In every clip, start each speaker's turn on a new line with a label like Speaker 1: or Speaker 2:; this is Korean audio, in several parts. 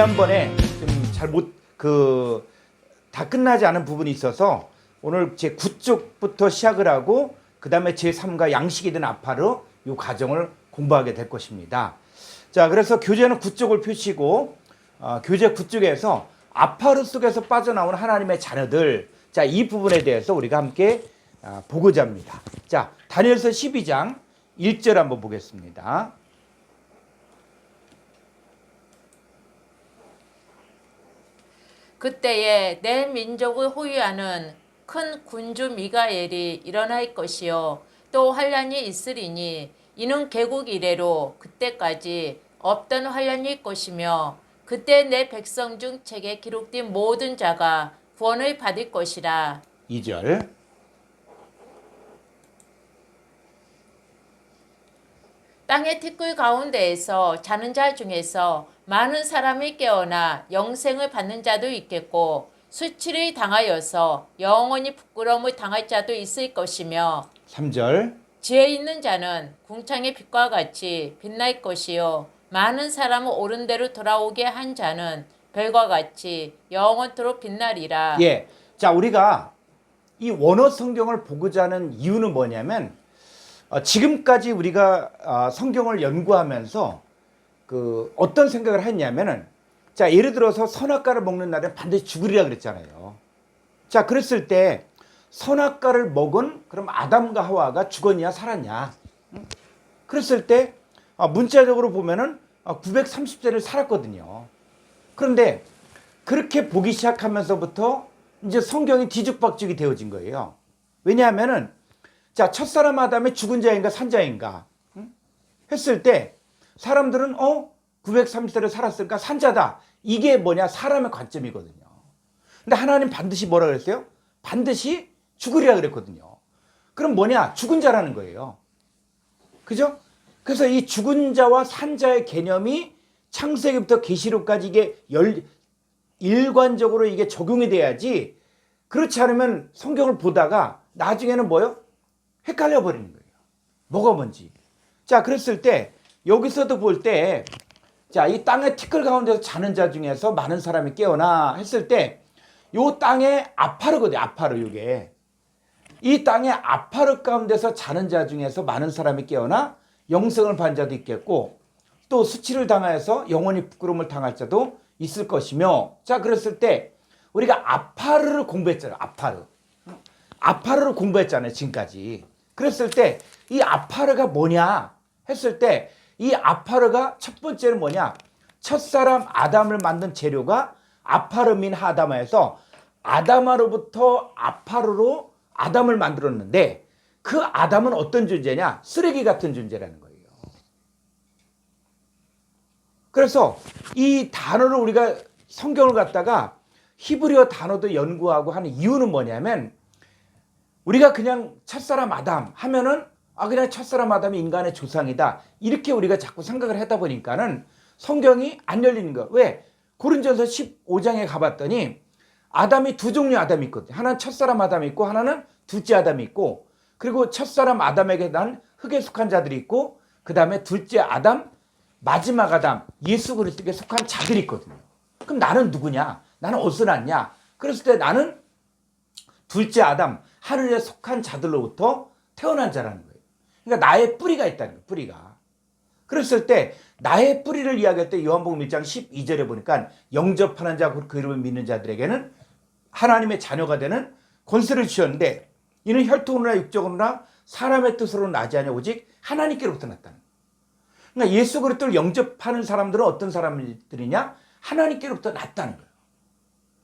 Speaker 1: 지난번에 좀 잘 다 끝나지 않은 부분이 있어서 오늘 제 9쪽부터 시작을 하고 그 다음에 제3과 양식이 된 아파르 이 과정을 공부하게 될 것입니다. 자, 그래서 교재는 9쪽을 펴시고 교재 9쪽에서 아파르 속에서 빠져나온 하나님의 자녀들, 자, 이 부분에 대해서 우리가 함께 보고자 합니다. 자, 다니엘서 12장 1절 한번 보겠습니다.
Speaker 2: 그때에 내 민족을 호위하는 큰 군주 미가엘이 일어날 것이요 또 환란이 있으리니 이는 개국 이래로 그때까지 없던 환란일 것이며 그때 내 백성 중 책에 기록된 모든 자가 구원을 받을 것이라.
Speaker 1: 2절.
Speaker 2: 땅의 티끌 가운데에서 자는 자 중에서 많은 사람이 깨어나 영생을 받는 자도 있겠고 수치를 당하여서 영원히 부끄러움을 당할 자도 있을 것이며
Speaker 1: 3절.
Speaker 2: 지혜 있는 자는 궁창의 빛과 같이 빛날 것이요 많은 사람을 옳은 대로 돌아오게 한 자는 별과 같이 영원토록 빛나리라.
Speaker 1: 예. 자, 우리가 이 원어 성경을 보고자 하는 이유는 뭐냐면 지금까지 우리가 성경을 연구하면서 어떤 생각을 했냐면은, 자, 예를 들어서 선악과를 먹는 날에 반드시 죽으리라 그랬잖아요. 자, 그랬을 때 선악과를 먹은 그럼 아담과 하와가 죽었냐 살았냐? 그랬을 때 문자적으로 보면은 930세를 살았거든요. 그런데 그렇게 보기 시작하면서부터 이제 성경이 뒤죽박죽이 되어진 거예요. 왜냐하면은, 자, 첫사람 아담이 죽은 자인가 산 자인가 했을 때 사람들은 930세를 살았을까 산 자다. 이게 뭐냐? 사람의 관점이거든요. 근데 하나님 반드시 뭐라 그랬어요? 반드시 죽으리라 그랬거든요. 그럼 뭐냐? 죽은 자라는 거예요. 그죠? 그래서 이 죽은 자와 산 자의 개념이 창세기부터 계시록까지 이게 일관적으로 이게 적용이 돼야지, 그렇지 않으면 성경을 보다가 나중에는 뭐요? 헷갈려 버리는 거예요. 뭐가 뭔지. 자, 그랬을 때 여기서도 볼 때, 자, 이 땅의 티끌 가운데서 자는 자 중에서 많은 사람이 깨어나 했을 때, 요 땅의 아파르거든요. 아파르, 요게. 이 땅의 아파르 가운데서 자는 자 중에서 많은 사람이 깨어나 영생을 받은 자도 있겠고, 또 수치를 당하여서 영원히 부끄러움을 당할 자도 있을 것이며, 자, 그랬을 때 우리가 아파르를 공부했잖아요. 아파르를 공부했잖아요, 지금까지. 그랬을 때 이 아파르가 뭐냐 했을 때, 이 아파르가 첫 번째는 뭐냐? 첫사람 아담을 만든 재료가 아파르민 하다마에서 아담아로부터 아파르로 아담을 만들었는데, 그 아담은 어떤 존재냐? 쓰레기 같은 존재라는 거예요. 그래서 이 단어를 우리가 성경을 갖다가 히브리어 단어도 연구하고 하는 이유는 뭐냐면, 우리가 그냥 첫사람 아담 하면은 그냥 첫사람 아담이 인간의 조상이다, 이렇게 우리가 자꾸 생각을 하다 보니까는 성경이 안 열리는 거예요. 왜? 고린도전서 15장에 가봤더니 아담이 두 종류 아담이 있거든요. 하나는 첫사람 아담이 있고 하나는 둘째 아담이 있고, 그리고 첫사람 아담에게 난 흙에 속한 자들이 있고, 그 다음에 둘째 아담, 마지막 아담, 예수 그리스도에 속한 자들이 있거든요. 그럼 나는 누구냐? 나는 어디서 났냐? 그랬을 때 나는 둘째 아담, 하늘에 속한 자들로부터 태어난 자라는 거예요. 그러니까 나의 뿌리가 있다는 거예요. 뿌리가. 그랬을 때 나의 뿌리를 이야기할 때 요한복음 1장 12절에 보니까 영접하는 자, 그 이름을 믿는 자들에게는 하나님의 자녀가 되는 권세를 주셨는데, 이는 혈통으로나 육적으로나 사람의 뜻으로 나지 아니하 오직 하나님께로부터 났다는 거예요. 그러니까 예수 그리스도를 영접하는 사람들은 어떤 사람들이냐? 하나님께로부터 났다는 거예요.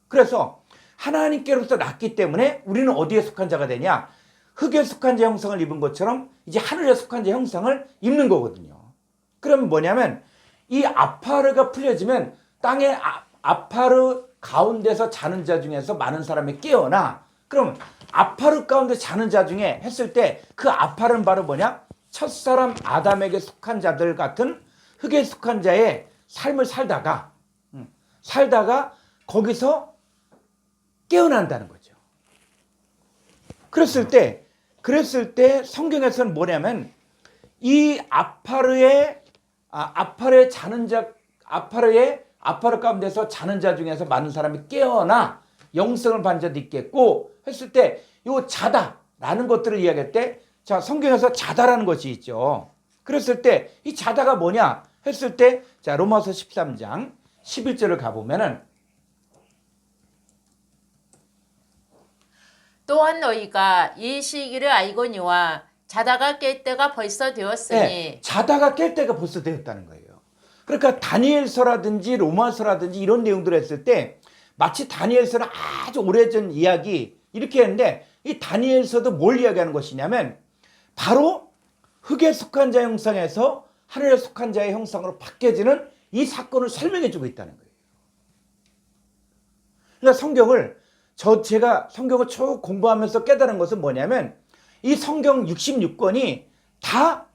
Speaker 1: 그래서 하나님께로부터 났기 때문에 우리는 어디에 속한 자가 되냐? 흙에 속한 자 형상을 입은 것처럼 이제 하늘에 속한 자 형상을 입는 거거든요. 그러면 뭐냐면, 이 아파르가 풀려지면 땅의 아파르 가운데서 자는 자 중에서 많은 사람이 깨어나, 그럼 아파르 가운데 자는 자 중에 했을 때 그 아파르는 바로 뭐냐? 첫사람 아담에게 속한 자들 같은 흙에 속한 자의 삶을 살다가 거기서 깨어난다는 거죠. 그랬을 때 성경에서는 뭐냐면, 이 아파르의 자는 자, 아파르의 아파트 가운데서 자는 자 중에서 많은 사람이 깨어나 영성을 받은 자도 있겠고 했을 때 요 자다라는 것들을 이야기할 때 자, 성경에서 자다라는 것이 있죠. 그랬을 때 이 자다가 뭐냐 했을 때 자, 로마서 13장 11절을 가보면은
Speaker 2: 또한 너희가 이 시기를 알거니와 자다가 깰 때가 벌써 되었으니
Speaker 1: 네, 자다가 깰 때가 벌써 되었다는 거예요. 그러니까 다니엘서라든지 로마서라든지 이런 내용들을 했을 때 마치 다니엘서는 아주 오래전 이야기 이렇게 했는데 이 다니엘서도 뭘 이야기하는 것이냐면 바로 흙에 속한 자 형상에서 하늘에 속한 자의 형상으로 바뀌어지는 이 사건을 설명해 주고 있다는 거예요. 그러니까 제가 성경을 쭉 공부하면서 깨달은 것은 뭐냐면 이 성경 66권이 다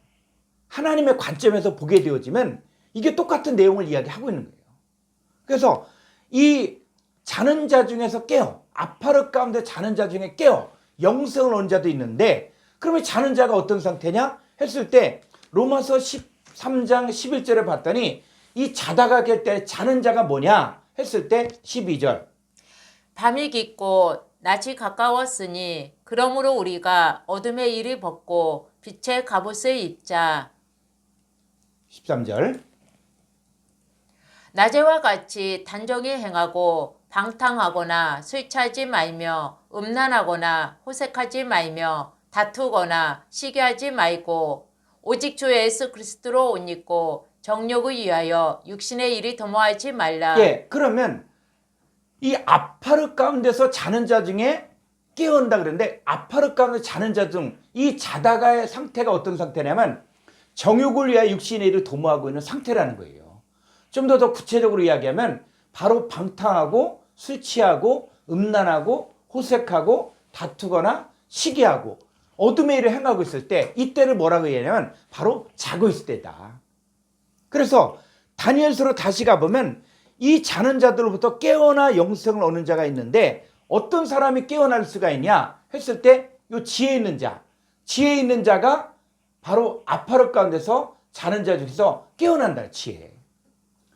Speaker 1: 하나님의 관점에서 보게 되어지면 이게 똑같은 내용을 이야기하고 있는 거예요. 그래서 이 자는 자 중에서 깨어, 아파트 가운데 자는 자 중에 깨어 영성을 얻은 자도 있는데 그러면 자는 자가 어떤 상태냐 했을 때 로마서 13장 11절에 봤더니 이 자다가 깰 때 자는 자가 뭐냐 했을 때 12절
Speaker 2: 밤이 깊고 낮이 가까웠으니 그러므로 우리가 어둠의 일을 벗고 빛의 갑옷을 입자.
Speaker 1: 13절
Speaker 2: 낮에와 같이 단정히 행하고 방탕하거나 술 취하지 말며 음란하거나 호색하지 말며 다투거나 시기하지 말고 오직 주 예수 그리스도로 옷 입고 정욕을 위하여 육신의 일을 도모하지 말라.
Speaker 1: 예, 그러면 이 아파트 가운데서 자는 자 중에 깨어온다 그러는데 아파트 가운데 자는 자 중 이 자다가의 상태가 어떤 상태냐면 정욕을 위하여 육신의 일을 도모하고 있는 상태라는 거예요. 좀 더 구체적으로 이야기하면 바로 방탕하고 술 취하고 음란하고 호색하고 다투거나 시기하고 어둠의 일을 행하고 있을 때 이때를 뭐라고 얘기하냐면 바로 자고 있을 때다. 그래서 다니엘서로 다시 가보면 이 자는 자들로부터 깨어나 영성을 얻는 자가 있는데 어떤 사람이 깨어날 수가 있냐 했을 때 이 지혜 있는 자, 지혜 있는 자가 바로 아파트 가운데서 자는 자 중에서 깨어난다. 지혜.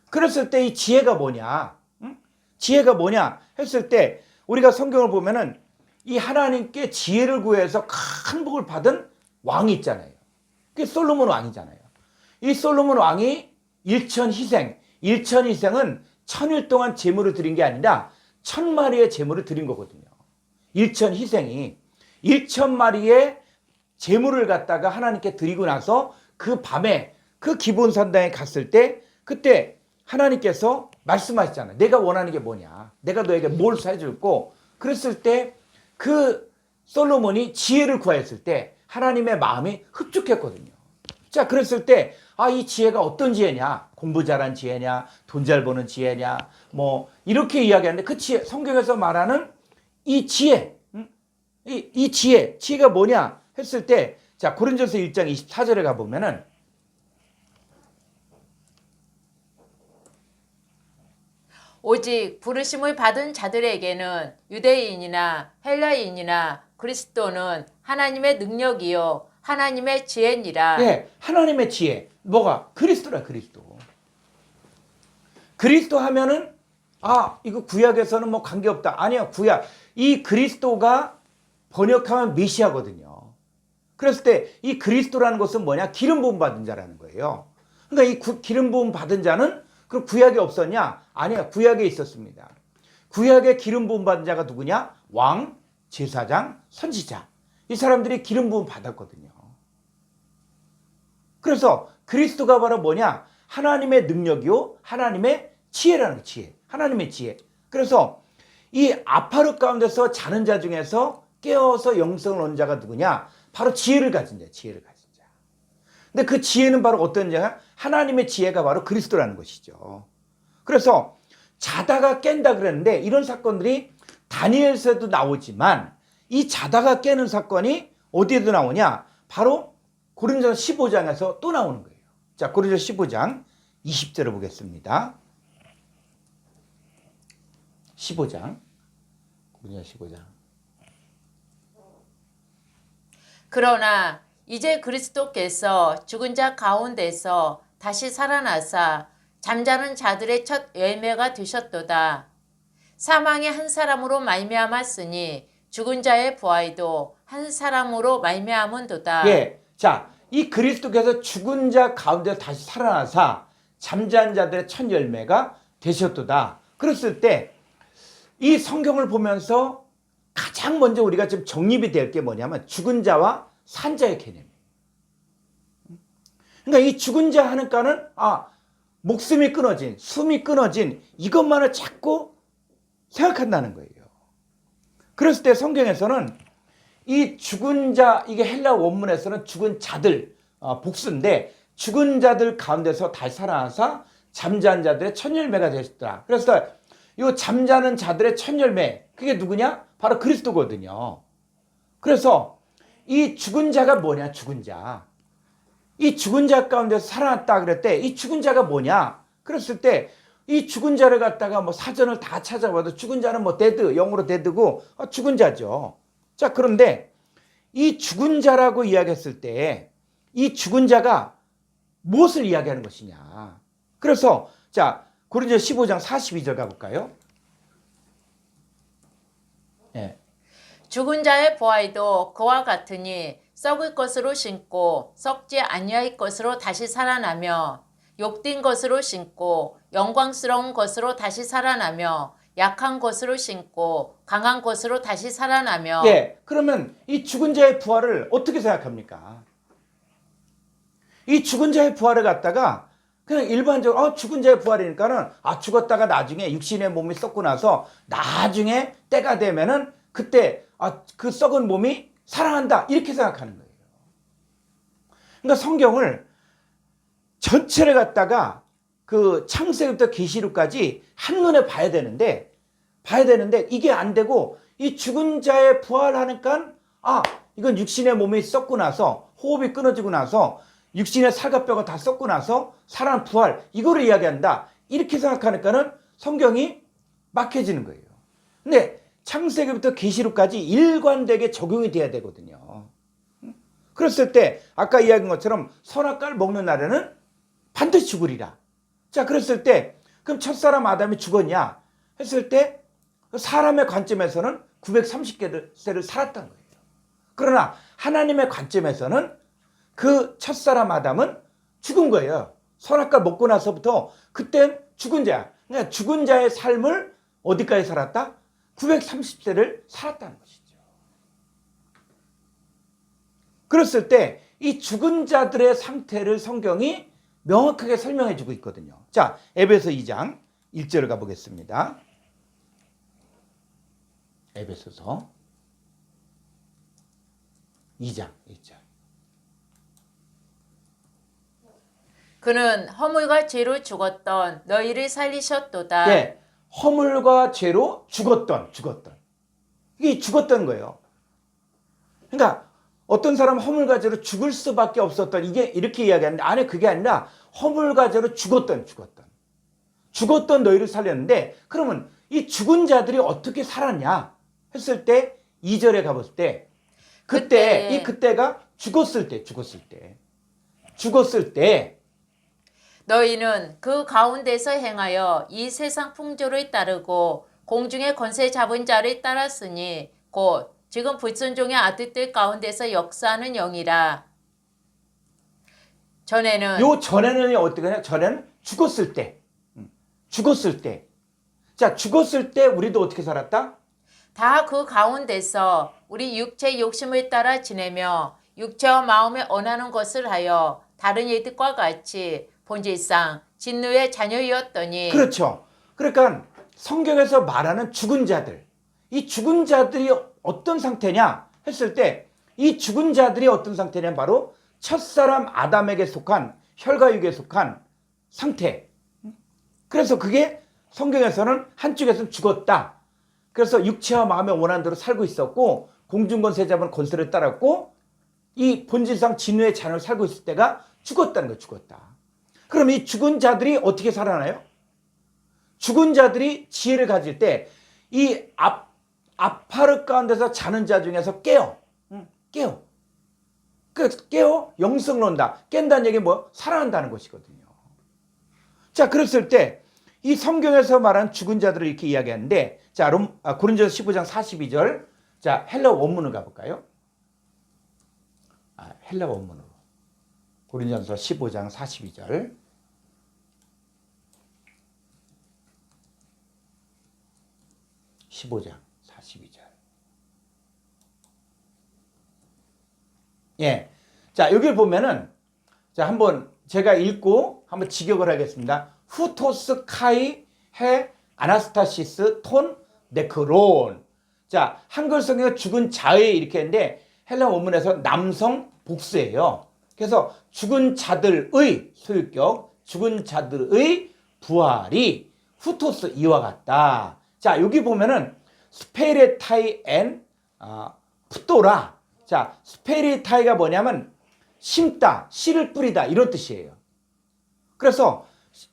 Speaker 1: 그랬을 때 이 지혜가 뭐냐? 응? 지혜가 뭐냐 했을 때 우리가 성경을 보면은 이 하나님께 지혜를 구해서 큰 복을 받은 왕이 있잖아요. 그게 솔로몬 왕이잖아요. 이 솔로몬 왕이 일천 희생은 1000일 동안 제물을 드린 게 아니라 1000마리의 제물을 드린 거거든요. 일천 희생이 1000마리의 제물을 갖다가 하나님께 드리고 나서 그 밤에 그 기본 산당에 갔을 때 그때 하나님께서 말씀하셨잖아요. 내가 원하는 게 뭐냐? 내가 너에게 뭘 해줄고 그랬을 때 그 솔로몬이 지혜를 구하였을 때 하나님의 마음이 흡족했거든요. 자, 그랬을 때 이 지혜가 어떤 지혜냐? 공부 잘한 지혜냐? 돈 잘 버는 지혜냐? 뭐 이렇게 이야기하는데 그 지혜, 성경에서 말하는 이 지혜, 이 지혜가 뭐냐 했을 때 자, 고린도서 1장 24절에 가보면은
Speaker 2: 오직 부르심을 받은 자들에게는 유대인이나 헬라인이나 그리스도는 하나님의 능력이요 하나님의 지혜니라.
Speaker 1: 예, 하나님의 지혜. 뭐가? 그리스도라, 그리스도. 그리스도 하면은 이거 구약에서는 뭐 관계없다. 아니요, 구약. 이 그리스도가 번역하면 메시아거든요. 그랬을 때 이 그리스도라는 것은 뭐냐? 기름 부음 받은 자라는 거예요. 그러니까 이 기름 부음 받은 자는 그럼 구약에 없었냐? 아니야, 구약에 있었습니다. 구약에 기름 부음 받은 자가 누구냐? 왕, 제사장, 선지자. 이 사람들이 기름 부음 받았거든요. 그래서 그리스도가 바로 뭐냐? 하나님의 능력이요, 하나님의 지혜라는 거, 지혜. 하나님의 지혜. 그래서 이 아파트 가운데서 자는 자 중에서 깨어서 영성을 얻는 자가 누구냐? 바로 지혜를 가진 자, 지혜를 가진 자. 근데 그 지혜는 바로 어떤 자냐? 하나님의 지혜가 바로 그리스도라는 것이죠. 그래서 자다가 깬다 그랬는데 이런 사건들이 다니엘서에도 나오지만 이 자다가 깨는 사건이 어디에도 나오냐? 바로 고린도서 15장에서 또 나오는 거예요. 자, 고린도서 15장 20절을 보겠습니다. 15장. 고린도서 15장.
Speaker 2: 그러나 이제 그리스도께서 죽은 자 가운데서 다시 살아나사 잠자는 자들의 첫 열매가 되셨도다. 사망이 한 사람으로 말미암았으니 죽은 자의 부활도 한 사람으로 말미암은도다.
Speaker 1: 예. 자, 이 그리스도께서 죽은 자 가운데 다시 살아나사 잠자는 자들의 첫 열매가 되셨도다. 그랬을 때 이 성경을 보면서 가장 먼저 우리가 지금 정립이 될 게 뭐냐면 죽은 자와 산 자의 개념이에요. 그러니까 이 죽은 자 하니까는 목숨이 끊어진, 숨이 끊어진 이것만을 자꾸 생각한다는 거예요. 그랬을 때 성경에서는 이 죽은 자, 이게 헬라 원문에서는 죽은 자들, 복수인데 죽은 자들 가운데서 다시 살아나서 잠자는 자들의 첫 열매가 되셨더라. 그래서 이 잠자는 자들의 첫 열매, 그게 누구냐? 바로 그리스도거든요. 그래서 이 죽은 자가 뭐냐? 죽은 자. 이 죽은 자 가운데서 살아났다 그랬대. 이 죽은 자가 뭐냐? 그랬을 때 이 죽은 자를 갖다가 뭐 사전을 다 찾아봐도 죽은 자는 뭐 데드, 영어로 데드고 죽은 자죠. 자, 그런데 이 죽은 자라고 이야기했을 때 이 죽은 자가 무엇을 이야기하는 것이냐? 그래서 자, 고린도 15장 42절 가볼까요? 예.
Speaker 2: 죽은 자의 부활도 그와 같으니 썩을 것으로 신고 썩지 아니할 것으로 다시 살아나며 욕된 것으로 신고 영광스러운 것으로 다시 살아나며 약한 것으로 신고 강한 것으로 다시 살아나며.
Speaker 1: 예. 그러면 이 죽은 자의 부활을 어떻게 생각합니까? 이 죽은 자의 부활을 갖다가 그냥 일반적으로 죽은 자의 부활이니까는 죽었다가 나중에 육신의 몸이 썩고 나서 나중에 때가 되면은 그때 그 썩은 몸이 살아난다 이렇게 생각하는 거예요. 그러니까 성경을 전체를 갖다가 그 창세기부터 계시록까지 한눈에 봐야 되는데 이게 안 되고 이 죽은 자의 부활하니까 이건 육신의 몸이 썩고 나서 호흡이 끊어지고 나서 육신의 살갑뼈가 다 썩고 나서 살아난 부활 이거를 이야기한다 이렇게 생각하니까는 성경이 막혀지는 거예요. 근데 창세기부터 계시록까지 일관되게 적용이 돼야 되거든요. 그랬을 때 아까 이야기한 것처럼 선악과를 먹는 날에는 반드시 죽으리라. 자, 그랬을 때 그럼 첫사람 아담이 죽었냐 했을 때 사람의 관점에서는 930세를 살았다는 거예요. 그러나 하나님의 관점에서는 그 첫사람 아담은 죽은 거예요. 선악과 먹고 나서부터 그땐 죽은 자야. 그러니까 죽은 자의 삶을 어디까지 살았다? 930세를 살았다는 것이죠. 그랬을 때 이 죽은 자들의 상태를 성경이 명확하게 설명해 주고 있거든요. 자, 에베소 2장 1절을 가보겠습니다. 에베소서 2장 1절.
Speaker 2: 그는 허물과 죄로 죽었던 너희를 살리셨도다.
Speaker 1: 네, 허물과 죄로 죽었던. 이게 죽었던 거예요. 그러니까 어떤 사람은 허물과 죄로 죽을 수밖에 없었던 이게 이렇게 이야기하는데 아니 그게 아니라 허물과 죄로 죽었던 너희를 살렸는데 그러면 이 죽은 자들이 어떻게 살았냐 했을 때 2절에 가봤을 때 그때가 죽었을 때
Speaker 2: 너희는 그 가운데서 행하여 이 세상 풍조를 따르고 공중의 권세 잡은 자를 따랐으니 곧 지금 불순종의 아들들 가운데서 역사하는 영이라. 전에는
Speaker 1: 어떻게 하냐? 전에는 죽었을 때. 자, 죽었을 때 우리도 어떻게 살았다?
Speaker 2: 다 그 가운데서 우리 육체 욕심을 따라 지내며 육체와 마음에 원하는 것을 하여 다른 이들과 같이 본질상 진노의 자녀이었더니.
Speaker 1: 그렇죠. 그러니까 성경에서 말하는 죽은 자들, 이 죽은 자들이 어떤 상태냐 했을 때 이 죽은 자들이 어떤 상태냐 바로 첫사람 아담에게 속한 혈과육에 속한 상태. 그래서 그게 성경에서는 한쪽에서는 죽었다. 그래서 육체와 마음의 원하는 대로 살고 있었고 공중권세 잡은 권세를 따랐고 이 본질상 진노의 자녀를 살고 있을 때가 죽었다는 거예요. 죽었다. 그럼 이 죽은 자들이 어떻게 살아나요? 죽은 자들이 지혜를 가질 때 이 아파르 가운데서 자는 자 중에서 깨어. 깨어 영성을 얻는다. 깬다는 얘기는 뭐? 살아난다는 것이거든요. 자, 그랬을 때 이 성경에서 말한 죽은 자들을 이렇게 이야기하는데, 자, 고린도전서 15장 42절. 자, 헬라 원문을 가볼까요? 헬라 원문으로. 고린도전서 15장 42절. 예. 자, 여기 보면은, 자, 한번 제가 읽고 한번 직역을 하겠습니다. 후토스 카이 해 아나스타시스 톤 네크론. 자, 한글 성경에 죽은 자의 이렇게 했는데 헬라 원문에서 남성 복수예요. 그래서 죽은 자들의 소유격, 죽은 자들의 부활이 후토스 이와 같다. 자, 여기 보면은 스페레타이 앤 푸토라. 자, 스페레타이가 뭐냐면 심다, 씨를 뿌리다 이런 뜻이에요. 그래서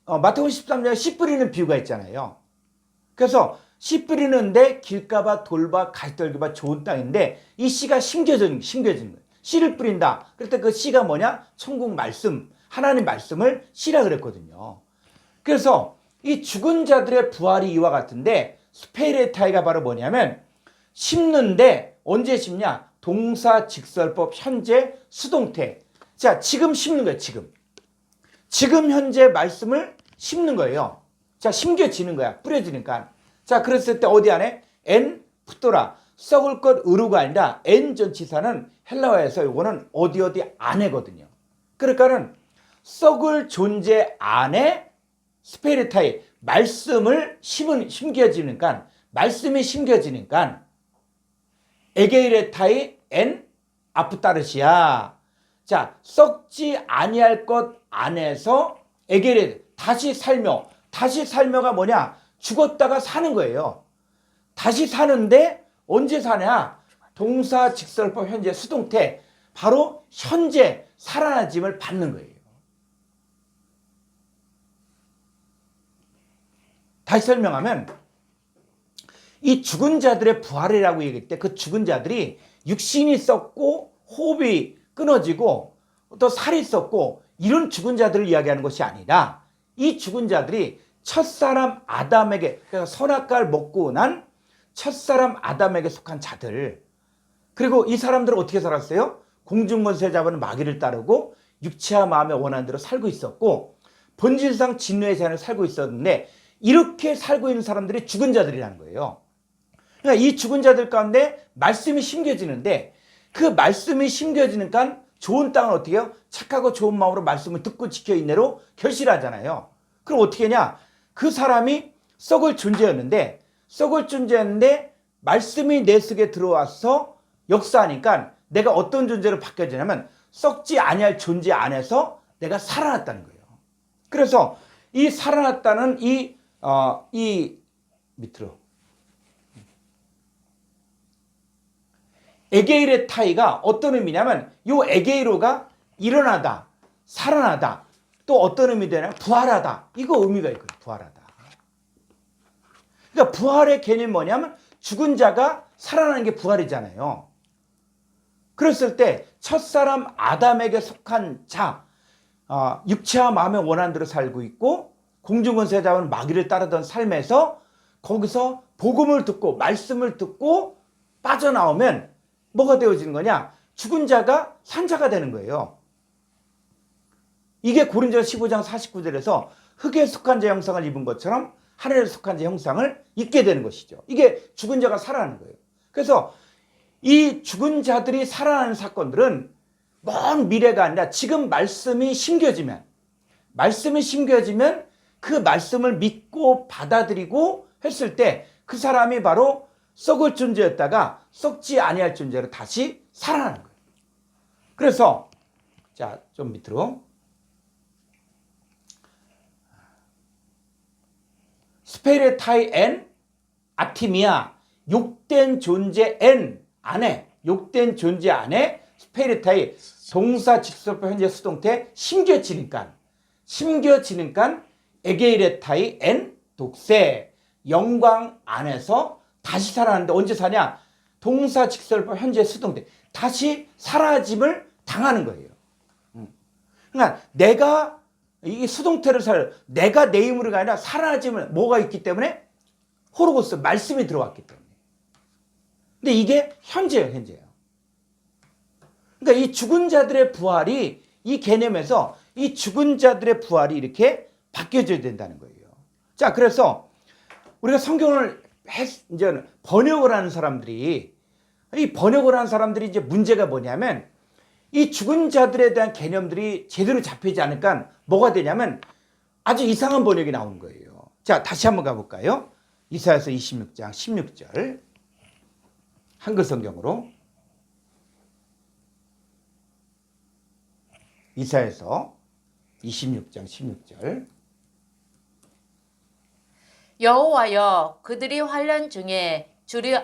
Speaker 1: 마태복음 13장에 씨 뿌리는 비유가 있잖아요. 그래서 씨 뿌리는데 길가봐 돌봐 가시떨기봐 좋은 땅인데 이 씨가 심겨진 거예요. 씨를 뿌린다. 그럴 때 그 씨가 뭐냐? 천국 말씀, 하나님 말씀을 씨라 그랬거든요. 그래서 이 죽은 자들의 부활이 이와 같은데 스페레타이가 바로 뭐냐면 심는데 언제 심냐? 동사 직설법 현재 수동태. 자, 지금 심는 거예요. 지금 현재 말씀을 심는 거예요. 자, 심겨지는 거야. 뿌려지니까. 자, 그랬을 때 어디 안에 엔 푸토라 썩을 것 의루가 아니라 엔 전치사는 헬라어에서 요거는 어디 안에거든요. 그러니까는 썩을 존재 안에 스페리타이 말씀을 심겨지니까 말씀이 심겨지니까 에게이레타이 엔 아프타르시아. 자, 썩지 아니할 것 안에서 에게레 다시 살며가 뭐냐? 죽었다가 사는 거예요. 다시 사는데 언제 사냐? 동사 직설법 현재 수동태 바로 현재 살아나짐을 받는 거예요. 다시 설명하면 이 죽은 자들의 부활이라고 얘기할 때 그 죽은 자들이 육신이 썩고 호흡이 끊어지고 또 살이 썩고 이런 죽은 자들을 이야기하는 것이 아니라 이 죽은 자들이 첫사람 아담에게, 그러니까 선악과를 먹고 난 첫사람 아담에게 속한 자들. 그리고 이 사람들은 어떻게 살았어요? 공중권세 잡은 마귀를 따르고 육체와 마음의 원한대로 살고 있었고 본질상 진노의 자연을 살고 있었는데 이렇게 살고 있는 사람들이 죽은 자들이라는 거예요. 그러니까 이 죽은 자들 가운데 말씀이 심겨지는데 그 말씀이 심겨지니까 좋은 땅은 어떻게 해요? 착하고 좋은 마음으로 말씀을 듣고 지켜 인내로 결실하잖아요. 그럼 어떻게 하냐? 그 사람이 썩을 존재였는데 말씀이 내 속에 들어와서 역사하니까 내가 어떤 존재로 바뀌어지냐면 썩지 아니할 존재 안에서 내가 살아났다는 거예요. 그래서 이 살아났다는 이 밑으로 에게이레타이가 어떤 의미냐면 이 에게이로가 일어나다, 살아나다, 또 어떤 의미 되냐? 부활하다. 이거 의미가 있거든요. 부활하다. 그러니까 부활의 개념이 뭐냐면 죽은 자가 살아나는 게 부활이잖아요. 그랬을 때 첫사람 아담에게 속한 자, 육체와 마음의 원한대로 살고 있고 공중권세 잡은 마귀를 따르던 삶에서 거기서 복음을 듣고 말씀을 듣고 빠져나오면 뭐가 되어지는 거냐? 죽은 자가 산 자가 되는 거예요. 이게 고린도전서 15장 49절에서 흙에 속한 자 형상을 입은 것처럼 하늘에 속한 자 형상을 입게 되는 것이죠. 이게 죽은 자가 살아나는 거예요. 그래서 이 죽은 자들이 살아나는 사건들은 먼 미래가 아니라 지금 말씀이 심겨지면 그 말씀을 믿고 받아들이고 했을 때 그 사람이 바로 썩을 존재였다가 썩지 아니할 존재로 다시 살아나는 거예요. 그래서 자, 좀 밑으로 스페레타이 엔 아티미아 욕된 존재 엔 안에 욕된 존재 안에 스페레타이 동사 직설법 현재 수동태 심겨지니까 에게이레타이 엔 독세 영광 안에서 다시 살아나는데 언제 사냐? 동사 직설법 현재 수동태 다시 사라짐을 당하는 거예요. 그러니까 내가 이 수동태를 내가 내 힘으로가 아니라 살아나지면 뭐가 있기 때문에 호로고스 말씀이 들어왔기 때문에. 근데 이게 현재예요, 현재예요. 그러니까 이 죽은 자들의 부활이 이 개념에서 이 죽은 자들의 부활이 이렇게 바뀌어져야 된다는 거예요. 자, 그래서 우리가 성경을 이제 번역을 하는 사람들이 이제 문제가 뭐냐면 이 죽은 자들에 대한 개념들이 제대로 잡히지 않으니까 뭐가 되냐면 아주 이상한 번역이 나오는 거예요. 자, 다시 한번 가볼까요? 이사야서 26장 16절 한글 성경으로 이사야서 26장 16절
Speaker 2: 여호와여 그들이 환난 중에 주를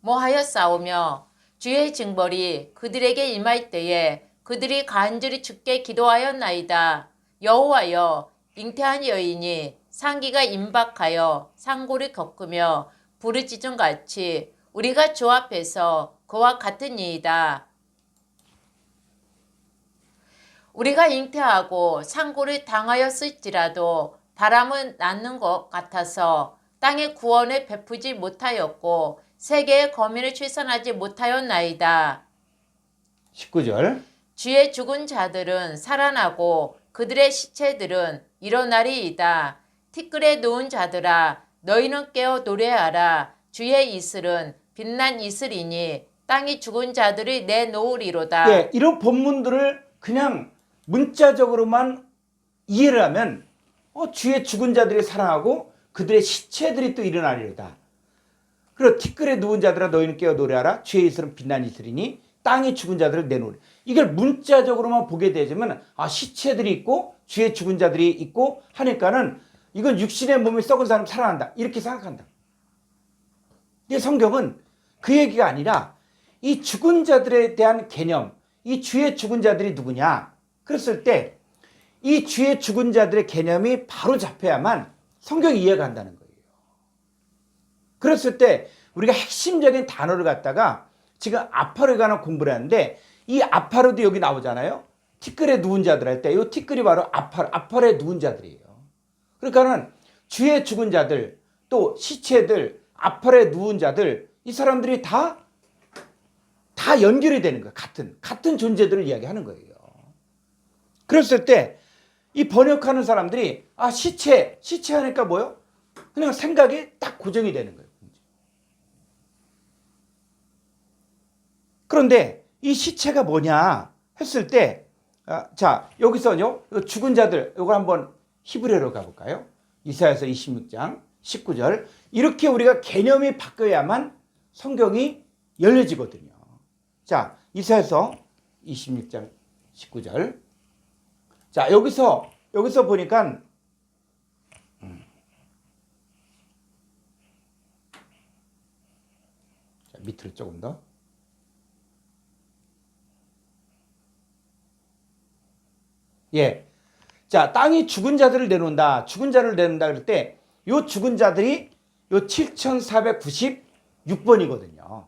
Speaker 2: 앙모하여 싸우며 주의 징벌이 그들에게 임할 때에 그들이 간절히 주께 기도하였나이다. 여호와여 잉태한 여인이 상기가 임박하여 상고를 겪으며 부르짖음 같이 우리가 주 앞에서 그와 같은 이이다. 우리가 잉태하고 상고를 당하였을지라도 바람은 낳는 것 같아서 땅의 구원을 베푸지 못하였고 세계의 거민을 출산하지 못하였나이다.
Speaker 1: 19절
Speaker 2: 주의 죽은 자들은 살아나고 그들의 시체들은 일어나리이다. 티끌에 누운 자들아 너희는 깨어 노래하라. 주의 이슬은 빛난 이슬이니 땅이 죽은 자들을 내놓으리로다.
Speaker 1: 예, 이런 본문들을 그냥 문자적으로만 이해를 하면 주의 죽은 자들이 살아나고 그들의 시체들이 또 일어나리로다. 그리고 티끌에 누운 자들아 너희는 깨어 노래하라. 주의 이슬은 빛난 이슬이니 땅이 죽은 자들을 내놓으리. 이걸 문자적으로만 보게 되면 시체들이 있고 주의 죽은 자들이 있고 하니까는 이건 육신의 몸이 썩은 사람 살아난다 이렇게 생각한다. 근데 성경은 그 얘기가 아니라 이 죽은 자들에 대한 개념, 이 주의 죽은 자들이 누구냐 그랬을 때 이 주의 죽은 자들의 개념이 바로 잡혀야만 성경이 이해가 간다는 거예요. 그랬을 때 우리가 핵심적인 단어를 갖다가 지금 아파르에 관한 공부를 하는데 이 아파르도 여기 나오잖아요. 티끌에 누운 자들 할 때 이 티끌이 바로 아파르에 누운 자들이에요. 그러니까는 주의 죽은 자들 또 시체들 아파르에 누운 자들 이 사람들이 다 연결이 되는 거예요. 같은 존재들을 이야기하는 거예요. 그랬을 때 이 번역하는 사람들이 시체 하니까 뭐요? 그냥 생각이 딱 고정이 되는 거예요. 그런데 이 시체가 뭐냐 했을 때 자 여기서요 죽은 자들 이걸 한번 히브리어로 가볼까요? 이사야서 26장 19절 이렇게 우리가 개념이 바뀌어야만 성경이 열려지거든요. 자 이사야서 26장 19절 자 여기서 보니까 자, 밑으로 조금 더 예. 자, 땅이 죽은 자들을 내놓는다. 죽은 자를 내놓는다 그럴 때, 요 죽은 자들이 요 7496번이거든요.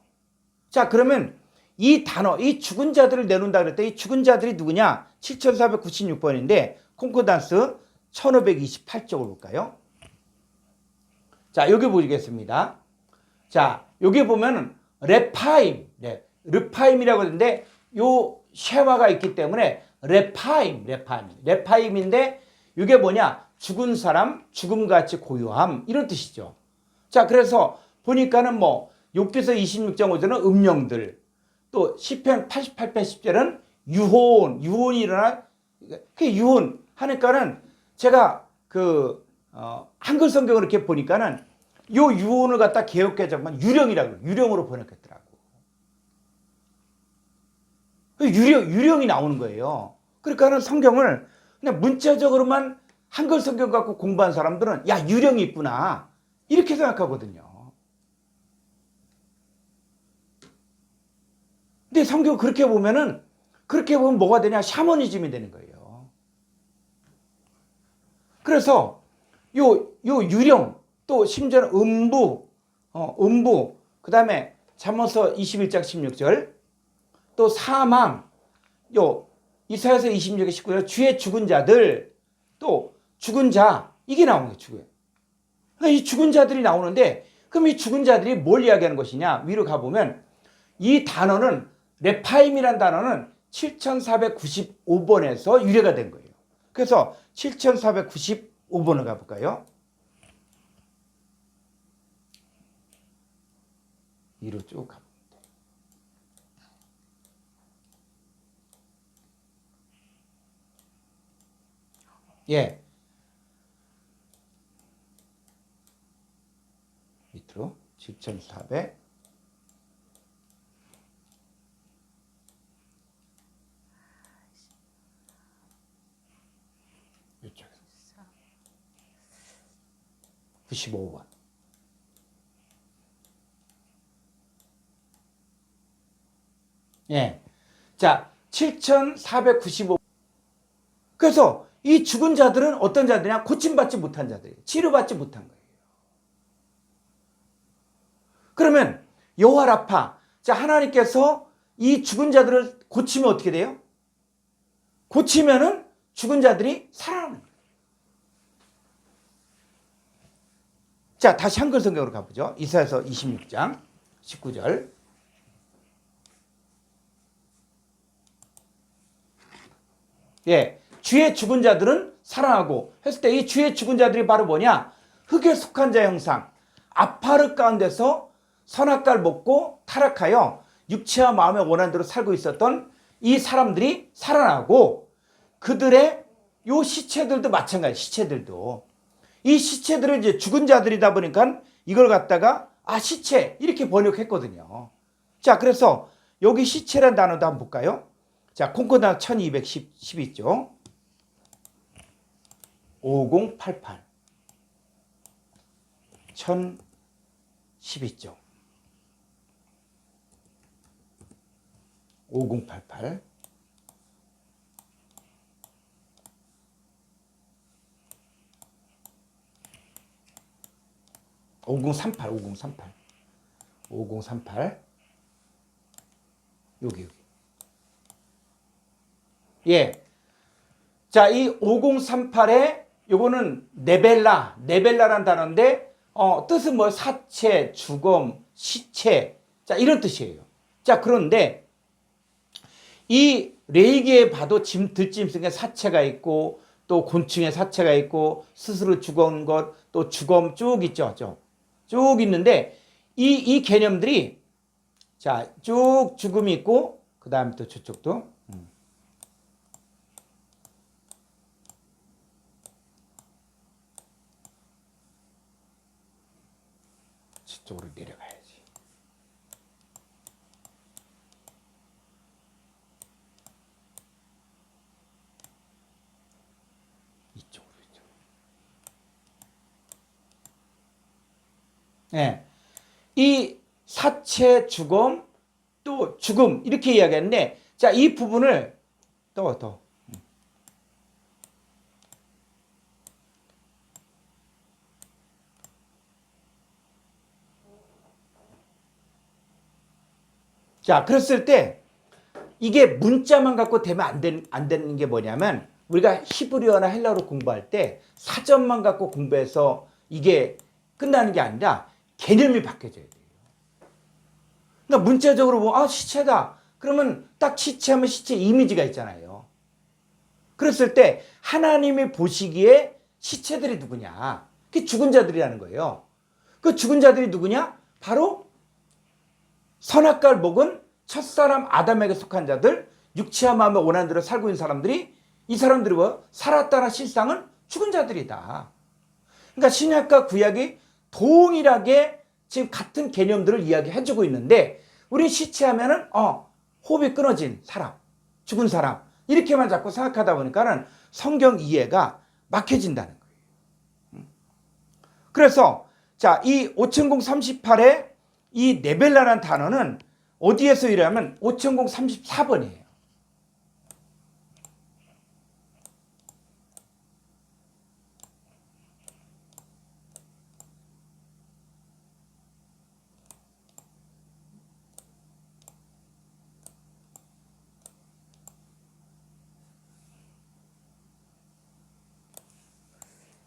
Speaker 1: 자, 그러면 이 단어, 이 죽은 자들을 내놓는다 그럴 때, 이 죽은 자들이 누구냐? 7496번인데, 콩코단스 1528쪽을 볼까요? 자, 여기 보시겠습니다. 자, 여기 보면은, 르파임이라고 하는데, 요 쉐화가 있기 때문에, 레파임인데 이게 뭐냐? 죽은 사람, 죽음같이 고요함 이런 뜻이죠. 자, 그래서 보니까는 뭐 욥기서 26장 5절은 음령들, 또 시편 88편 10절은 유혼이 일어나 그 유혼 하니까는 제가 그 한글 성경을 이렇게 보니까는 요 유혼을 갖다 개역개정만 유령으로 번역했더라고. 유령이 나오는 거예요. 그러니까는 성경을 그냥 문자적으로만 한글 성경 갖고 공부한 사람들은 야 유령이 있구나 이렇게 생각하거든요. 근데 성경 그렇게 보면 뭐가 되냐? 샤머니즘이 되는 거예요. 그래서 요 유령 또 심지어는 음부 그다음에 잠언서 21장 16절 또 사망 이사야서 26장 19절 주의 죽은 자들 또 죽은 자 이게 나오는 거예요. 죽은. 그러니까 이 죽은 자들이 나오는데 그럼 이 죽은 자들이 뭘 이야기하는 것이냐? 위로 가보면 이 단어는 레파임이라는 단어는 7495번에서 유래가 된 거예요. 그래서 7495번을 가볼까요? 위로 쭉 가봅니다. 예. 밑으로 7400 이쪽에서 95번. 예. 자, 7495. 그래서 이 죽은 자들은 어떤 자들이냐? 고침받지 못한 자들이에요. 치료받지 못한 거예요. 그러면 여호와 라파, 자 하나님께서 이 죽은 자들을 고치면 어떻게 돼요? 고치면은 죽은 자들이 살아나는 거예요. 자, 다시 한글 성경으로 가보죠. 이사야서 26장 19절. 예, 주의 죽은 자들은 살아나고 했을 때 이 주의 죽은 자들이 바로 뭐냐? 흙에 속한 자 형상, 아파르 가운데서 선악과를 먹고 타락하여 육체와 마음의 원한 대로 살고 있었던 이 사람들이 살아나고 그들의 요 시체들도 마찬가지. 시체들도 이 시체들은 이제 죽은 자들이다 보니까 이걸 갖다가 시체 이렇게 번역했거든요. 자, 그래서 여기 시체란 단어도 한번 볼까요? 자, 콩코다 1210 있죠. 5088 1010 있죠. 5088 5038 5038 5038 여기 예. 자, 이 5038에 요거는 네벨라란 단어인데 뜻은 뭐 사체, 죽음, 시체. 자, 이런 뜻이에요. 자, 그런데 이 레이기에 봐도 들짐승의 사체가 있고 또 곤충의 사체가 있고 스스로 죽은 것 또 죽음 쭉 있죠. 쭉 있는데 이 개념들이 자, 쭉 죽음이 있고 그다음에 또 저쪽도 저쪽으로 내려가야지. 이쪽으로. 예. 이 사체 죽음 또 죽음 이렇게 이야기하는데 자, 이 부분을 더 자, 그랬을 때 이게 문자만 갖고 되면 안 되는 게 뭐냐면 우리가 히브리어나 헬라어로 공부할 때 사전만 갖고 공부해서 이게 끝나는 게 아니라 개념이 바뀌어져야 돼요. 그러니까 문자적으로 뭐 시체다. 그러면 딱 시체하면 시체 이미지가 있잖아요. 그랬을 때 하나님이 보시기에 시체들이 누구냐? 그게 죽은 자들이라는 거예요. 그 죽은 자들이 누구냐? 바로 선악과를 먹은 첫사람 아담에게 속한 자들, 육체와 마음의 원하는 대로 살고 있는 사람들이 이 사람들이 뭐 살았다는 실상은 죽은 자들이다. 그러니까 신약과 구약이 동일하게 지금 같은 개념들을 이야기해주고 있는데 우리 시체하면은 호흡이 끊어진 사람, 죽은 사람 이렇게만 자꾸 생각하다 보니까는 성경 이해가 막혀진다는 거예요. 그래서 자, 이 5038의 이 네벨라라는 단어는 어디에서 일하면 5034번이에요.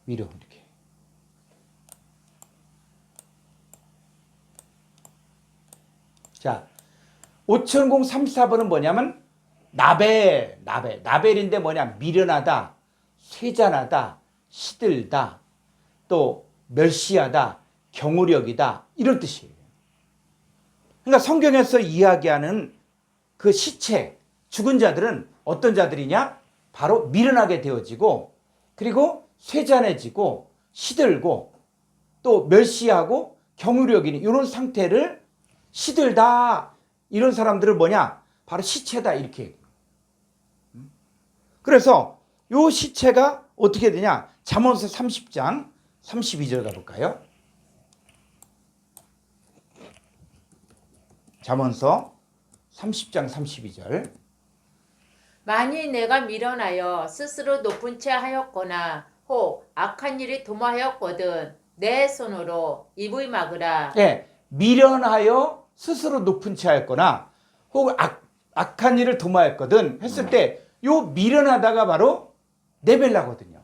Speaker 1: 미려 이렇게. 자, 5034번은 뭐냐면 나벨인데 뭐냐? 미련하다, 쇠잔하다, 시들다, 또 멸시하다, 경우력이다 이런 뜻이에요. 그러니까 성경에서 이야기하는 그 시체, 죽은 자들은 어떤 자들이냐? 바로 미련하게 되어지고, 그리고 쇠잔해지고, 시들고, 또 멸시하고 경우력이니 이런 상태를 시들다, 이런 사람들을 뭐냐? 바로 시체다 이렇게 얘기해요. 그래서 이 시체가 어떻게 되냐? 잠언서 30장 32절 가볼까요? 잠언서 30장 32절.
Speaker 2: 만일 내가 미련하여 스스로 높은 채 하였거나 혹 악한 일이 도모하였거든 내 손으로 입을 막으라.
Speaker 1: 예, 미련하여 스스로 높은 채 하였거나 혹 악한 일을 도모하였거든 했을 때 요 미련하다가 바로 네벨라거든요.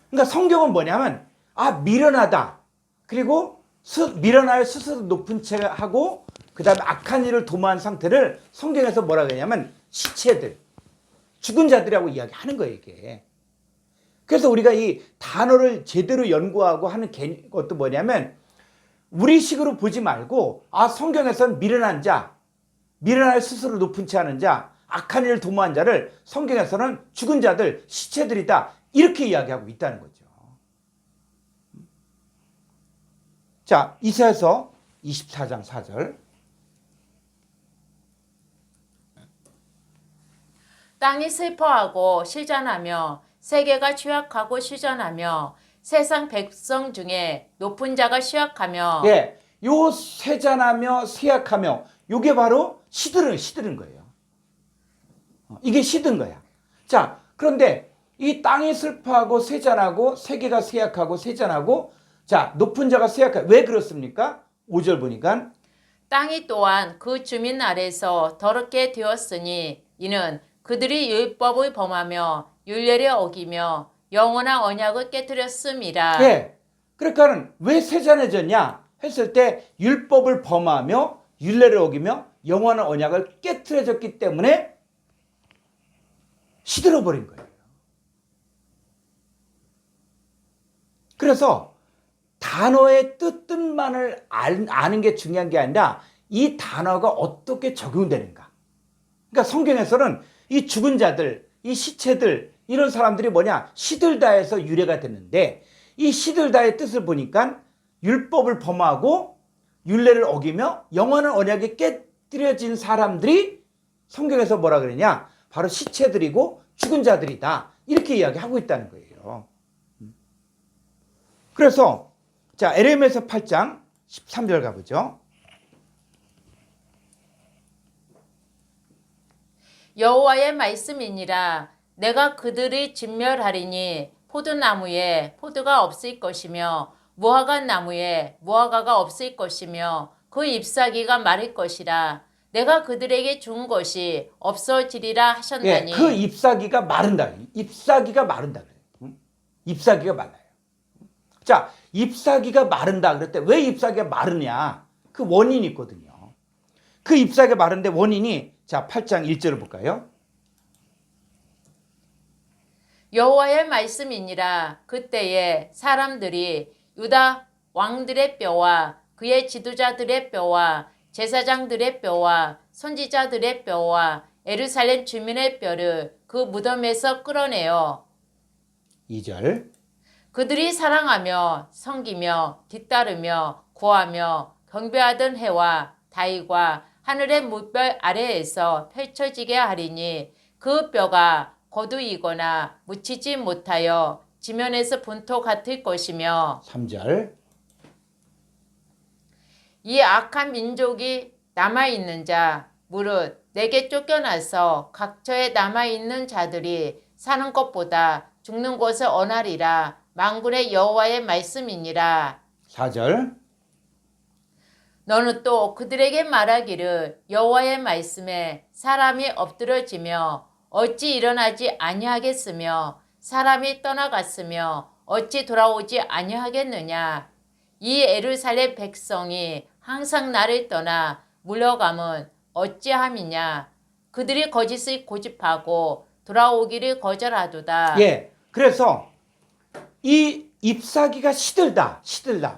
Speaker 1: 그러니까 성경은 뭐냐면 미련하다. 그리고 미련하여 스스로 높은 채 하고 그다음에 악한 일을 도모한 상태를 성경에서 뭐라 그러냐면 시체들, 죽은 자들이라고 이야기하는 거예요, 이게. 그래서 우리가 이 단어를 제대로 연구하고 하는 것도 뭐냐면 우리식으로 보지 말고 성경에서는 미련한 자, 미련하여 스스로 높은 채 하는 자, 악한 일을 도모한 자를 성경에서는 죽은 자들, 시체들이다 이렇게 이야기하고 있다는 거죠. 자, 이사야서 24장 4절.
Speaker 2: 땅이 슬퍼하고 실전하며 세계가 취약하고 실전하며 세상 백성 중에 높은 자가 취약하며.
Speaker 1: 예, 요 쇠잔하며 쇠약하며 요게 바로 시드는 거예요. 이게 시든 거야. 자, 그런데 이 땅이 슬퍼하고 쇠잔하고 세계가 쇠약하고 쇠잔하고 자, 높은 자가 쇠약하고 왜 그렇습니까? 5절 보니까
Speaker 2: 땅이 또한 그 주민 아래서 더럽게 되었으니 이는 그들이 율법을 범하며 율례를 어기며 영원한 언약을 깨뜨렸음이라.
Speaker 1: 예. 그러니까는 왜 쇠잔해졌냐 했을 때 율법을 범하며 율례를 어기며 영원한 언약을 깨뜨려졌기 때문에 시들어 버린 거예요. 그래서 단어의 뜻만을 아는 게 중요한 게 아니라 이 단어가 어떻게 적용되는가. 그러니까 성경에서는 이 죽은 자들, 이 시체들 이런 사람들이 뭐냐 시들다에서 유래가 됐는데 이 시들다의 뜻을 보니까 율법을 범하고 율례를 어기며 영원한 언약이 깨뜨려진 사람들이 성경에서 뭐라 그러냐 바로 시체들이고 죽은 자들이다 이렇게 이야기하고 있다는 거예요. 그래서 자 에레미야서 8장 13절 가보죠.
Speaker 2: 여호와의 말씀이니라. 내가 그들을 진멸하리니 포도나무에 포도가 없을 것이며 무화과 나무에 무화과가 없을 것이며 그 잎사귀가 마를 것이라. 내가 그들에게 준 것이 없어지리라 하셨나니.
Speaker 1: 예, 그 잎사귀가 마른다. 잎사귀가 마른다 그래요. 응? 잎사귀가 말라요. 자, 잎사귀가 마른다 그럴 때 왜 잎사귀가 마르냐? 그 원인이 있거든요. 그 잎사귀가 마른데 원인이 자 8장 1절을 볼까요?
Speaker 2: 여호와의 말씀이니라. 그때에 사람들이 유다 왕들의 뼈와 그의 지도자들의 뼈와 제사장들의 뼈와 선지자들의 뼈와 예루살렘 주민의 뼈를 그 무덤에서 끌어내어
Speaker 1: 2절.
Speaker 2: 그들이 사랑하며 섬기며 뒤따르며 구하며 경배하던 해와 다윗과 하늘의 물별 아래에서 펼쳐지게 하리니 그 뼈가 거두이거나 묻히지 못하여 지면에서 분토 같을 것이며.
Speaker 1: 3절.
Speaker 2: 이 악한 민족이 남아있는 자 무릇 내게 쫓겨나서 각처에 남아있는 자들이 사는 것보다 죽는 것을 원하리라. 만군의 여호와의 말씀이니라.
Speaker 1: 4절.
Speaker 2: 너는 또 그들에게 말하기를 여호와의 말씀에 사람이 엎드러지며 어찌 일어나지 아니하겠으며 사람이 떠나갔으며 어찌 돌아오지 아니하겠느냐. 이 예루살렘 백성이 항상 나를 떠나 물러감은 어찌함이냐. 그들이 거짓을 고집하고 돌아오기를 거절하도다.
Speaker 1: 예. 그래서 이 잎사귀가 시들다.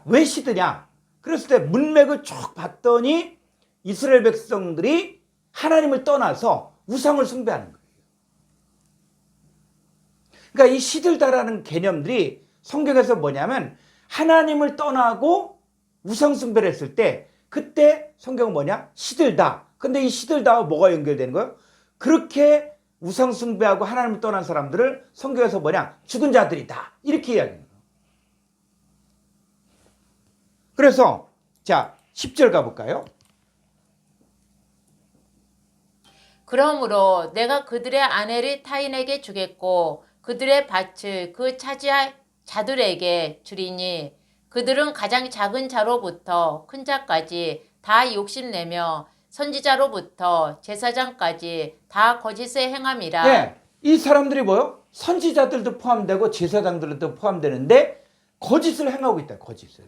Speaker 1: 왜 시드냐? 그랬을 때 문맥을 쭉 봤더니 이스라엘 백성들이 하나님을 떠나서 우상을 숭배하는 거예요. 그러니까 이 시들다라는 개념들이 성경에서 뭐냐면 하나님을 떠나고 우상 숭배를 했을 때 그때 성경은 뭐냐? 시들다. 근데 이 시들다와 뭐가 연결되는 거예요? 그렇게 우상 숭배하고 하나님을 떠난 사람들을 성경에서 뭐냐? 죽은 자들이다. 이렇게 이야기해요. 그래서 자 10절 가볼까요?
Speaker 2: 그러므로 내가 그들의 아내를 타인에게 주겠고 그들의 밭을 그 차지할 자들에게 주리니 그들은 가장 작은 자로부터 큰 자까지 다 욕심내며 선지자로부터 제사장까지 다 거짓을 행함이라.
Speaker 1: 네, 이 사람들이 뭐요? 선지자들도 포함되고 제사장들도 포함되는데 거짓을 행하고 있다. 거짓을.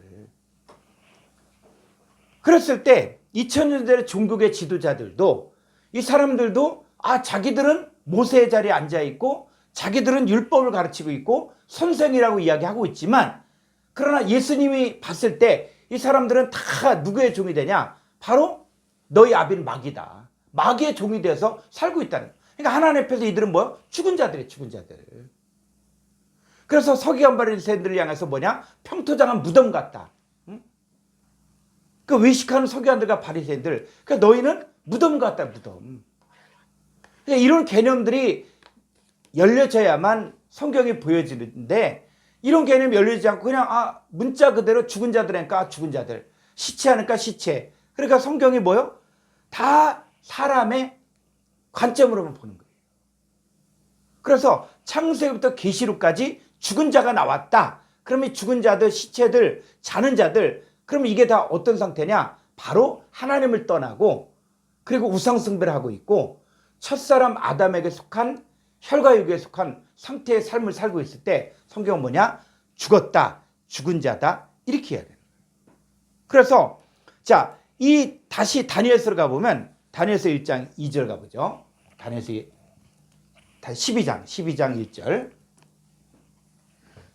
Speaker 1: 그랬을 때 2000년대 종교계 지도자들도 이 사람들도 자기들은 모세의 자리에 앉아있고 자기들은 율법을 가르치고 있고 선생이라고 이야기하고 있지만 그러나 예수님이 봤을 때 이 사람들은 다 누구의 종이 되냐? 바로 너희 아비는 마귀다. 마귀의 종이 되어서 살고 있다는 거예요. 그러니까 하나님 앞에서 이들은 뭐야? 죽은 자들이에요. 죽은 자들. 그래서 서기관 바리새인들을 향해서 뭐냐? 평토장한 무덤 같다. 응? 그 외식하는 서기관들과 바리새인들. 그러니까 너희는 무덤 같다. 무덤. 그러니까 이런 개념들이 열려져야만 성경이 보여지는데 이런 개념이 열리지 않고 그냥 문자 그대로 죽은 자들이니까 죽은 자들, 시체하니까 시체. 그러니까 성경이 뭐요? 다 사람의 관점으로만 보는 거예요. 그래서 창세기부터 계시록까지 죽은 자가 나왔다. 그러면 이 죽은 자들, 시체들, 자는 자들, 그러면 이게 다 어떤 상태냐? 바로 하나님을 떠나고 그리고 우상 숭배를 하고 있고 첫사람 아담에게 속한 혈과육에 속한 상태의 삶을 살고 있을 때 성경은 뭐냐? 죽었다, 죽은 자다 이렇게 해야 돼요. 그래서 자, 이 다시 다니엘서로 가보면 다니엘서 1장 2절 가보죠. 다니엘서 12장 1절.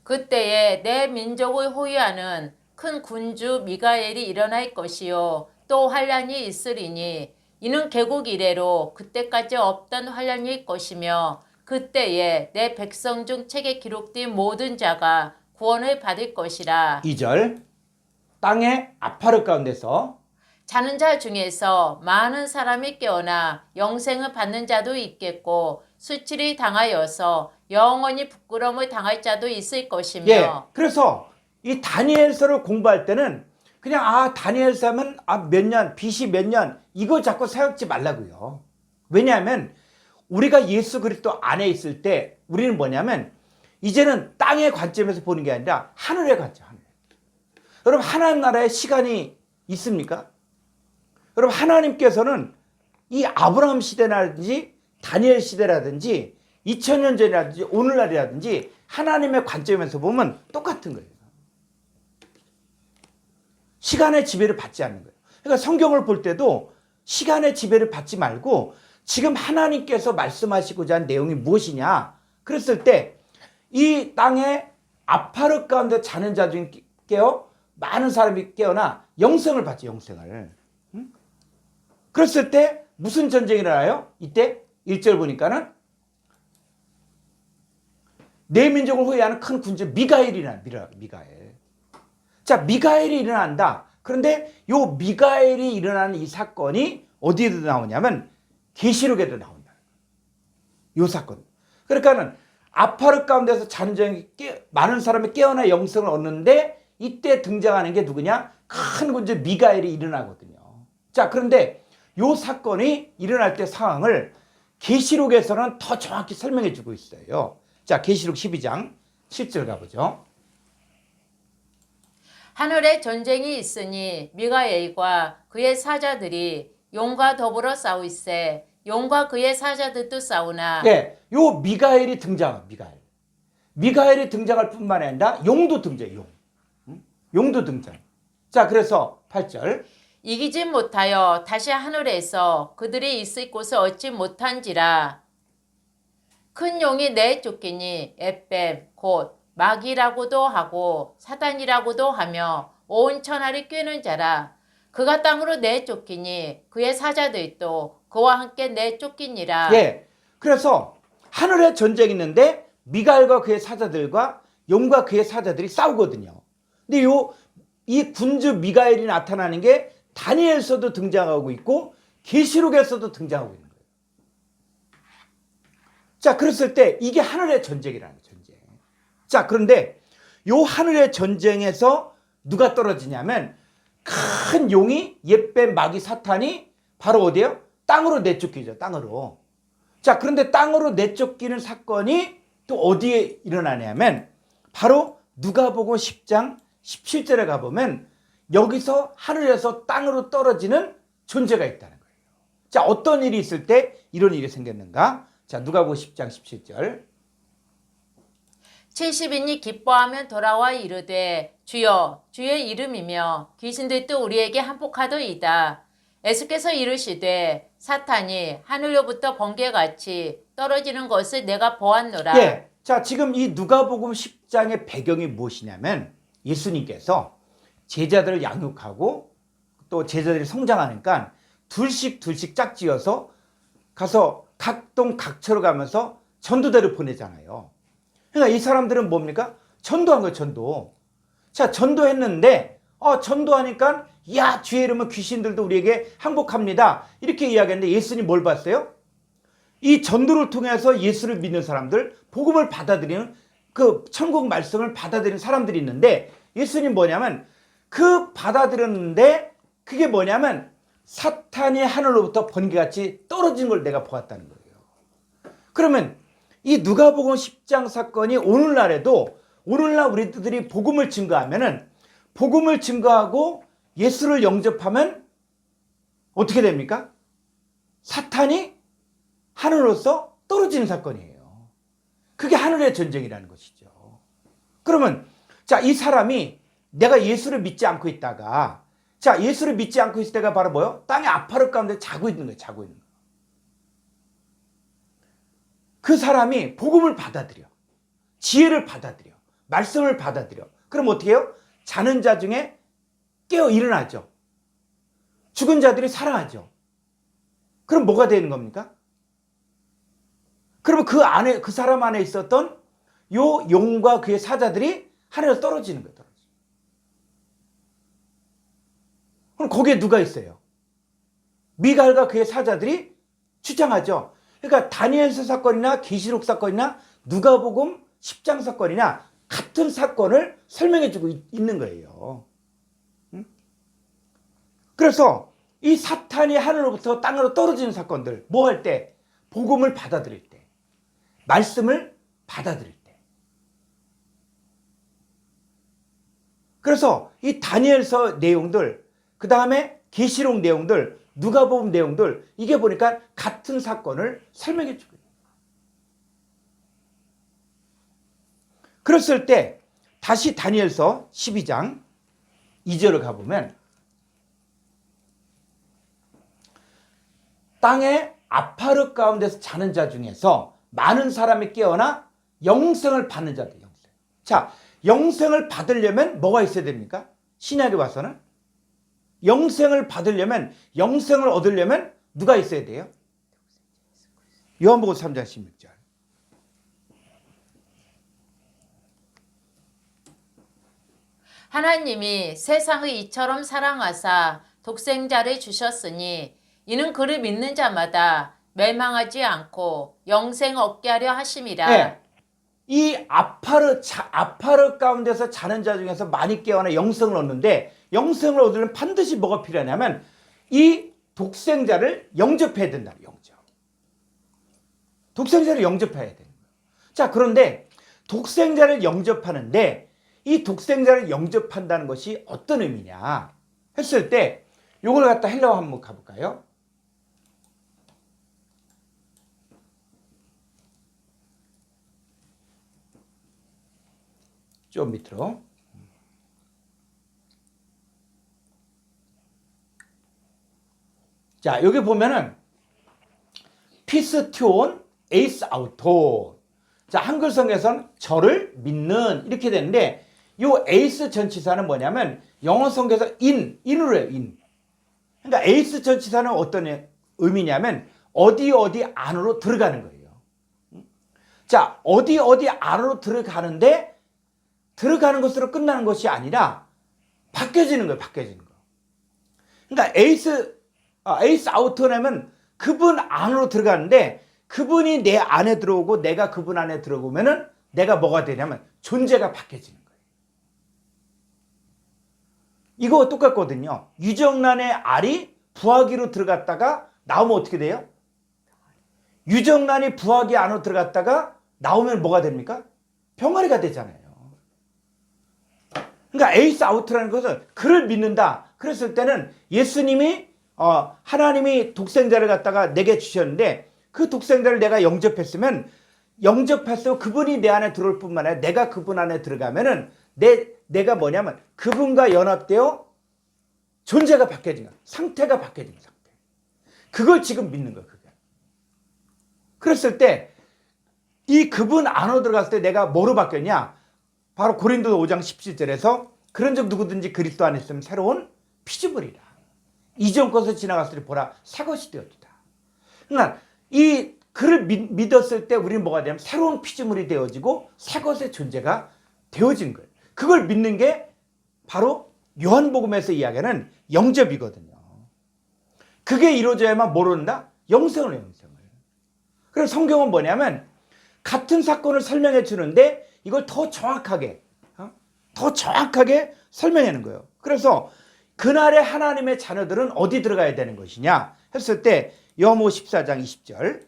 Speaker 2: 그때에 내 민족을 호위하는 큰 군주 미가엘이 일어날 것이요 또 환란이 있으리니 이는 개국 이래로 그때까지 없던 환란일 것이며 그때에 내 백성 중 책에 기록된 모든 자가 구원을 받을 것이라.
Speaker 1: 2절. 땅의 아파르 가운데서
Speaker 2: 자는 자 중에서 많은 사람이 깨어나 영생을 받는 자도 있겠고 수치를 당하여서 영원히 부끄러움을 당할 자도 있을 것이며.
Speaker 1: 예. 그래서 이 다니엘서를 공부할 때는 그냥 다니엘서면 몇 년, BC 몇 년 이거 자꾸 생각지 말라고요. 왜냐하면 우리가 예수 그리스도 안에 있을 때 우리는 뭐냐면 이제는 땅의 관점에서 보는 게 아니라 하늘의 관점. 하늘. 여러분 하나님 나라에 시간이 있습니까? 여러분 하나님께서는 이 아브라함 시대라든지 다니엘 시대라든지 2000년 전이라든지 오늘날이라든지 하나님의 관점에서 보면 똑같은 거예요. 시간의 지배를 받지 않는 거예요. 그러니까 성경을 볼 때도 시간의 지배를 받지 말고 지금 하나님께서 말씀하시고자 한 내용이 무엇이냐? 그랬을 때 이 땅에 아파르 가운데 자는 자 중에 많은 사람이 깨어나 영생을 받지, 영생을. 응? 그랬을 때 무슨 전쟁이 일어나요? 이때 1절 보니까는 내 민족을 호위하는 큰 군주 미가엘이 일어나. 미가엘. 자, 미가엘이 일어난다. 그런데 요 미가엘이 일어나는 이 사건이 어디에도 나오냐면 계시록에도 나온다. 요 사건. 그러니까는 아파르 가운데서 자는 자에 많은 사람이 깨어나 영생을 얻는데 이때 등장하는 게 누구냐? 큰 군주 미가엘이 일어나거든요. 자, 그런데 요 사건이 일어날 때 상황을 계시록에서는 더 정확히 설명해 주고 있어요. 자, 계시록 12장 7절 가보죠.
Speaker 2: 하늘에 전쟁이 있으니 미가엘과 그의 사자들이 용과 더불어 싸우이세 용과 그의 사자들도 싸우나.
Speaker 1: 네, 요 미가엘이 등장합니다. 미가엘이 등장할 뿐만 아니라 용도 등장해. 용도 등장. 자, 그래서 8절.
Speaker 2: 이기지 못하여 다시 하늘에서 그들이 있을 곳을 얻지 못한지라. 큰 용이 내쫓기니 에뱀 곧 마귀라고도 하고 사단이라고도 하며 온 천하를 꿰는 자라. 그가 땅으로 내쫓기니 그의 사자들도 그와 함께 내쫓기니라.
Speaker 1: 예. 그래서 하늘에 전쟁이 있는데 미가엘과 그의 사자들과 용과 그의 사자들이 싸우거든요. 근데 이 군주 미가엘이 나타나는 게 다니엘서도 등장하고 있고 계시록에서도 등장하고 있는 거예요. 자, 그랬을 때 이게 하늘의 전쟁이라는 전쟁. 자, 그런데 요 하늘의 전쟁에서 누가 떨어지냐면 큰 용이 옅뱀 마귀 사탄이 바로 어디예요? 땅으로 내쫓기죠. 땅으로. 자, 그런데 땅으로 내쫓기는 사건이 또 어디에 일어나냐면 바로 누가복음 10장 17절에 가보면 여기서 하늘에서 땅으로 떨어지는 존재가 있다는 거예요. 자, 어떤 일이 있을 때 이런 일이 생겼는가? 자, 누가복음 10장 17절.
Speaker 2: 70인이 기뻐하며 돌아와 이르되 주여 주의 이름이며 귀신들도 우리에게 한복하더이다. 예수께서 이르시되 사탄이 하늘로부터 번개같이 떨어지는 것을 내가 보았노라.
Speaker 1: 예. 자, 지금 이 누가복음 10장의 배경이 무엇이냐면 예수님께서 제자들을 양육하고 또 제자들이 성장하니까 둘씩 짝지어서 가서 각동 각처로 가면서 전도대를 보내잖아요. 그러니까 이 사람들은 뭡니까? 전도한 거예요, 전도. 자, 전도했는데 전도하니까 야, 주의 이름은 귀신들도 우리에게 항복합니다. 이렇게 이야기했는데 예수님 뭘 봤어요? 이 전도를 통해서 예수를 믿는 사람들, 복음을 받아들이는 그 천국 말씀을 받아들이는 사람들이 있는데 예수님 뭐냐면 그 받아들였는데 그게 뭐냐면 사탄이 하늘로부터 번개같이 떨어지는 걸 내가 보았다는 거예요. 그러면 이 누가복음 10장 사건이 오늘날 우리들이 복음을 증거하면은 복음을 증거하고 예수를 영접하면 어떻게 됩니까? 사탄이 하늘로서 떨어지는 사건이에요. 그게 하늘의 전쟁이라는 것이죠. 그러면 자, 이 사람이 내가 예수를 믿지 않고 있다가 자, 예수를 믿지 않고 있을 때가 바로 뭐요? 땅의 아파르 가운데 자고 있는 거예요. 자고 있는 거예요. 그 사람이 복음을 받아들여. 지혜를 받아들여. 말씀을 받아들여. 그럼 어떻게 해요? 자는 자 중에 깨어 일어나죠. 죽은 자들이 살아나죠. 그럼 뭐가 되는 겁니까? 그러면 그 사람 안에 있었던 요 용과 그의 사자들이 하늘에서 떨어지는 거예요. 그럼 거기에 누가 있어요? 미가엘과 그의 사자들이 주장하죠. 그러니까 다니엘서 사건이나 계시록 사건이나 누가복음 10장 사건이나 같은 사건을 설명해주고 있는 거예요. 그래서 이 사탄이 하늘로부터 땅으로 떨어지는 사건들 뭐 할 때? 복음을 받아들일 때, 말씀을 받아들일 때. 그래서 이 다니엘서 내용들, 그 다음에 계시록 내용들, 누가복음 내용들 이게 보니까 같은 사건을 설명해 주고 있어요. 그랬을 때 다시 다니엘서 12장 2절을 가보면 땅의 아파르 가운데서 자는 자 중에서 많은 사람이 깨어나 영생을 받는 자들. 영생. 자, 영생을 받으려면 뭐가 있어야 됩니까? 신약에 와서는 영생을 받으려면, 영생을 얻으려면 누가 있어야 돼요? 요한복음 3장 16절.
Speaker 2: 하나님이 세상을 이처럼 사랑하사 독생자를 주셨으니 이는 그를 믿는 자마다 멸망하지 않고 영생 얻게 하려 하심이라.
Speaker 1: 네. 이 아파르 가운데서 자는 자 중에서 많이 깨어나 영생을 얻는데 영생을 얻으려면 반드시 뭐가 필요하냐면 이 독생자를 영접해야 된다. 영접. 독생자를 영접해야 되는 거예요. 자, 그런데 독생자를 영접하는데 이 독생자를 영접한다는 것이 어떤 의미냐 했을 때 요걸 갖다 헬라어 한번 가볼까요? 좀 밑으로. 자, 여기 보면은 피스티온 에이스 아우토. 자, 한글 성에서는 저를 믿는 이렇게 되는데 요 에이스 전치사는 뭐냐면 영어 성에서 인으로 해요. 인. 그러니까 에이스 전치사는 어떤 의미냐면 어디 안으로 들어가는 거예요. 자, 어디 안으로 들어가는데 들어가는 것으로 끝나는 것이 아니라 바뀌어지는 거예요. 바뀌어지는 거. 그러니까 에이스 아우터라면 그분 안으로 들어가는데 그분이 내 안에 들어오고 내가 그분 안에 들어오면은 내가 뭐가 되냐면 존재가 바뀌어지는 거예요. 이거 똑같거든요. 유정란의 알이 부화기로 들어갔다가 나오면 어떻게 돼요? 유정란이 부화기 안으로 들어갔다가 나오면 뭐가 됩니까? 병아리가 되잖아요. 그러니까 에이스 아우트라는 것은 그를 믿는다. 그랬을 때는 예수님이 하나님이 독생자를 갖다가 내게 주셨는데 그 독생자를 내가 영접했으면 그분이 내 안에 들어올 뿐만 아니라 내가 그분 안에 들어가면은 내가 뭐냐면 그분과 연합되어 존재가 바뀌어진 거야. 상태가 바뀌어진 상태. 그걸 지금 믿는 거야. 그게. 그랬을 때 이 그분 안으로 들어갔을 때 내가 뭐로 바뀌었냐? 바로 고린도 5장 17절에서 그런즉 누구든지 그리스도 안에 있으면 새로운 피조물이라. 이전 것을 지나갔으니 보라 새 것이 되었다. 그러니까 이 그를 믿었을 때 우리는 뭐가 되냐면 새로운 피조물이 되어지고 새 것의 존재가 되어진 거예요. 그걸 믿는 게 바로 요한복음에서 이야기하는 영접이거든요. 그게 이루어져야만 뭘 얻는다? 영생을. 그래서 성경은 뭐냐면 같은 사건을 설명해 주는데 이걸 더 정확하게 설명하는 거예요. 그래서 그날의 하나님의 자녀들은 어디 들어가야 되는 것이냐 했을 때 여모 14장 20절.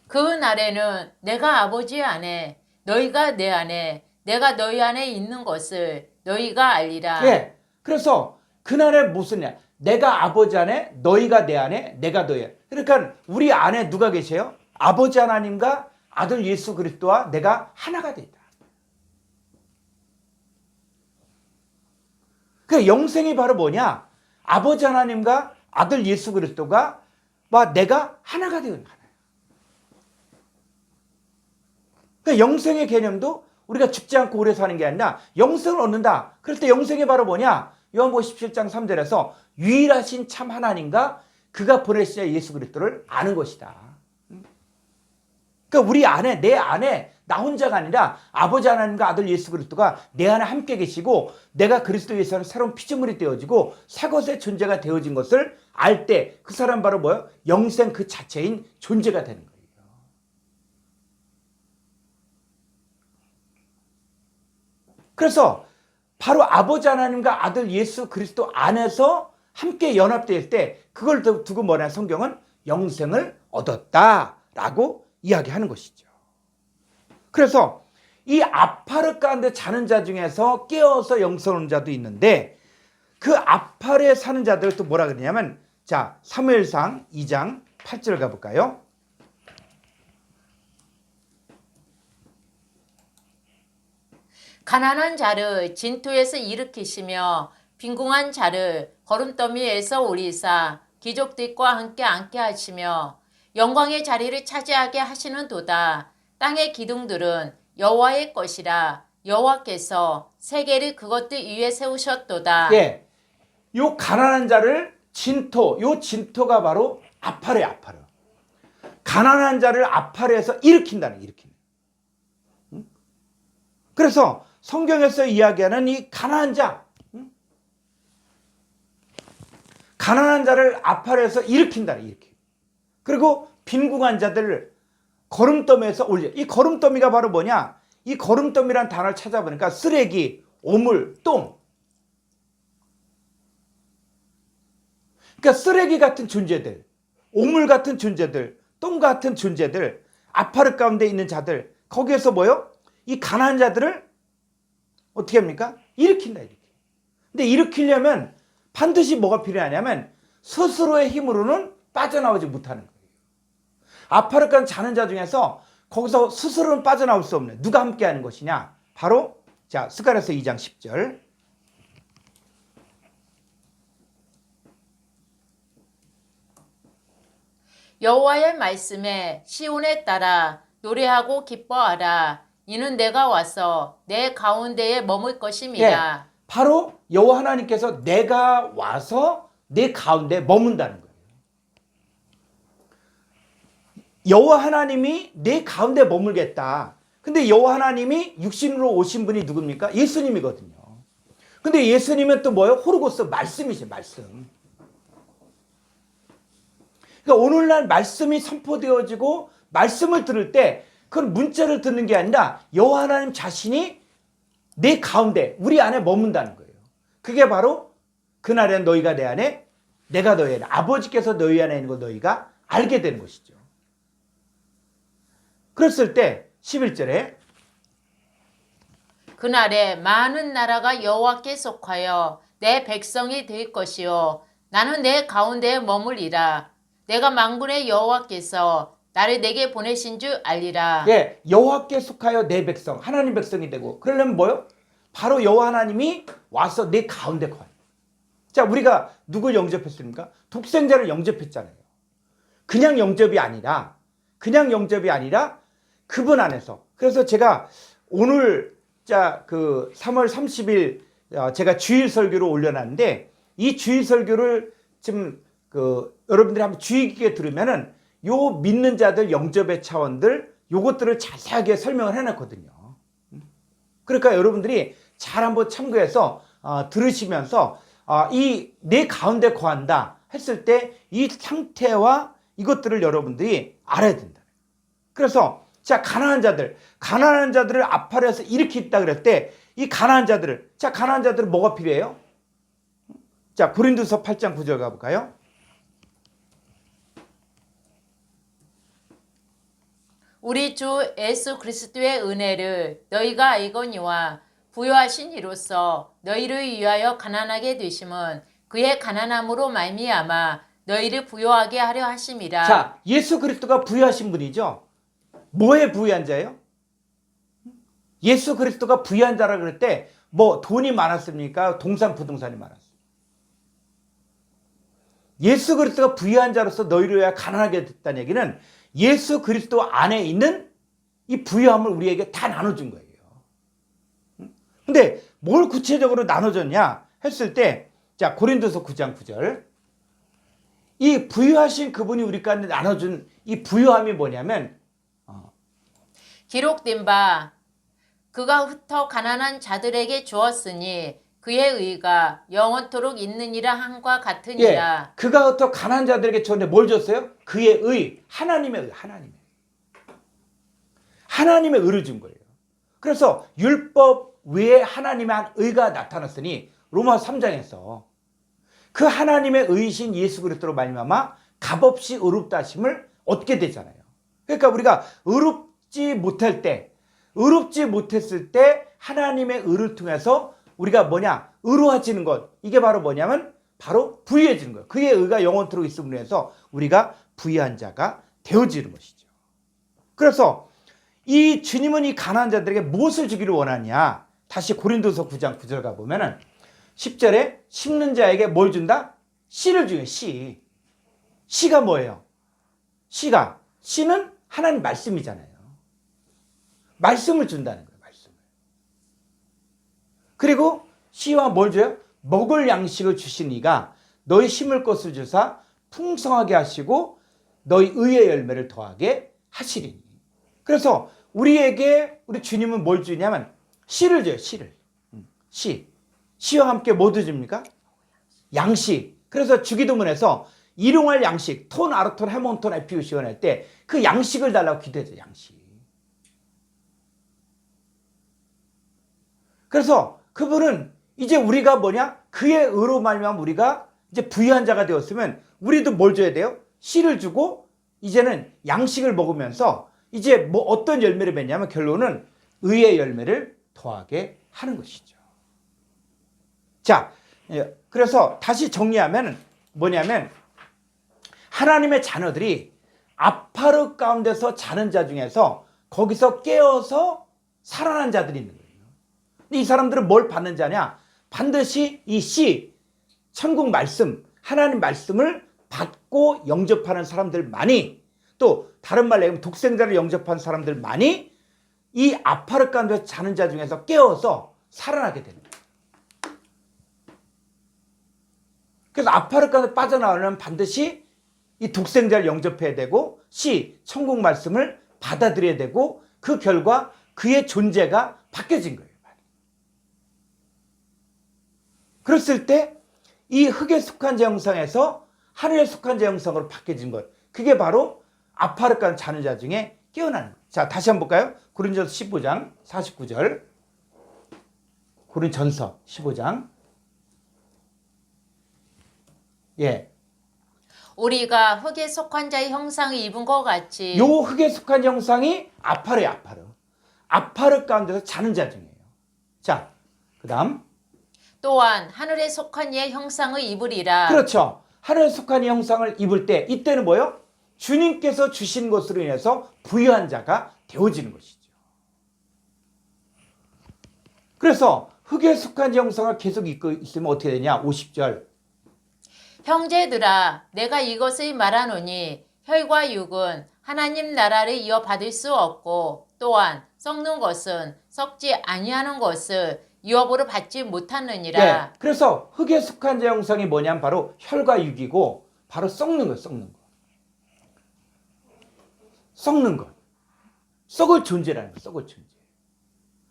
Speaker 2: 그 날에는 내가 아버지 안에 너희가 내 안에 내가 너희 안에 있는 것을 너희가 알리라.
Speaker 1: 예. 그래서 그날에 무슨냐? 내가 아버지 안에 너희가 내 안에 내가 너희 안에. 그러니까 우리 안에 누가 계세요? 아버지 하나님과 아들 예수 그리스도와 내가 하나가 됐다. 그 영생이 바로 뭐냐? 아버지 하나님과 아들 예수 그리스도가 내가 하나가 되는 거예요. 그러니까 영생의 개념도 우리가 죽지 않고 오래 사는 게 아니라 영생을 얻는다. 그럴 때 영생이 바로 뭐냐? 요한복음 17장 3절에서 유일하신 참 하나님과 그가 보내신 예수 그리스도를 아는 것이다. 그러니까 우리 안에 내 안에 나 혼자가 아니라 아버지 하나님과 아들 예수 그리스도가 내 안에 함께 계시고 내가 그리스도 예수는 새로운 피조물이 되어지고 새 것의 존재가 되어진 것을 알 때 그 사람 바로 뭐예요? 영생 그 자체인 존재가 되는 거예요. 그래서 바로 아버지 하나님과 아들 예수 그리스도 안에서 함께 연합될 때 그걸 두고 뭐냐 성경은 영생을 얻었다라고 이야기하는 것이죠. 그래서 이 아파르 가운데 자는 자 중에서 깨어서 영생을 얻는 자도 있는데 그 아파르에 사는 자들 또 뭐라 그러냐면 자 사무엘상 2장 8절 가볼까요?
Speaker 2: 가난한 자를 진토에서 일으키시며 빈궁한 자를 거름더미에서 올리사 귀족들과 함께 앉게 하시며 영광의 자리를 차지하게 하시는도다. 땅의 기둥들은 여호와의 것이라 여호와께서 세계를 그것들 위에 세우셨도다.
Speaker 1: 예, 요 가난한 자를 요 진토가 바로 아파르야, 아파르. 가난한 자를 아파르에서 일으킨다는. 그래서 성경에서 이야기하는 이 가난한 자를 아파르에서 일으킨다는. 그리고 빈궁한 자들을 거름더미에서 올려. 이 거름더미가 바로 뭐냐? 이 거름더미란 단어를 찾아보니까 쓰레기, 오물, 똥. 그러니까 쓰레기 같은 존재들, 오물 같은 존재들, 똥 같은 존재들, 아파르 가운데 있는 자들, 거기에서 뭐요? 이 가난한 자들을 어떻게 합니까? 일으킨다. 근데 일으키려면 반드시 뭐가 필요하냐면 스스로의 힘으로는 빠져나오지 못하는 거예요. 아파르 가운데 자는 자 중에서 거기서 스스로는 빠져나올 수 없는 누가 함께하는 것이냐? 바로 자 스가랴서 2장 10절.
Speaker 2: 여호와의 말씀에 시온에 따라 노래하고 기뻐하라. 이는 내가 와서 내 가운데에 머물 것임이라.
Speaker 1: 예, 바로 여호와 하나님께서 내가 와서 내 가운데 머문다는 거예요. 여호와 하나님이 내 가운데 머물겠다. 근데 여호와 하나님이 육신으로 오신 분이 누굽니까? 예수님이거든요. 근데 예수님은 또 뭐예요? 호르고스 말씀이죠, 말씀. 그러니까 오늘날 말씀이 선포되어지고 말씀을 들을 때 그건 문자를 듣는 게 아니라 여호와 하나님 자신이 내 가운데 우리 안에 머문다는 거예요. 그게 바로 그날에 너희가 내 안에 내가 너희 안에 아버지께서 너희 안에 있는 거 너희가 알게 되는 것이죠. 그랬을 때 11절에
Speaker 2: 그날에 많은 나라가 여호와께 속하여 내 백성이 될 것이요 나는 내 가운데에 머물리라. 내가 만군의 여호와께서 나를 내게 보내신 줄 알리라.
Speaker 1: 예, 여호와께 속하여 내 백성, 하나님 백성이 되고 그러려면 뭐요? 바로 여호와 하나님이 와서 내 가운데 거하는. 자, 우리가 누굴 영접했습니까? 독생자를 영접했잖아요. 그냥 영접이 아니라 그분 안에서. 그래서 제가 오늘 그 3월 30일 제가 주일 설교를 올려놨는데 이 주일 설교를 지금 여러분들이 한번 주의 깊게 들으면은 요 믿는 자들 영접의 차원들 요것들을 자세하게 설명을 해놨거든요. 그러니까 여러분들이 잘 한번 참고해서 들으시면서 이 내 가운데 거한다 했을 때 이 상태와 이것들을 여러분들이 알아야 된다. 그래서 자 가난한 자들을 아파려서 이렇게 있다 그럴 때 이 가난한 자들은 뭐가 필요해요? 자 고린도서 8장 9절 가볼까요?
Speaker 2: 우리 주 예수 그리스도의 은혜를 너희가 알거니와 부요하신 이로써 너희를 위하여 가난하게 되심은 그의 가난함으로 말미암아 너희를 부요하게 하려 하심이라.
Speaker 1: 자, 예수 그리스도가 부유하신 분이죠. 뭐에 부유한 자예요? 예수 그리스도가 부유한 자라 그럴 때 뭐 돈이 많았습니까? 동산 부동산이 많았어요. 예수 그리스도가 부유한 자로서 너희를 위하여 가난하게 됐다는 얘기는 예수 그리스도 안에 있는 이 부유함을 우리에게 다 나눠준 거예요. 근데 뭘 구체적으로 나눠줬냐 했을 때, 자, 고린도서 9장 9절. 이 부유하신 그분이 우리 가운데 나눠준 이 부유함이 뭐냐면,
Speaker 2: 기록된 바 그가 흩어 가난한 자들에게 주었으니 그의 의가 영원토록 있느니라 함과 같으니라.
Speaker 1: 예, 그가 흩어 가난한 자들에게 줬는데 뭘 줬어요? 그의 의, 하나님의 의, 하나님의 의를 준 거예요. 그래서 율법 외에 하나님의 한 의가 나타났으니 로마 3장에서 그 하나님의 의이신 예수 그리스도로 말미암아 값없이 의롭다 하심을 얻게 되잖아요. 그러니까 우리가 의롭지 못했을 때 하나님의 의를 통해서 우리가 뭐냐? 의로워지는 것. 이게 바로 뭐냐면 바로 부유해지는 거예요. 그의 의가 영원토록 있음으로 해서 우리가 부유한 자가 되어지는 것이죠. 그래서 이 주님은 이 가난한 자들에게 무엇을 주기를 원하냐? 다시 고린도서 9장 9절 가보면은 10절에 심는 자에게 뭘 준다? 씨를 주요, 씨. 씨가 뭐예요? 씨는 하나님 말씀이잖아요. 말씀을 준다는 거예요, 말씀을. 그리고 씨와 뭘 줘요? 먹을 양식을 주신 이가 너희 심을 것을 주사 풍성하게 하시고 너희 의의 열매를 더하게 하시리니. 그래서 우리에게 우리 주님은 뭘 주냐면 씨를 줘요, 씨를. 씨와 함께 뭐도 줍니까? 양식. 그래서 주기도문에서 일용할 양식, 톤, 아르톤, 헤몬톤, 에피우시온 할 때 그 양식을 달라고 기도해줘, 양식. 그래서 그분은 이제 우리가 뭐냐? 그의 의로 말미암아 우리가 이제 부유한 자가 되었으면 우리도 뭘 줘야 돼요? 씨를 주고 이제는 양식을 먹으면서 이제 뭐 어떤 열매를 맺냐면 결론은 의의 열매를 더하게 하는 것이죠. 자, 그래서 다시 정리하면 뭐냐면 하나님의 자녀들이 아파르 가운데서 자는 자 중에서 거기서 깨어서 살아난 자들이 있는 거예요. 근데 이 사람들은 뭘 받는 자냐? 반드시 이 씨, 천국 말씀, 하나님 말씀을 받고 영접하는 사람들만이, 또 다른 말로 얘기하면 독생자를 영접한 사람들만이 이 아파르 가운데서 자는 자 중에서 깨어서 살아나게 되는 거예요. 그래서 아파르 가운데 빠져나오려면 반드시 이 독생자를 영접해야 되고 씨, 천국 말씀을 받아들여야 되고 그 결과 그의 존재가 바뀌어진 거예요. 그랬을 때 이 흙에 속한 자 형상에서 하늘에 속한 자 형상으로 바뀌어진 것, 그게 바로 아파르 가운데 자는 자 중에 깨어나는 거예요. 자, 다시 한번 볼까요? 고린도전서 15장 49절. 고린전서 15장. 예.
Speaker 2: 우리가 흙에 속한 자의 형상을 입은 것 같이
Speaker 1: 요 흙에 속한 형상이 아파르예요, 아파르. 아파르 가운데서 자는 자 중이에요. 자, 그 다음.
Speaker 2: 또한 하늘에 속한 이의 형상을 입으리라.
Speaker 1: 그렇죠. 하늘에 속한 이 형상을 입을 때, 이때는 뭐예요? 주님께서 주신 것으로 인해서 부유한 자가 되어지는 것이죠. 그래서 흙에 속한 형상을 계속 입고 있으면 어떻게 되냐? 50절.
Speaker 2: 형제들아, 내가 이것을 말하노니 혈과 육은 하나님 나라를 이어받을 수 없고 또한 썩는 것은 썩지 아니하는 것을 유업으로 받지 못하느니라.
Speaker 1: 네, 그래서 흙에 속한 자 형상이 뭐냐면 바로 혈과 육이고 바로 썩는 거예요. 썩는 거. 썩는 것. 썩을 존재라는 거예요. 썩을 존재.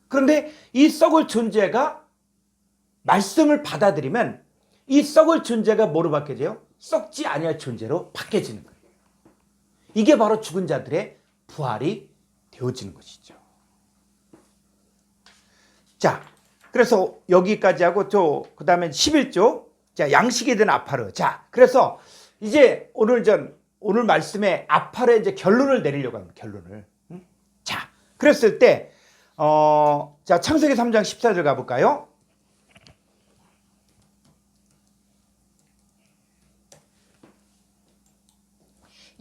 Speaker 1: 그런데 이 썩을 존재가 말씀을 받아들이면 이 썩을 존재가 뭐로 바뀌어져요? 썩지 아니할 존재로 바뀌어지는 거예요. 이게 바로 죽은 자들의 부활이 되어지는 것이죠. 자, 그래서 여기까지 하고 그 다음에 11조. 자, 양식이 된 아파르. 자, 그래서 이제 오늘 말씀에 아파르의 이제 결론을 내리려고 합니다. 결론을. 자, 그랬을 때, 자, 창세기 3장 14절 가볼까요?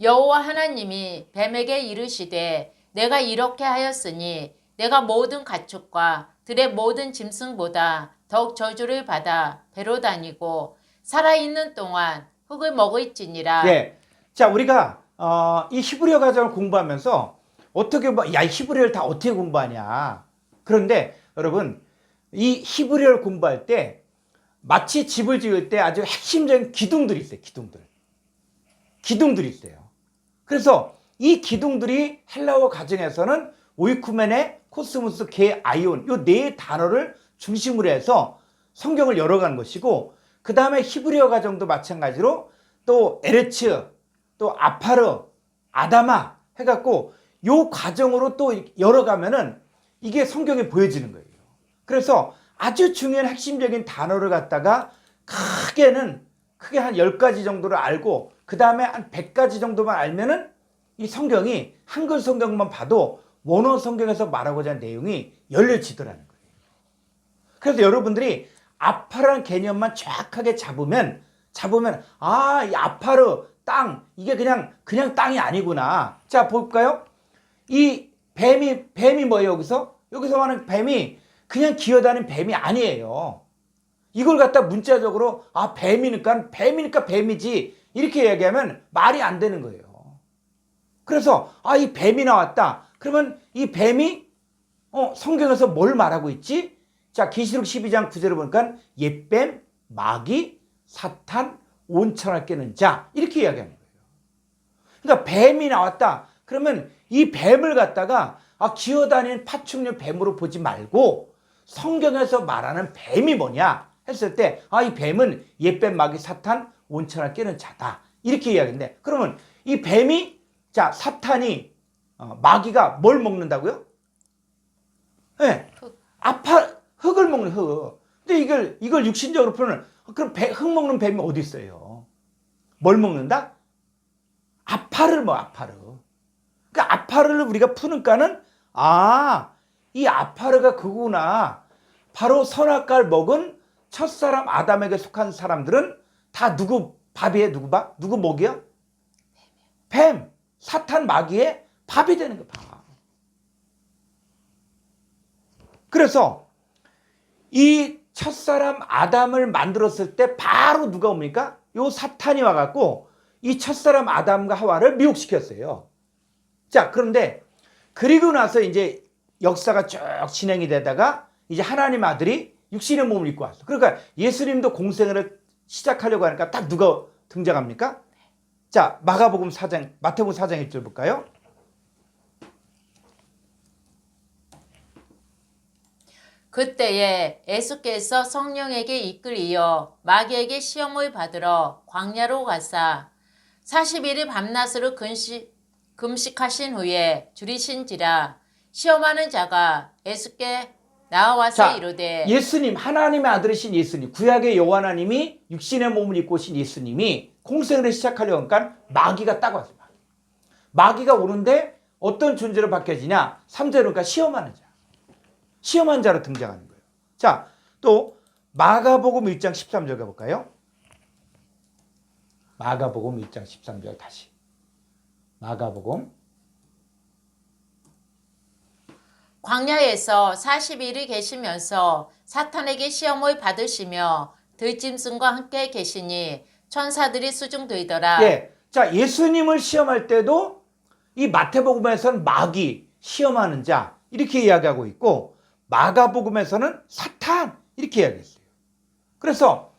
Speaker 2: 여호와 하나님이 뱀에게 이르시되 내가 이렇게 하였으니 내가 모든 가축과 들의 모든 짐승보다 더욱 저주를 받아 배로 다니고 살아있는 동안 흙을 먹을지니라.
Speaker 1: 예. 자, 우리가 이 히브리어 가정을 공부하면서 어떻게 야, 이 히브리어를 다 어떻게 공부하냐? 그런데 여러분, 이 히브리어를 공부할 때 마치 집을 지을 때 아주 핵심적인 기둥들이 있어요. 기둥들이 있어요. 그래서 이 기둥들이 헬라어 가정에서는 오이쿠메네, 코스모스, 게, 아이온 이 네 단어를 중심으로 해서 성경을 열어가는 것이고, 그 다음에 히브리어 가정도 마찬가지로 또 에레츠, 또 아파르, 아다마 해갖고 요 과정으로 또 열어가면은 이게 성경에 보여지는 거예요. 그래서 아주 중요한 핵심적인 단어를 갖다가 크게 한 10가지 정도를 알고 그 다음에 한 100가지 정도만 알면은 이 성경이 한글 성경만 봐도 원어 성경에서 말하고자 하는 내용이 열려지더라는 거예요. 그래서 여러분들이 아파르라는 개념만 정확하게 잡으면 아, 이 아파르 땅 이게 그냥 땅이 아니구나. 자, 볼까요? 이 뱀이 뭐예요? 여기서 말하는 뱀이 그냥 기어다니는 뱀이 아니에요. 이걸 갖다 문자적으로 아, 뱀이니까 뱀이지 이렇게 얘기하면 말이 안 되는 거예요. 그래서 아, 이 뱀이 나왔다. 그러면 이 뱀이 성경에서 뭘 말하고 있지? 자, 계시록 12장 9절을 보니까 옛뱀, 마귀, 사탄, 온천을 깨는 자 이렇게 이야기하는 거예요. 그러니까 뱀이 나왔다. 그러면 이 뱀을 갖다가 기어다니는 파충류 뱀으로 보지 말고 성경에서 말하는 뱀이 뭐냐 했을 때 이 뱀은 옛뱀, 마귀, 사탄, 온천을 깨는 자다 이렇게 이야기인데, 그러면 이 뱀이 자 사탄이 마귀가 뭘 먹는다고요? 네. 흙을 먹는 흙. 근데 이걸 육신적으로 표현을 그럼 흙 먹는 뱀이 어디 있어요? 뭘 먹는다? 아파르를 먹어. 아파르. 그러니까 아파르를 우리가 푸니까는 이 아파르가 그거구나. 바로 선악과를 먹은 첫사람 아담에게 속한 사람들은 다 누구 밥이에요? 누구 먹이요? 뱀. 사탄 마귀의 밥이 되는 거야. 밥. 그래서 이 첫사람 아담을 만들었을 때 바로 누가 옵니까? 요 사탄이 와갖고 이 첫사람 아담과 하와를 미혹시켰어요. 자, 그런데 그리고 나서 이제 역사가 쭉 진행이 되다가 이제 하나님 아들이 육신의 몸을 입고 왔어. 그러니까 예수님도 공생애를 시작하려고 하니까 딱 누가 등장합니까? 자, 마태복음 4장 1절 볼까요?
Speaker 2: 그때에 예수께서 성령에게 이끌리어 마귀에게 시험을 받으러 광야로 가사 40일을 밤낮으로 금식하신 후에 줄이신지라 시험하는 자가 예수께 나와서
Speaker 1: 자,
Speaker 2: 이르되
Speaker 1: 예수님, 하나님의 아들이신 예수님, 구약의 여호와 하나님이 육신의 몸을 입고 오신 예수님이 공생을 시작하려고 하니까 마귀가 딱 왔어요. 마귀가 오는데 어떤 존재로 바뀌어지냐? 3절은 그러니까 시험하는 자. 시험한 자로 등장하는 거예요. 자, 또 마가복음 1장 13절 가볼까요? 마가복음 1장 13절 다시. 마가복음.
Speaker 2: 광야에서 40일을 계시면서 사탄에게 시험을 받으시며 들짐승과 함께 계시니 천사들이 수중되더라.
Speaker 1: 예. 자, 예수님을 시험할 때도 이 마태복음에서는 마귀, 시험하는 자 이렇게 이야기하고 있고 마가복음에서는 사탄 이렇게 이야기했어요. 그래서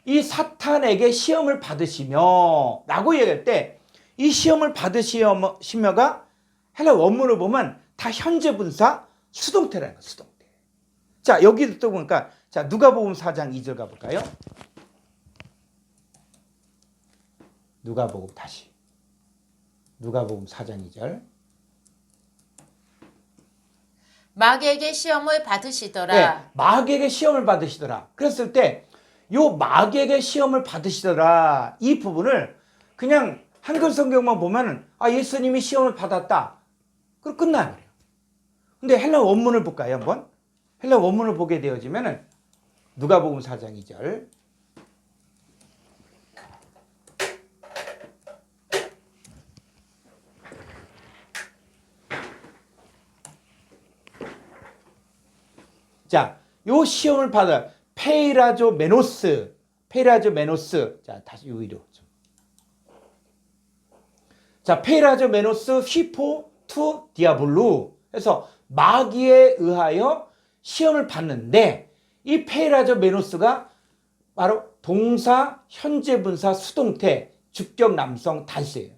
Speaker 1: 이 사탄에게 시험을 받으시며 라고 얘기할 때 이 시험을 받으시며가 헬라 원문을 보면 다 현재 분사 수동태라는 거예요. 수동태. 자, 여기도 또 보니까 자, 누가복음 4장 2절 가볼까요? 누가복음 다시. 누가복음 4장 2절.
Speaker 2: 마귀에게 시험을 받으시더라.
Speaker 1: 네, 마귀에게 시험을 받으시더라. 그랬을 때 요 마귀에게 시험을 받으시더라 이 부분을 그냥 한글 성경만 보면은 아 예수님이 시험을 받았다. 그럼 끝나요. 근데 헬라 원문을 볼까요 한번? 헬라 원문을 보게 되어지면은 누가복음 4장 2절. 자, 요 시험을 받아 페이라조 메노스. 자, 다시 위로 좀. 자, 페이라조 메노스 휘포 투 디아블루. 그래서 마귀에 의하여 시험을 받는데 이 페이라조 메노스가 바로 동사, 현재 분사, 수동태, 주격 남성 단수예요.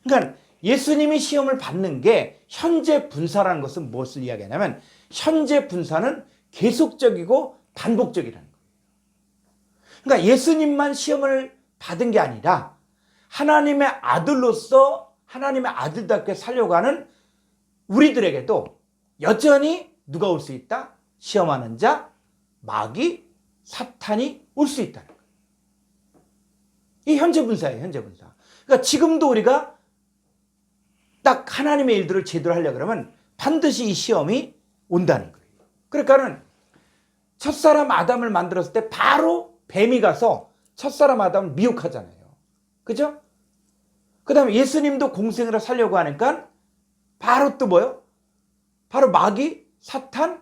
Speaker 1: 그러니까 예수님이 시험을 받는 게 현재 분사라는 것은 무엇을 이야기하냐면 현재 분사는 계속적이고 반복적이라는 거예요. 그러니까 예수님만 시험을 받은 게 아니라 하나님의 아들로서 하나님의 아들답게 살려고 하는 우리들에게도 여전히 누가 올 수 있다? 시험하는 자, 마귀, 사탄이 올 수 있다는 거예요. 이 현재 분사예요. 현재 분사. 그러니까 지금도 우리가 딱 하나님의 일들을 제대로 하려고 그러면 반드시 이 시험이 온다는 거예요. 그러니까는 첫사람 아담을 만들었을 때 바로 뱀이 가서 첫사람 아담을 미혹하잖아요. 그죠? 그 다음에 예수님도 공생으로 살려고 하니까 바로 또 뭐요? 바로 마귀, 사탄,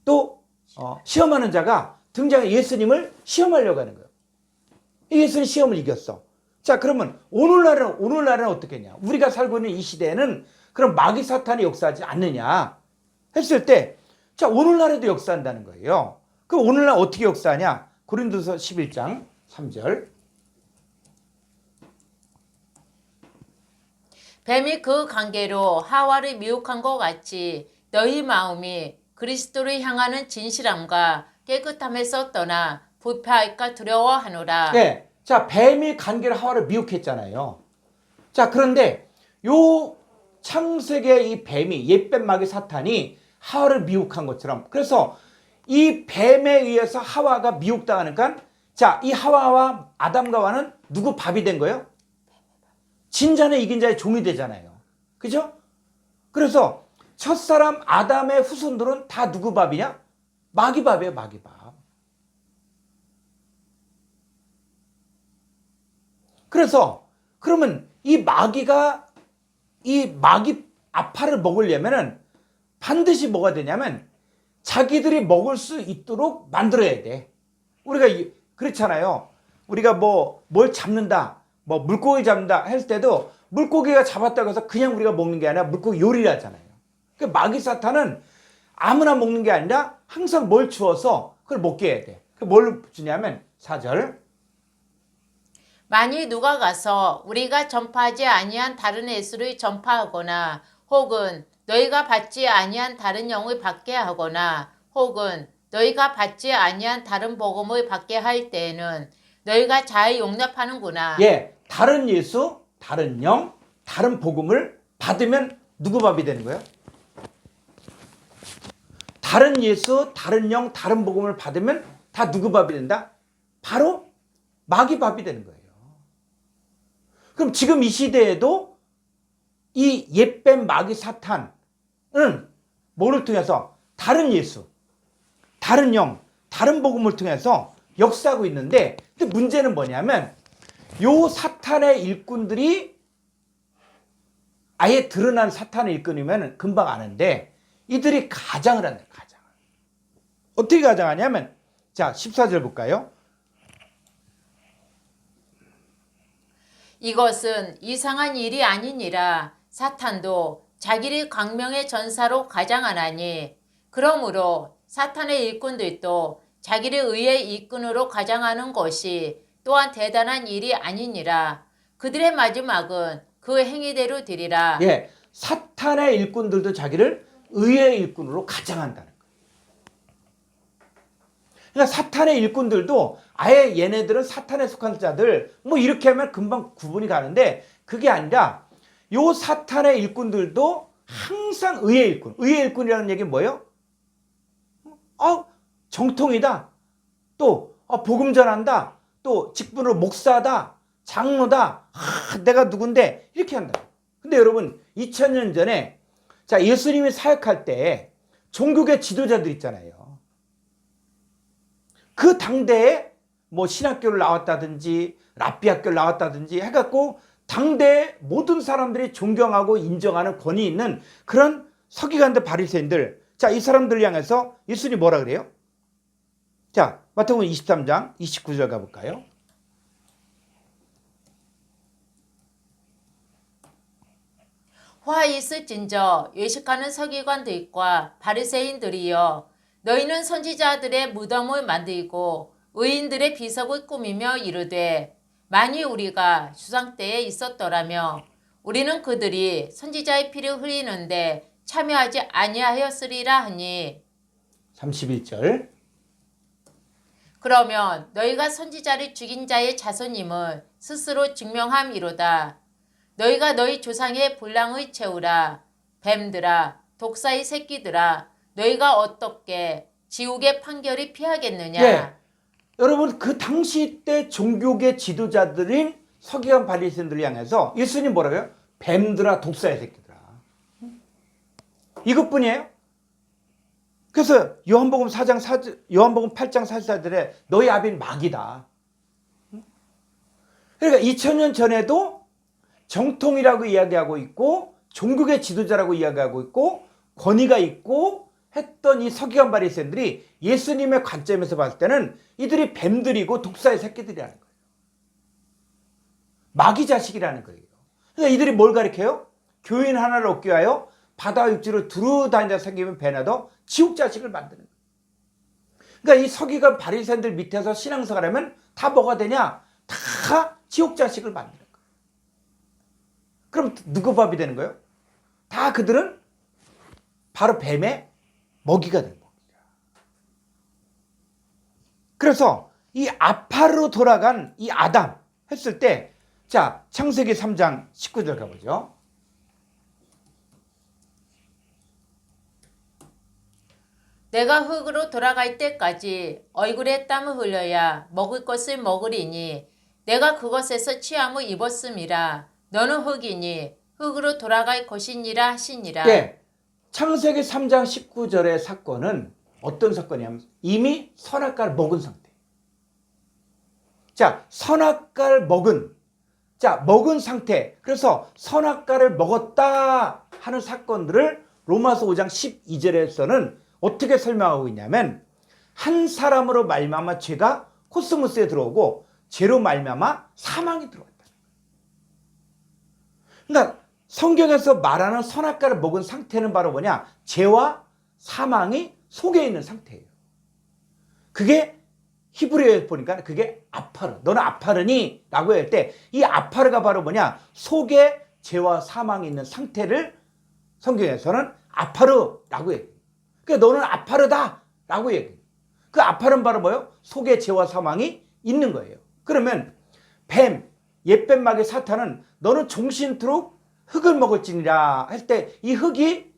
Speaker 1: 또 시험하는 자가 등장해 예수님을 시험하려고 하는 거예요. 예수님 시험을 이겼어. 자, 그러면 오늘날은 어떻게 했냐? 우리가 살고 있는 이 시대에는 그럼 마귀 사탄이 역사하지 않느냐 했을 때 자, 오늘날에도 역사한다는 거예요. 그럼 오늘날 어떻게 역사하냐? 고린도서 11장 3절.
Speaker 2: 뱀이 그 관계로 하와를 미혹한 것 같이 너희 마음이 그리스도를 향하는 진실함과 깨끗함에서 떠나 부패할까 두려워하노라.
Speaker 1: 네. 자, 뱀이 관계로 하와를 미혹했잖아요. 자, 그런데 요 창세기의 이 뱀이 옛뱀 마귀 사탄이 하와를 미혹한 것처럼 그래서 이 뱀에 의해서 하와가 미혹당하니까 자, 이 하와와 아담과 하와는 누구 밥이 된 거예요? 진자는 이긴 자의 종이 되잖아요. 그죠? 그래서 첫사람 아담의 후손들은 다 누구 밥이냐? 마귀 밥이에요. 마귀 밥. 그래서 그러면 이 마귀 아파를 먹으려면은 반드시 뭐가 되냐면 자기들이 먹을 수 있도록 만들어야 돼. 우리가 그렇잖아요. 우리가 뭘 잡는다, 물고기 잡는다 할 때도 물고기가 잡았다고 해서 그냥 우리가 먹는 게 아니라 물고기 요리를 하잖아요. 그 마귀 사탄은 아무나 먹는 게 아니라 항상 뭘 주어서 그걸 먹게 해야 돼. 그 뭘 주냐면 4절.
Speaker 2: 만일 누가 가서 우리가 전파하지 아니한 다른 예수를 전파하거나 혹은 너희가 받지 아니한 다른 영을 받게 하거나 혹은 너희가 받지 아니한 다른 복음을 받게 할 때에는 너희가 잘 용납하는구나.
Speaker 1: 예, 다른 예수, 다른 영, 다른 복음을 받으면 누구 밥이 되는 거예요? 다른 예수, 다른 영, 다른 복음을 받으면 다 누구 밥이 된다? 바로 마귀 밥이 되는 거예요. 그럼 지금 이 시대에도 이 옛뱀 마귀 사탄은 뭐를 통해서? 다른 예수, 다른 영, 다른 복음을 통해서 역사하고 있는데, 근데 문제는 뭐냐면 요 사탄의 일꾼들이 아예 드러난 사탄의 일꾼이면 금방 아는데 이들이 가장을 한다. 가장을. 어떻게 가장하냐면 자 14절 볼까요?
Speaker 2: 이것은 이상한 일이 아니니라. 사탄도 자기를 광명의 전사로 가장하나니 그러므로 사탄의 일꾼들도 자기를 의의 일꾼으로 가장하는 것이 또한 대단한 일이 아니니라. 그들의 마지막은 그 행위대로 되리라.
Speaker 1: 예, 사탄의 일꾼들도 자기를 의의 일꾼으로 가장한다는 거예요. 그러니까 사탄의 일꾼들도 아예 얘네들은 사탄에 속한 자들 이렇게 하면 금방 구분이 가는데 그게 아니라 요 사탄의 일꾼들도 항상 의의 일꾼. 의의 일꾼이라는 얘기는 뭐예요? 정통이다. 또 복음 전한다. 또 직분으로 목사다. 장로다. 내가 누군데 이렇게 한다. 근데 여러분 2000년 전에 자 예수님이 사역할 때 종교계 지도자들 있잖아요. 그 당대에 신학교를 나왔다든지 랍비 학교를 나왔다든지 해갖고 당대의 모든 사람들이 존경하고 인정하는 권위 있는 그런 서기관들 바리새인들, 자 이 사람들 향해서 예수님이 뭐라 그래요? 자 마태복음 23장 29절 가볼까요?
Speaker 2: 화 있을진저 외식하는 서기관들과 바리새인들이여, 너희는 선지자들의 무덤을 만들고 의인들의 비석을 꾸미며 이르되 만일 우리가 주상 때에 있었더라며 우리는 그들이 선지자의 피를 흘리는데 참여하지 아니하였으리라 하니
Speaker 1: 31절.
Speaker 2: 그러면 너희가 선지자를 죽인 자의 자손임을 스스로 증명함이로다. 너희가 너희 조상의 본랑을 채우라. 뱀들아, 독사의 새끼들아, 너희가 어떻게 지옥의 판결이 피하겠느냐.
Speaker 1: 예, 여러분 그 당시 때 종교계 지도자들인 서기관 바리새인들을 향해서 예수님 뭐라고요? 뱀들아, 독사의 새끼들아. 이것뿐이에요. 그래서 요한복음 8장 44절에 너희 아비는 마귀다. 그러니까 2000년 전에도 정통이라고 이야기하고 있고 종교계 지도자라고 이야기하고 있고 권위가 있고 했던 이 서기관 바리새인들이 예수님의 관점에서 봤을 때는 이들이 뱀들이고 독사의 새끼들이라는 거예요. 마귀 자식이라는 거예요. 그러니까 이들이 뭘 가리켜요? 교인 하나를 얻기 위하여 바다 육지를 두루 다니다 생기면 배나도 지옥 자식을 만드는 거예요. 그러니까 이 서기관 바리새인들 밑에서 신앙생활하면 다 뭐가 되냐? 다 지옥 자식을 만드는 거예요. 그럼 누구 밥이 되는 거예요? 다 그들은 바로 뱀의 먹이가 되는 겁니다. 그래서 이 아파로 돌아간 이 아담 했을 때, 자 창세기 3장 19절 가보죠.
Speaker 2: 내가 흙으로 돌아갈 때까지 얼굴에 땀을 흘려야 먹을 것을 먹으리니 내가 그것에서 취함을 입었음이라. 너는 흙이니 흙으로 돌아갈 것이니라 하시니라.
Speaker 1: 예, 창세기 3장 19절의 사건은 어떤 사건이냐면 이미 선악과를 먹은 상태. 자, 선악과를 먹은 상태. 그래서 선악과를 먹었다 하는 사건들을 로마서 5장 12절에서는 어떻게 설명하고 있냐면 한 사람으로 말미암아 죄가 코스모스에 들어오고 죄로 말미암아 사망이 들어왔다. 그러니까 성경에서 말하는 선악과를 먹은 상태는 바로 뭐냐? 죄와 사망이 속에 있는 상태예요. 그게 히브리어에 보니까 그게 아파르. 너는 아파르니? 라고 할 때 이 아파르가 바로 뭐냐? 속에 죄와 사망이 있는 상태를 성경에서는 아파르라고 해요. 그러니까 너는 아파르다 라고 얘기해요. 그 아파르는 바로 뭐예요? 속에 죄와 사망이 있는 거예요. 그러면 뱀, 옛뱀 마귀 사탄은 너는 종신토록 흙을 먹을지니라 할 때 이 흙이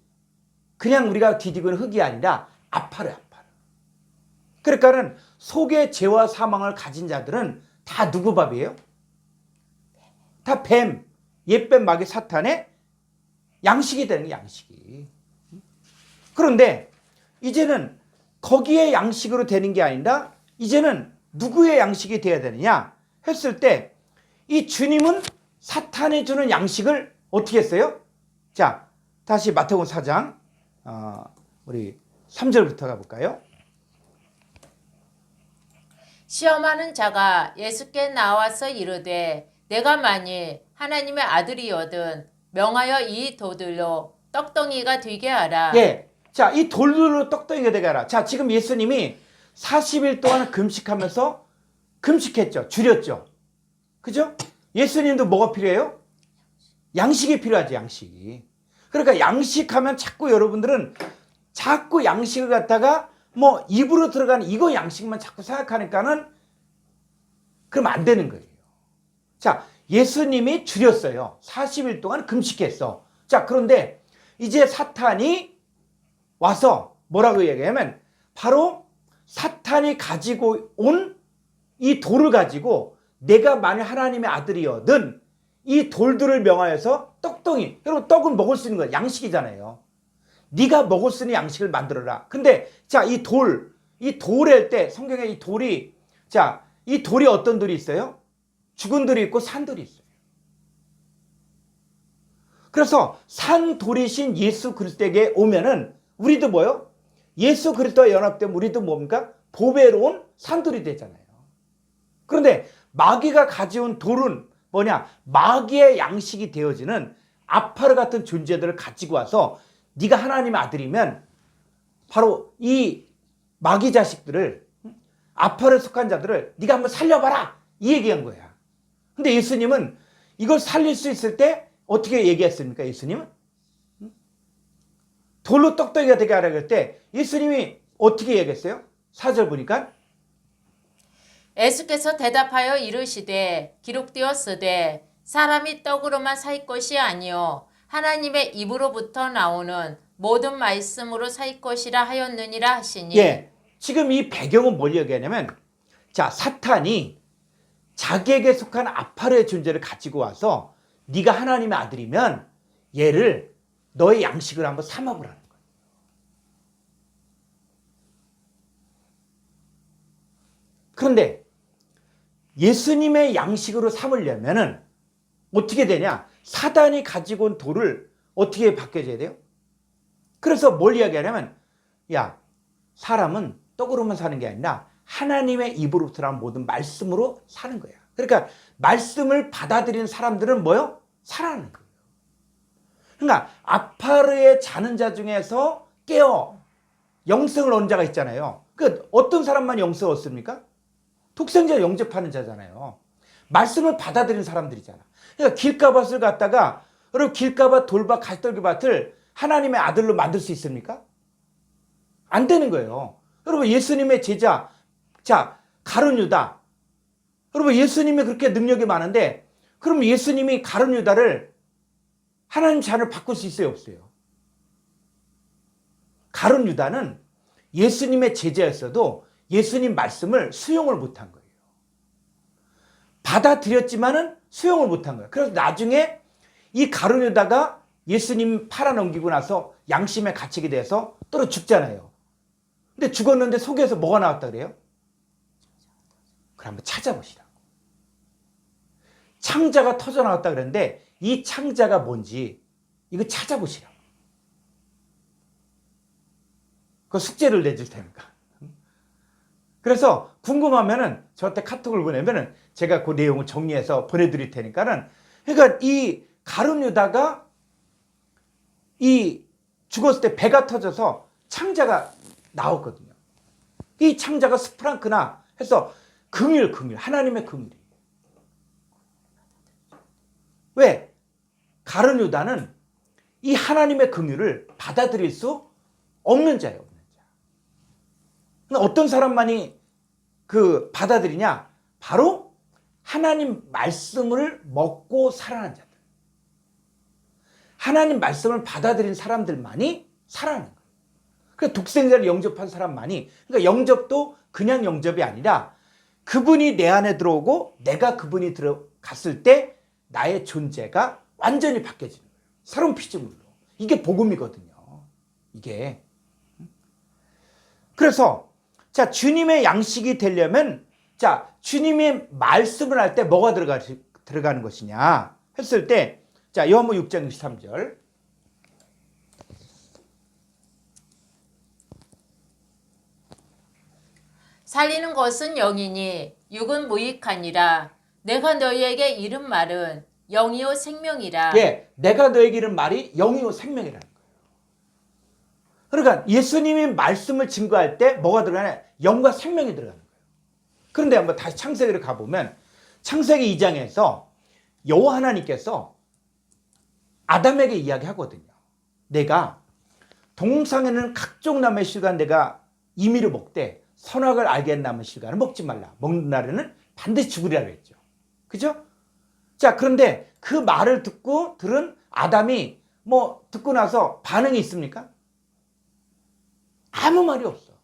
Speaker 1: 그냥 우리가 뒤집은 흙이 아니라 아파르. 그러니까는 속에 죄와 사망을 가진 자들은 다 누구 밥이에요? 다 뱀, 옛뱀 마귀 사탄의 양식이 되는 거예요, 양식이. 그런데 이제는 거기에 양식으로 되는 게 아니라 이제는 누구의 양식이 되어야 되느냐 했을 때 이 주님은 사탄이 주는 양식을 어떻게 했어요? 자, 다시 마태복음 4장 우리 3절부터 가볼까요?
Speaker 2: 시험하는 자가 예수께 나와서 이르되 내가 만일 하나님의 아들이거든 명하여 이 돌들로 떡덩이가 되게 하라.
Speaker 1: 예. 자, 이 돌들로 떡덩이가 되게 하라. 자, 지금 예수님이 40일 동안 금식하면서 금식했죠. 줄였죠. 그죠? 예수님도 뭐가 필요해요? 양식이 필요하지, 양식이. 그러니까 양식하면 자꾸 여러분들은 자꾸 양식을 갖다가 뭐 입으로 들어가는 이거 양식만 자꾸 생각하니까는 그럼 안 되는 거예요. 자, 예수님이 줄였어요. 40일 동안 금식했어. 자, 그런데 이제 사탄이 와서 뭐라고 얘기하면 바로 사탄이 가지고 온 이 돌을 가지고 내가 만일 하나님의 아들이거든 이 돌들을 명하여서 떡덩이. 여러분 떡은 먹을 수 있는 거야. 양식이잖아요. 네가 먹을 수 있는 양식을 만들어라. 근데 자, 이 돌일 때 성경에 이 돌이 자, 이 돌이 어떤 돌이 있어요? 죽은 돌이 있고 산 돌이 있어요. 그래서 산 돌이신 예수 그리스도에게 오면은 우리도 뭐요? 예수 그리스도와 연합되면 우리도 뭡니까? 보배로운 산돌이 되잖아요. 그런데 마귀가 가져온 돌은 뭐냐? 마귀의 양식이 되어지는 아파르 같은 존재들을 가지고 와서 네가 하나님의 아들이면 바로 이 마귀 자식들을 아파르에 속한 자들을 네가 한번 살려봐라 이 얘기한 거야. 근데 예수님은 이걸 살릴 수 있을 때 어떻게 얘기했습니까? 예수님은 돌로 떡덩이가 되게 하라고 할 때 예수님이 어떻게 얘기했어요? 4절 보니까
Speaker 2: 예수께서 대답하여 이르시되 기록되었으되 사람이 떡으로만 살 것이 아니요 하나님의 입으로부터 나오는 모든 말씀으로 살 것이라 하였느니라 하시니.
Speaker 1: 예, 지금 이 배경은 뭘 얘기하냐면 자, 사탄이 자기에게 속한 아파르의 존재를 가지고 와서 네가 하나님의 아들이면 얘를 너의 양식을 한번 삼아보라는 거예요. 그런데 예수님의 양식으로 삼으려면은 어떻게 되냐? 사단이 가지고 온 돌을 어떻게 바뀌어져야 돼요? 그래서 뭘 이야기하냐면 야, 사람은 떡으로만 사는 게 아니라 하나님의 입으로부터 나온 모든 말씀으로 사는 거야. 그러니까 말씀을 받아들이는 사람들은 뭐요? 살아나는 거예요. 그러니까 아파르의 자는 자 중에서 깨어 영생을 얻은 자가 있잖아요. 그 어떤 사람만 영생을 얻습니까? 독생자 영접하는 자잖아요. 말씀을 받아들이는 사람들이잖아. 그러니까 길가밭을 갖다가 여러분 길가밭, 돌밭, 갈떨기밭을 하나님의 아들로 만들 수 있습니까? 안 되는 거예요. 여러분 예수님의 제자 자 가룟 유다 여러분 예수님이 그렇게 능력이 많은데 그럼 예수님이 가룟 유다를 하나님 자녀를 바꿀 수 있어요? 없어요? 가룟 유다는 예수님의 제자였어도 예수님 말씀을 수용을 못한 거예요. 받아들였지만은 수용을 못한 거예요. 그래서 나중에 이 가룟 유다가 예수님 팔아넘기고 나서 양심에 갇히게 돼서 떨어 죽잖아요. 근데 죽었는데 속에서 뭐가 나왔다 그래요? 그럼 한번 찾아보시라고. 창자가 터져 나왔다 그랬는데 이 창자가 뭔지 이거 찾아보시라고. 그 숙제를 내줄 테니까. 그래서 궁금하면은 저한테 카톡을 보내면은 제가 그 내용을 정리해서 보내드릴 테니까는, 그러니까 이 가룟 유다가 이 죽었을 때 배가 터져서 창자가 나왔거든요. 이 창자가 스프랑크나 해서 긍휼, 하나님의 긍휼이. 왜? 가룟 유다는 이 하나님의 긍휼을 받아들일 수 없는 자예요. 없는 자. 근데 어떤 사람만이 그 받아들이냐? 바로 하나님 말씀을 먹고 살아난 자들. 하나님 말씀을 받아들인 사람들만이 살아나는 거예요. 그러니까 독생자를 영접한 사람만이, 그러니까 영접도 그냥 영접이 아니라 그분이 내 안에 들어오고 내가 그분이 들어갔을 때 나의 존재가 완전히 바뀌어지는 거예요. 새로운 피조물로. 이게 복음이거든요. 이게. 그래서 자, 주님의 양식이 되려면, 자, 주님의 말씀을 할 때 뭐가 들어가는 것이냐 했을 때, 자, 요한복음 6장 63절.
Speaker 2: 살리는 것은 영이니 육은 무익하니라. 내가 너희에게 이른 말은 영이요 생명이라.
Speaker 1: 예, 내가 너에게 이른 말이 영이요 생명이라는 거예요. 그러니까 예수님이 말씀을 증거할 때 뭐가 들어가냐? 영과 생명이 들어가는 거예요. 그런데 한번 다시 창세기를 가보면 창세기 2장에서 여호와 하나님께서 아담에게 이야기하거든요. 내가 동상에는 각종 나무의 실과는 내가 임의로 먹되 선악을 알게 한 나무의 실과는 먹지 말라. 먹는 날에는 반드시 죽으리라 했죠. 그죠? 자, 그런데 그 말을 듣고 들은 아담이 뭐 듣고 나서 반응이 있습니까? 아무 말이 없어.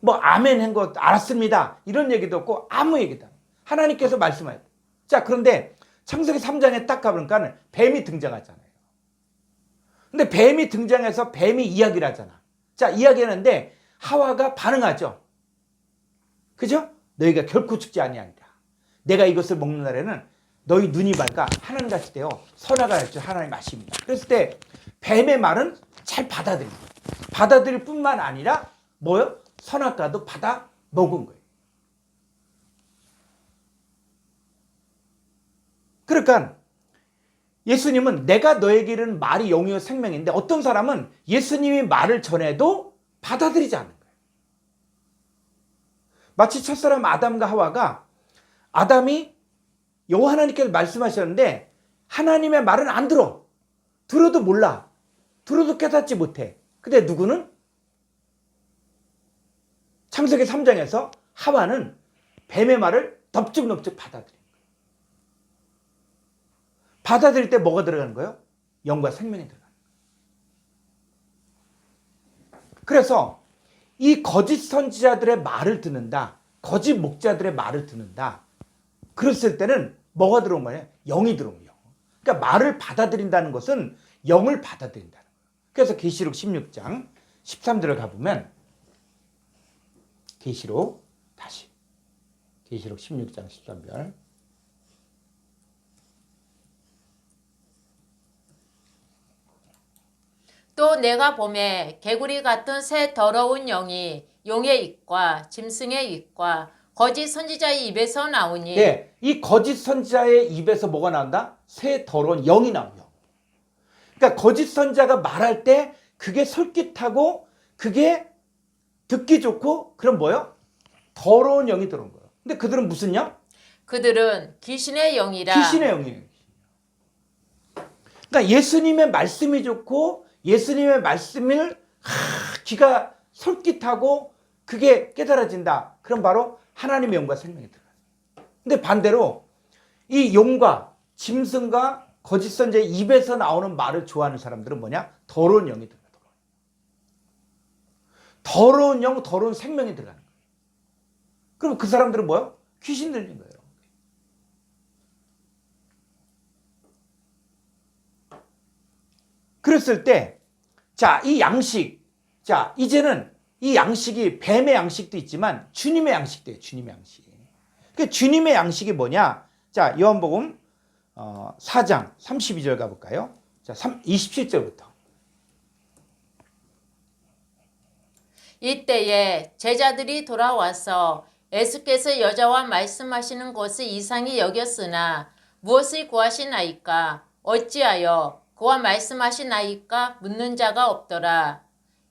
Speaker 1: 뭐 아멘 한 거 알았습니다. 이런 얘기도 없고 아무 얘기도 안 해요. 하나님께서 말씀하셨다. 자, 그런데 창세기 3장에 딱 가보니까 뱀이 등장하잖아요. 근데 뱀이 등장해서 뱀이 이야기를 하잖아. 자, 이야기하는데 하와가 반응하죠. 그죠? 너희가 결코 죽지 아니하리라. 내가 이것을 먹는 날에는 너희 눈이 밝아 하나님같이 되어 선악을 알 줄 하나님 아십니다. 그랬을 때 뱀의 말은 잘 받아들입니다. 받아들일 뿐만 아니라 뭐요? 선악과도 받아 먹은 거예요. 그러니까 예수님은 내가 너에게 이르는 말이 영이요 생명인데 어떤 사람은 예수님이 말을 전해도 받아들이지 않는 거예요. 마치 첫사람 아담과 하와가, 아담이 여호와 하나님께서 말씀하셨는데 하나님의 말은 안 들어. 들어도 몰라. 들어도 깨닫지 못해. 근데 누구는? 창세기 3장에서 하와는 뱀의 말을 넙죽넙죽 받아들인 거예요. 받아들일 때 뭐가 들어가는 거예요? 영과 생명이 들어가는 거예요. 그래서 이 거짓 선지자들의 말을 듣는다. 거짓 목자들의 말을 듣는다. 그랬을 때는 뭐가 들어온 거냐? 영이 들어온 거예요. 그러니까 말을 받아들인다는 것은 영을 받아들인다는 거예요. 그래서 계시록 16장 13절을 가보면, 계시록 16장 13절.
Speaker 2: 또 내가 봄에 개구리 같은 새 더러운 영이 용의 입과 짐승의 입과 거짓 선지자의 입에서 나오니.
Speaker 1: 네, 이 거짓 선지자의 입에서 뭐가 나온다? 새 더러운 영이 나오요. 그러니까 거짓 선지자가 말할 때 그게 솔깃하고 그게 듣기 좋고, 그럼 뭐요? 더러운 영이 들어온 거예요. 근데 그들은 무슨 영?
Speaker 2: 그들은 귀신의 영이라.
Speaker 1: 귀신의 영이에요. 그러니까 예수님의 말씀이 좋고 예수님의 말씀을 귀가 솔깃하고 그게 깨달아진다. 그럼 바로 하나님의 영과 생명이 들어가요. 근데 반대로 이 용과 짐승과 거짓 선지자의 입에서 나오는 말을 좋아하는 사람들은 뭐냐? 더러운 영이 들어가요. 더러운 영, 더러운 생명이 들어가는 거예요. 그럼 그 사람들은 뭐예요? 귀신 들린 거예요. 그랬을 때, 자, 이 양식, 자, 이제는 이 양식이 뱀의 양식도 있지만 주님의 양식도 있어요. 주님의 양식. 그 주님의 양식이 뭐냐? 자, 요한복음 4장 32절 가볼까요? 자, 27절부터.
Speaker 2: 이때에 제자들이 돌아와서 예수께서 여자와 말씀하시는 것을 이상히 여겼으나 무엇을 구하시나이까? 어찌하여 그와 말씀하시나이까? 묻는 자가 없더라.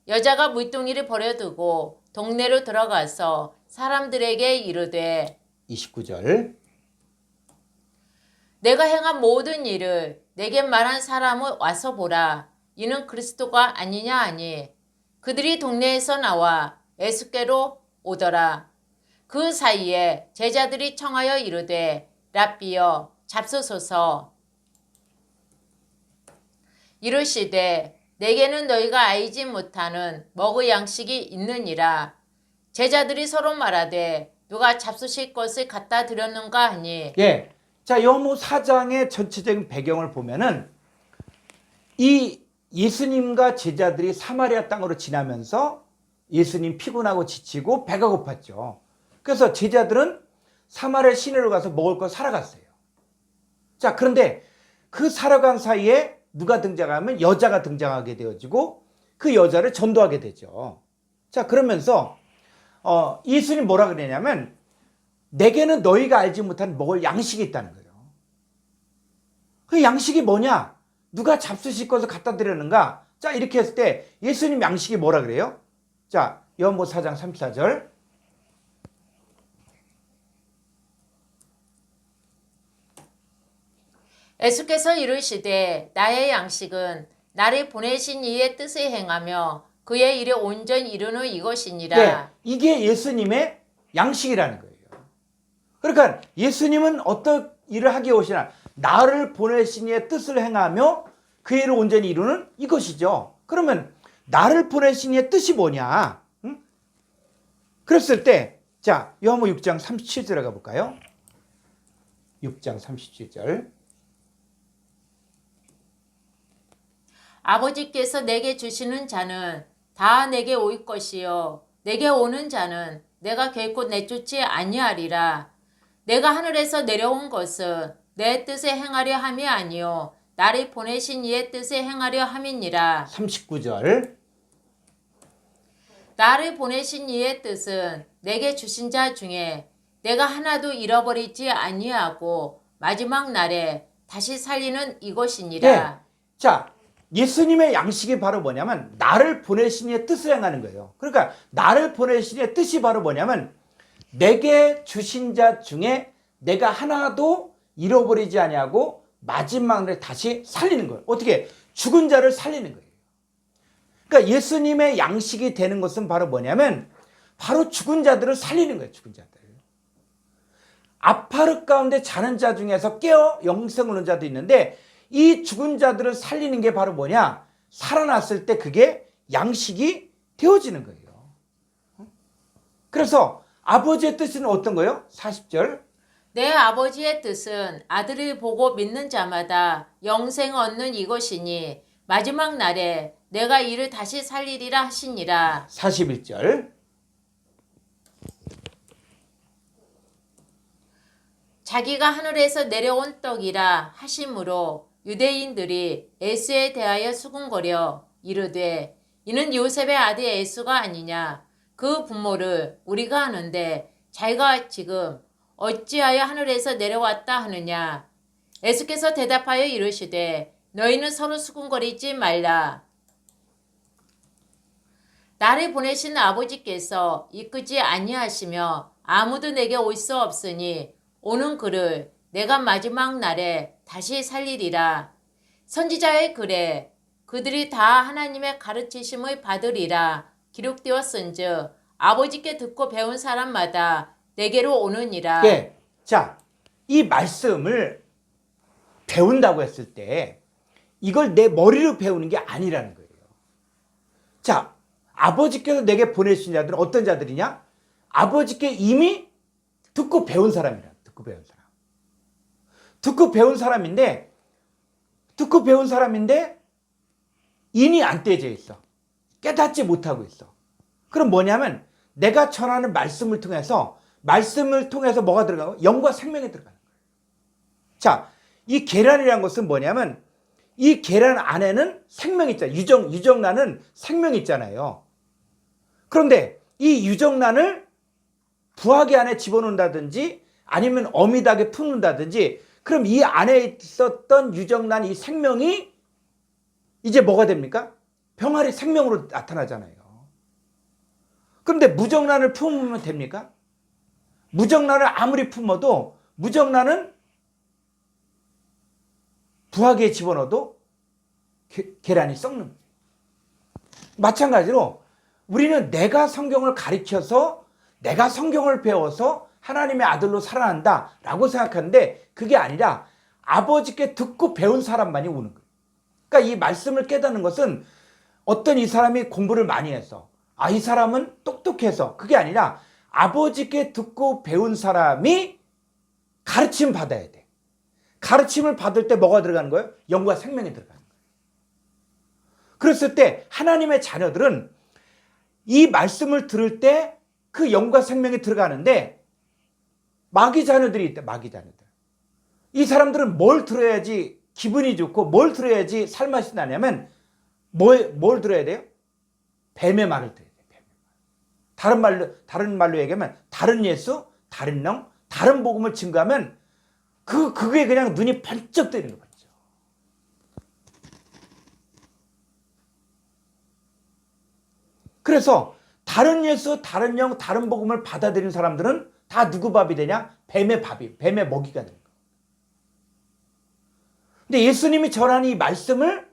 Speaker 2: 여자가 물동이를 버려두고 동네로 들어가서 사람들에게 이르되
Speaker 1: 29절.
Speaker 2: 내가 행한 모든 일을 내게 말한 사람을 와서 보라. 이는 그리스도가 아니냐 하니 그들이 동네에서 나와 예수께로 오더라. 그 사이에 제자들이 청하여 이르되 랍비여 잡수소서. 이르시되 내게는 너희가 알지 못하는 먹을 양식이 있느니라. 제자들이 서로 말하되 누가 잡수실 것을 갖다 드렸는가 하니
Speaker 1: 예. 자, 요한복음 4장의 전체적인 배경을 보면은 이 예수님과 제자들이 사마리아 땅으로 지나면서 예수님 피곤하고 지치고 배가 고팠죠. 그래서 제자들은 사마리아 시내로 가서 먹을 거 사러 갔어요. 자, 그런데 그 사러 간 사이에 누가 등장하면 여자가 등장하게 되어지고 그 여자를 전도하게 되죠. 자, 그러면서 예수님 뭐라 그러냐면 내게는 너희가 알지 못한 먹을 양식이 있다는 거예요. 그 양식이 뭐냐? 누가 잡수실 것을 갖다 드렸는가? 자, 이렇게 했을 때 예수님 양식이 뭐라 그래요? 자, 요한복음 4장 34절.
Speaker 2: 예수께서 이르시되 나의 양식은 나를 보내신 이의 뜻을 행하며 그의 일에 온전히 이루는 이것이니라.
Speaker 1: 네, 이게 예수님의 양식이라는 거예요. 그러니까 예수님은 어떤 일을 하기 오시나 나를 보내신 이의 뜻을 행하며 그 일을 온전히 이루는 이것이죠. 그러면 나를 보내신 이의 뜻이 뭐냐? 응? 그랬을 때 자, 요한복음 6장 37절에 가볼까요? 6장 37절.
Speaker 2: 아버지께서 내게 주시는 자는 다 내게 올 것이요 내게 오는 자는 내가 결코 내쫓지 아니하리라. 내가 하늘에서 내려온 것은 내 뜻에 행하려 함이 아니요 나를 보내신 이의 뜻에 행하려 함이니라.
Speaker 1: 39절.
Speaker 2: 나를 보내신 이의 뜻은 내게 주신 자 중에 내가 하나도 잃어버리지 아니하고 마지막 날에 다시 살리는 이것이니라.
Speaker 1: 네. 자, 예수님의 양식이 바로 뭐냐면 나를 보내신 이의 뜻을 행하는 거예요. 그러니까 나를 보내신 이의 뜻이 바로 뭐냐면 내게 주신 자 중에 내가 하나도 잃어버리지 아니하고 마지막 날에 다시 살리는 거예요. 어떻게? 죽은 자를 살리는 거예요. 그러니까 예수님의 양식이 되는 것은 바로 뭐냐면 바로 죽은 자들을 살리는 거예요. 죽은 자들. 아파르 가운데 자는 자 중에서 깨어 영생을 얻는 자도 있는데 이 죽은 자들을 살리는 게 바로 뭐냐? 살아났을 때 그게 양식이 되어지는 거예요. 그래서 아버지의 뜻은 어떤 거예요? 40절.
Speaker 2: 내 아버지의 뜻은 아들을 보고 믿는 자마다 영생 얻는 이것이니 마지막 날에 내가 이를 다시 살리리라 하시니라.
Speaker 1: 41절.
Speaker 2: 자기가 하늘에서 내려온 떡이라 하심으로 유대인들이 예수에 대하여 수군거려 이르되 이는 요셉의 아들 예수가 아니냐. 그 부모를 우리가 아는데 자기가 지금 어찌하여 하늘에서 내려왔다 하느냐. 예수께서 대답하여 이르시되 너희는 서로 수군거리지 말라. 나를 보내신 아버지께서 이끄지 아니하시며 아무도 내게 올 수 없으니 오는 그를 내가 마지막 날에 다시 살리리라. 선지자의 글에 그들이 다 하나님의 가르치심을 받으리라 기록되었은즉 아버지께 듣고 배운 사람마다 내게로 오느니라.
Speaker 1: 예. 자, 이 말씀을 배운다고 했을 때 이걸 내 머리로 배우는 게 아니라는 거예요. 자, 아버지께서 내게 보내신 자들은 어떤 자들이냐? 아버지께 이미 듣고 배운 사람이라. 듣고 배운 사람. 듣고 배운 사람인데 인이 안 떼져 있어. 깨닫지 못하고 있어. 그럼 뭐냐면 내가 전하는 말씀을 통해서 뭐가 들어가고 영과 생명이 들어가는 거예요. 자, 이 계란이라는 것은 뭐냐면 이 계란 안에는 생명이 있잖아요. 유정란은 생명이 있잖아요. 그런데 이 유정란을 부화기 안에 집어넣는다든지 아니면 어미닭에 품는다든지 그럼 이 안에 있었던 유정란 이 생명이 이제 뭐가 됩니까? 병아리 생명으로 나타나잖아요. 그런데 무정란을 품으면 됩니까? 무정란을 아무리 품어도 무정란은 부화기에 집어넣어도 계란이 썩는 거예요. 마찬가지로 우리는 내가 성경을 가르쳐서 내가 성경을 배워서 하나님의 아들로 살아난다 라고 생각하는데 그게 아니라 아버지께 듣고 배운 사람만이 오는 거예요. 그러니까 이 말씀을 깨닫는 것은 어떤 이 사람이 공부를 많이 해서 이 사람은 똑똑해서 그게 아니라 아버지께 듣고 배운 사람이 가르침 받아야 돼. 가르침을 받을 때 뭐가 들어가는 거예요? 영과 생명이 들어가는 거예요. 그랬을 때 하나님의 자녀들은 이 말씀을 들을 때 그 영과 생명이 들어가는데 마귀 자녀들이 있다. 마귀 자녀들. 이 사람들은 뭘 들어야지 기분이 좋고 뭘 들어야지 살맛이 나냐면 뭘 들어야 돼요? 뱀의 말을 들어야 돼요. 뱀의 말. 다른 말로 얘기하면 다른 예수, 다른 영, 다른 복음을 증거하면 그게 그냥 눈이 번쩍 뜨는 거죠. 그래서 다른 예수, 다른 영, 다른 복음을 받아들이는 사람들은 다 누구 밥이 되냐? 뱀의 밥이, 뱀의 먹이가 되는 거예요. 근데 예수님이 전하는 이 말씀을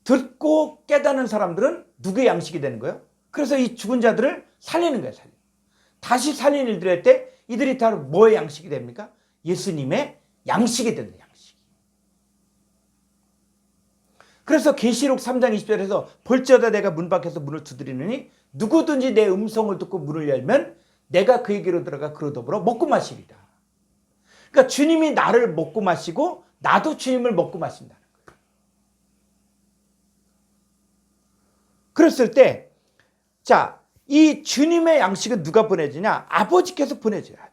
Speaker 1: 듣고 깨닫는 사람들은 누구의 양식이 되는 거예요? 그래서 이 죽은 자들을 살리는 거예요. 다시 살리는 일들을 할 때 이들이 다 뭐의 양식이 됩니까? 예수님의 양식이 된다. 양식. 그래서 계시록 3장 20절에서 볼지어다 내가 문 밖에서 문을 두드리느니 누구든지 내 음성을 듣고 문을 열면 내가 그에게로 들어가 그로 더불어 먹고 마시리라. 그러니까 주님이 나를 먹고 마시고 나도 주님을 먹고 마신다는 거예요. 그랬을 때 자, 이 주님의 양식은 누가 보내주냐? 아버지께서 보내줘야 돼요.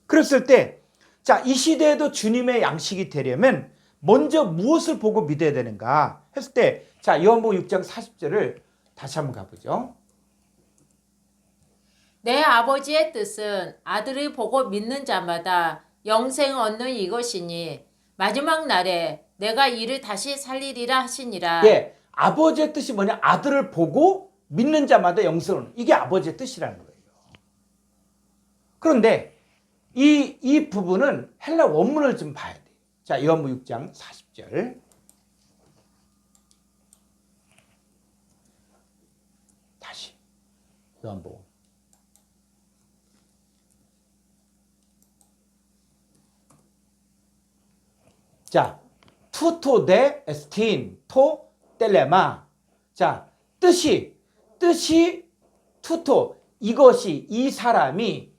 Speaker 1: 그랬을 때 자, 이 시대에도 주님의 양식이 되려면 먼저 무엇을 보고 믿어야 되는가 했을 때 자, 요한복음 6장 40절을 다시 한번 가보죠.
Speaker 2: 내 아버지의 뜻은 아들을 보고 믿는 자마다 영생 얻는 이것이니 마지막 날에 내가 이를 다시 살리리라 하시니라.
Speaker 1: 예, 아버지의 뜻이 뭐냐? 아들을 보고 믿는 자마다 영생을 얻는. 이게 아버지의 뜻이라는 거예요. 그런데 이 부분은 헬라 원문을 좀 봐야 돼요. 자, 요한복음 6장 40절. 다시 요한복음. 자, 투토 데 에스틴 토 텔레마. 자, 뜻이 투토 이것이 이 사람이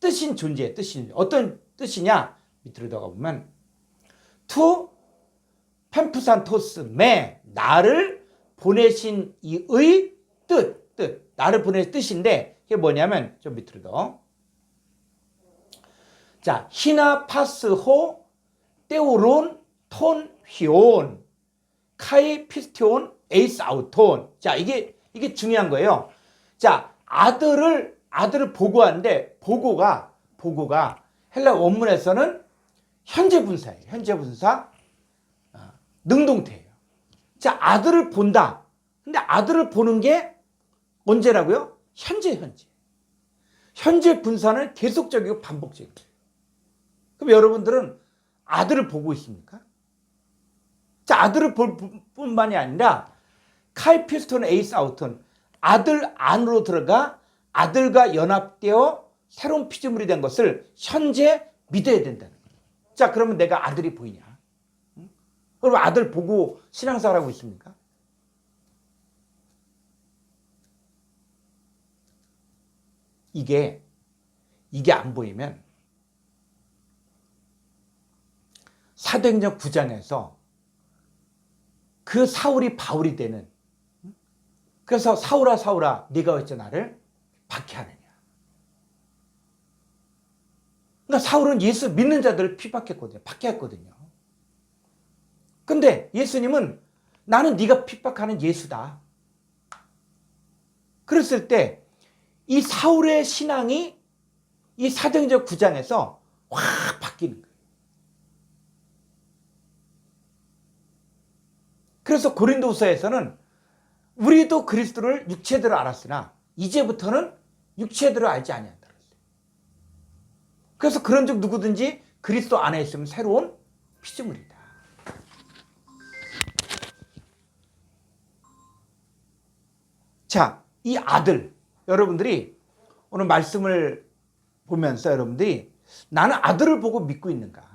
Speaker 1: 뜻인 존재, 뜻인 어떤 뜻이냐? 밑으로 들어가 보면 투 펜푸산토스 매 나를 보내신 이의 뜻 나를 보내신 뜻인데 이게 뭐냐면 좀 밑으로 더. 자, 히나 파스호 떼오론 톤 휘온 카이 피스티온 에이스 아우톤. 자, 이게 중요한 거예요. 자, 아들을 보고하는데 보고가 헬라 원문에서는 현재 분사예요. 현재 분사 능동태예요. 자, 아들을 본다. 근데 아들을 보는 게 언제라고요? 현재. 현재 분사는 계속적이고 반복적이에요. 그럼 여러분들은 아들을 보고 있습니까? 자, 아들을 볼 뿐만이 아니라 카이피스톤 에이스 아우톤 아들 안으로 들어가 아들과 연합되어 새로운 피조물이 된 것을 현재 믿어야 된다는 거예요. 자, 그러면 내가 아들이 보이냐? 그럼 아들 보고 신앙생활하고 있습니까? 이게 안 보이면 사도행전 9장에서 그 사울이 바울이 되는, 그래서 사울아 네가 어찌 나를 박해하느냐. 그러니까 사울은 예수 믿는 자들을 박해했거든요. 근데 예수님은 나는 네가 핍박하는 예수다. 그랬을 때 이 사울의 신앙이 이 사도행전 9장에서 확 바뀌는 거예요. 그래서 고린도후서에서는 우리도 그리스도를 육체대로 알았으나 이제부터는 육체대로 알지 아니한다. 그래서 그런즉 누구든지 그리스도 안에 있으면 새로운 피조물이다. 자, 이 아들, 여러분들이 오늘 말씀을 보면서 여러분들이 나는 아들을 보고 믿고 있는가?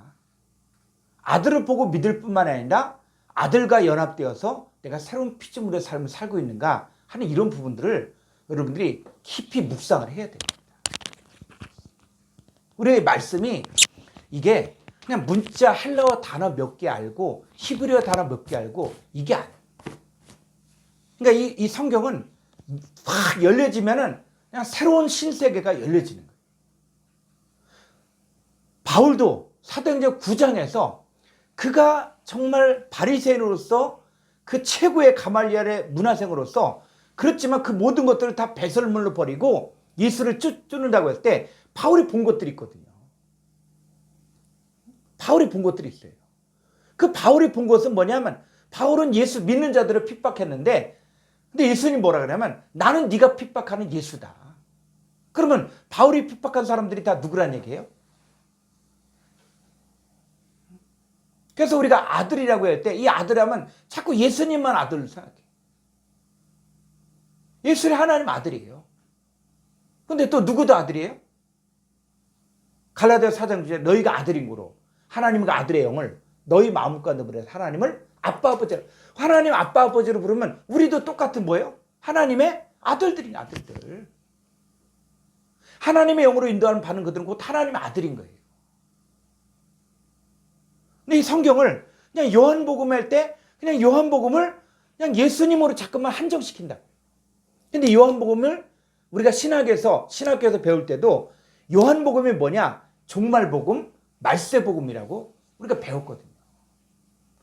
Speaker 1: 아들을 보고 믿을 뿐만 아니라 아들과 연합되어서 내가 새로운 피조물의 삶을 살고 있는가 하는 이런 부분들을 여러분들이 깊이 묵상을 해야 됩니다. 우리의 말씀이 이게 그냥 문자 헬라어 단어 몇 개 알고 히브리어 단어 몇 개 알고 이게 아니에요. 그러니까 이 성경은 확 열려지면은 그냥 새로운 신세계가 열려지는 거예요. 바울도 사도행전 9장에서 그가 정말 바리새인으로서 그 최고의 가말리엘의 문화생으로서 그렇지만 그 모든 것들을 다 배설물로 버리고 예수를 쫓는다고 했을 때 바울이 본 것들이 있거든요. 바울이 본 것들이 있어요. 그 바울이 본 것은 뭐냐면 바울은 예수 믿는 자들을 핍박했는데 근데 예수님이 뭐라 그러냐면 나는 네가 핍박하는 예수다. 그러면 바울이 핍박한 사람들이 다 누구란 얘기예요? 그래서 우리가 아들이라고 할 때 이 아들하면 자꾸 예수님만 아들로 생각해. 예수는 하나님 아들이에요. 근데 또 누구도 아들이에요? 갈라디아 4장 9절에 너희가 아들인 거로 하나님과 아들의 영을 너희 마음과 너버려서 하나님을 아빠 아버지로 하나님 아빠 아버지로 부르면 우리도 똑같은 뭐예요? 하나님의 아들들인 아들들. 하나님의 영으로 인도하는 받는 그들은 곧 하나님의 아들인 거예요. 근데 이 성경을 그냥 요한복음 할 때 그냥 요한복음을 그냥 예수님으로 자꾸만 한정시킨다. 근데 요한복음을 우리가 신학교에서 배울 때도 요한복음이 뭐냐? 종말복음, 말세복음이라고 우리가 배웠거든요.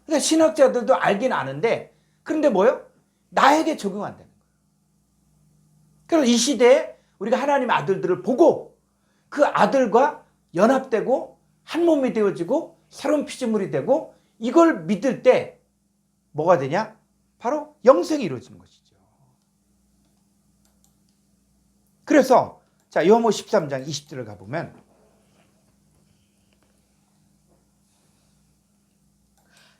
Speaker 1: 그러니까 신학자들도 알긴 아는데 그런데 뭐요? 나에게 적용 안 되는 거예요. 그래서 이 시대에 우리가 하나님의 아들들을 보고 그 아들과 연합되고 한 몸이 되어지고 새로운 피조물이 되고 이걸 믿을 때 뭐가 되냐? 바로 영생이 이루어지는 것이죠. 그래서 자 요한복음 13장 20절을 가보면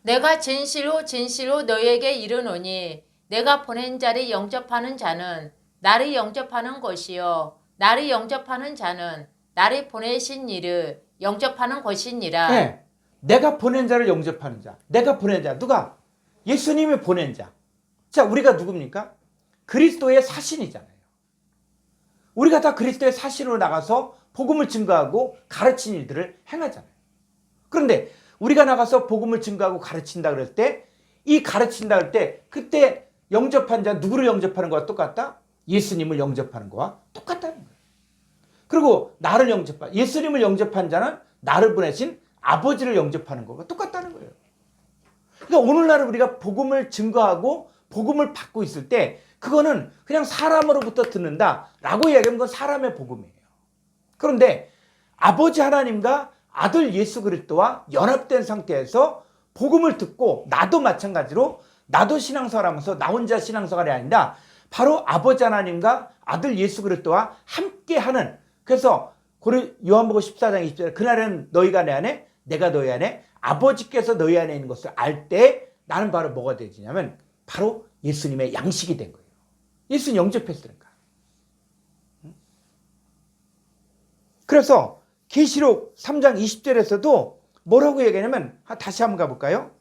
Speaker 2: 내가 진실로 진실로 너희에게 이르노니 내가 보낸 자를 영접하는 자는 나를 영접하는 것이요 나를 영접하는 자는 나를 보내신 이를 영접하는 것이니라.
Speaker 1: 네, 내가 보낸 자를 영접하는 자. 내가 보낸 자. 누가? 예수님이 보낸 자. 자, 우리가 누굽니까? 그리스도의 사신이잖아요. 우리가 다 그리스도의 사신으로 나가서 복음을 증거하고 가르친 일들을 행하잖아요. 그런데 우리가 나가서 복음을 증거하고 가르친다 그럴 때 이 가르친다 그럴 때 그때 영접한 자 누구를 영접하는 거와 똑같다? 예수님을 영접하는 거와 똑같다는 거예요. 그리고 나를 예수님을 영접한 자는 나를 보내신 아버지를 영접하는 거가 똑같다는 거예요. 그러니까 오늘날 우리가 복음을 증거하고 복음을 받고 있을 때 그거는 그냥 사람으로부터 듣는다라고 이야기하면 그건 사람의 복음이에요. 그런데 아버지 하나님과 아들 예수 그리스도와 연합된 상태에서 복음을 듣고 나도 마찬가지로 나도 신앙생활하면서 나 혼자 신앙생활이 아니라 바로 아버지 하나님과 아들 예수 그리스도와 함께하는 그래서 요한복음 14장 20절에 그날은 너희가 내 안에 내가 너희 안에 아버지께서 너희 안에 있는 것을 알 때 나는 바로 뭐가 되지냐면 바로 예수님의 양식이 된 거예요. 예수님 영접했으니까. 그래서 계시록 3장 20절에서도 뭐라고 얘기하냐면 다시 한번 가볼까요?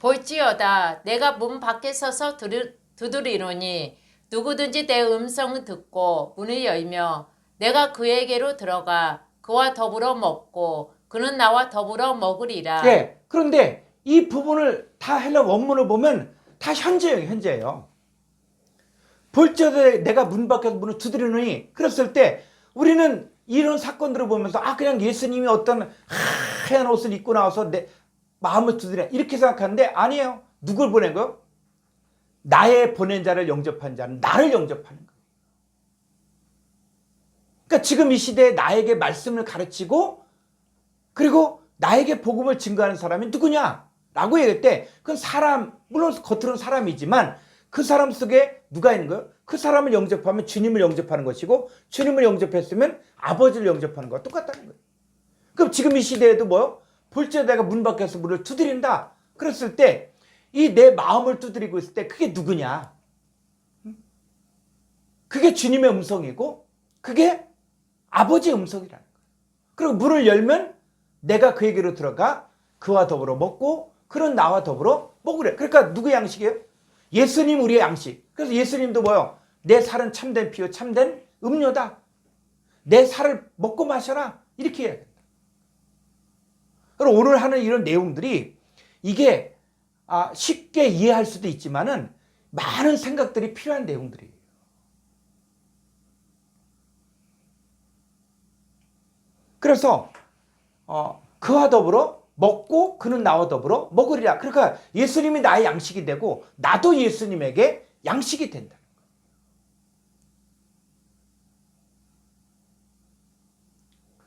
Speaker 2: 볼지어다 내가 문 밖에 서서 두드리노니 누구든지 내 음성을 듣고 문을 열며 내가 그에게로 들어가 그와 더불어 먹고 그는 나와 더불어 먹으리라.
Speaker 1: 예. 그런데 이 부분을 다 헬라 원문을 보면 다 현재예요. 볼지어다 내가 문 밖에서 문을 두드리노니 그랬을 때 우리는 이런 사건들을 보면서 그냥 예수님이 어떤 하얀 옷을 입고 나와서 내 마음을 두드려 이렇게 생각하는데 아니에요. 누굴 보낸 거요? 나의 보낸 자를 영접한 자는 나를 영접하는 거예요. 그러니까 지금 이 시대에 나에게 말씀을 가르치고 그리고 나에게 복음을 증거하는 사람이 누구냐? 라고 얘기할 때 그건 사람, 물론 겉으로는 사람이지만 그 사람 속에 누가 있는 거예요? 그 사람을 영접하면 주님을 영접하는 것이고 주님을 영접했으면 아버지를 영접하는 거와 똑같다는 거예요. 그럼 지금 이 시대에도 뭐요? 볼지어다가 문 밖에서 문을 두드린다. 그랬을 때 이 내 마음을 두드리고 있을 때 그게 누구냐? 그게 주님의 음성이고 그게 아버지의 음성이라는 거예요. 그리고 문을 열면 내가 그에게로 들어가 그와 더불어 먹고 그는 나와 더불어 먹으래. 그러니까 누구의 양식이에요? 예수님 우리의 양식. 그래서 예수님도 뭐요? 내 살은 참된 피요 참된 음료다. 내 살을 먹고 마셔라. 이렇게 해야 된다. 그리고 오늘 하는 이런 내용들이 이게 쉽게 이해할 수도 있지만은 많은 생각들이 필요한 내용들이에요. 그래서 그와 더불어 먹고 그는 나와 더불어 먹으리라. 그러니까 예수님이 나의 양식이 되고 나도 예수님에게 양식이 된다.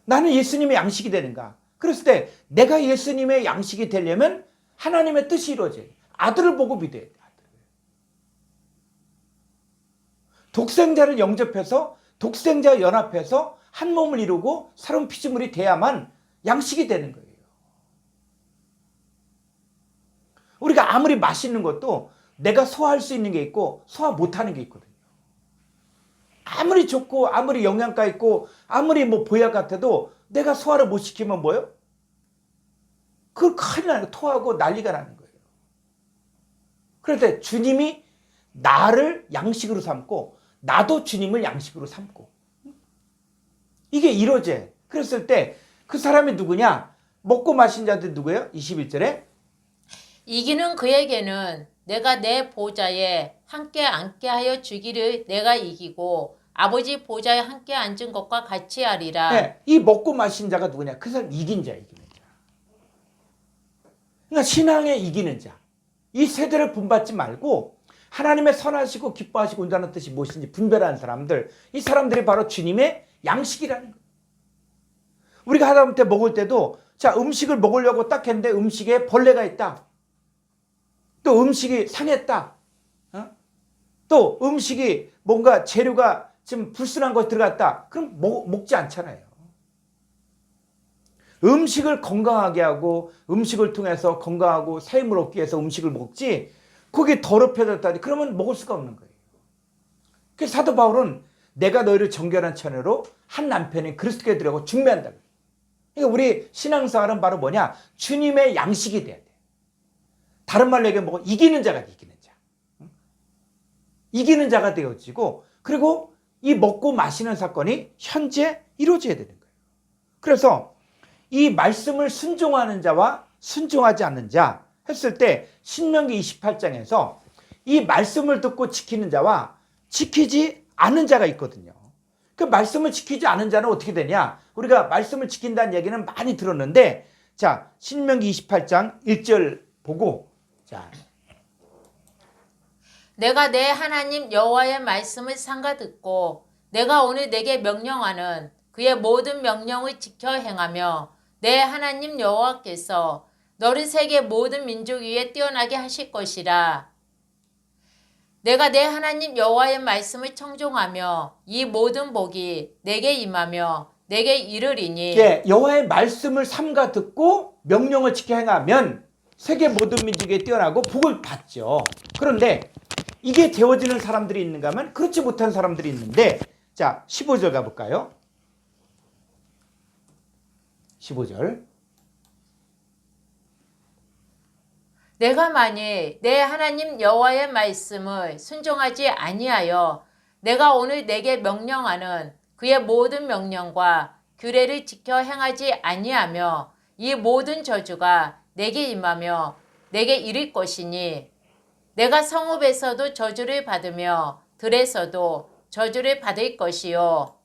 Speaker 1: 나는 예수님의 양식이 되는가? 그랬을 때 내가 예수님의 양식이 되려면 하나님의 뜻이 이루어져요. 아들을 보고 믿어야 돼. 독생자를 영접해서 독생자와 연합해서 한 몸을 이루고 새로운 피조물이 돼야만 양식이 되는 거예요. 우리가 아무리 맛있는 것도 내가 소화할 수 있는 게 있고 소화 못하는 게 있거든요. 아무리 좋고 아무리 영양가 있고 아무리 보약 같아도 내가 소화를 못 시키면 뭐예요? 그걸 큰일 나는 거예요. 토하고 난리가 나는 거예요. 그런데 주님이 나를 양식으로 삼고 나도 주님을 양식으로 삼고 이게 이루어져. 그랬을 때 그 사람이 누구냐? 먹고 마신 자들 누구예요? 21절에
Speaker 2: 이기는 그에게는 내가 내 보좌에 함께 앉게 하여 주기를 내가 이기고 아버지 보좌에 함께 앉은 것과 같이 하리라.
Speaker 1: 네, 이 먹고 마신 자가 누구냐? 그 사람 이긴 자, 이기는 자. 그러니까 신앙의 이기는 자. 이 세대를 본받지 말고 하나님의 선하시고 기뻐하시고 온다는 뜻이 무엇인지 분별하는 사람들. 이 사람들이 바로 주님의 양식이라는 거예요. 우리가 하다못해 먹을 때도 자 음식을 먹으려고 딱 했는데 음식에 벌레가 있다. 또 음식이 상했다. 또 음식이 뭔가 재료가 지금 불순한 것이 들어갔다. 그럼 먹지 않잖아요. 음식을 건강하게 하고 음식을 통해서 건강하고 새 힘을 얻기 위해서 음식을 먹지 거기 더럽혀졌다니 그러면 먹을 수가 없는 거예요. 그래서 사도 바울은 내가 너희를 정결한 처녀로 한 남편인 그리스도께 드리고 중매한다. 그러니까 우리 신앙생활은 바로 뭐냐? 주님의 양식이 돼야 돼. 다른 말로 얘기하면 이기는 자가 돼, 이기는 자. 이기는 자가 되어지고 그리고 이 먹고 마시는 사건이 현재 이루어져야 되는 거예요. 그래서 이 말씀을 순종하는 자와 순종하지 않는 자 했을 때 신명기 28장에서 이 말씀을 듣고 지키는 자와 지키지 않는 자가 있거든요. 그 말씀을 지키지 않은 자는 어떻게 되냐? 우리가 말씀을 지킨다는 얘기는 많이 들었는데 자 신명기 28장 1절 보고 자
Speaker 2: 내가 내 하나님 여호와의 말씀을 삼가 듣고 내가 오늘 내게 명령하는 그의 모든 명령을 지켜 행하며 내 하나님 여호와께서 너를 세계 모든 민족 위에 뛰어나게 하실 것이라. 내가 내 하나님 여호와의 말씀을 청종하며 이 모든 복이 내게 임하며 내게 이르리니
Speaker 1: 예, 여호와의 말씀을 삼가 듣고 명령을 지켜 행하면 세계 모든 민족에 뛰어나고 복을 받죠. 그런데 이게 되어지는 사람들이 있는가 하면 그렇지 못한 사람들이 있는데 자 15절 가볼까요? 15절
Speaker 2: 내가 만일 내 하나님 여호와의 말씀을 순종하지 아니하여 내가 오늘 내게 명령하는 그의 모든 명령과 규례를 지켜 행하지 아니하며 이 모든 저주가 내게 임하며 내게 이를 것이니 내가 성읍에서도 저주를 받으며 들에서도 저주를 받을 것이요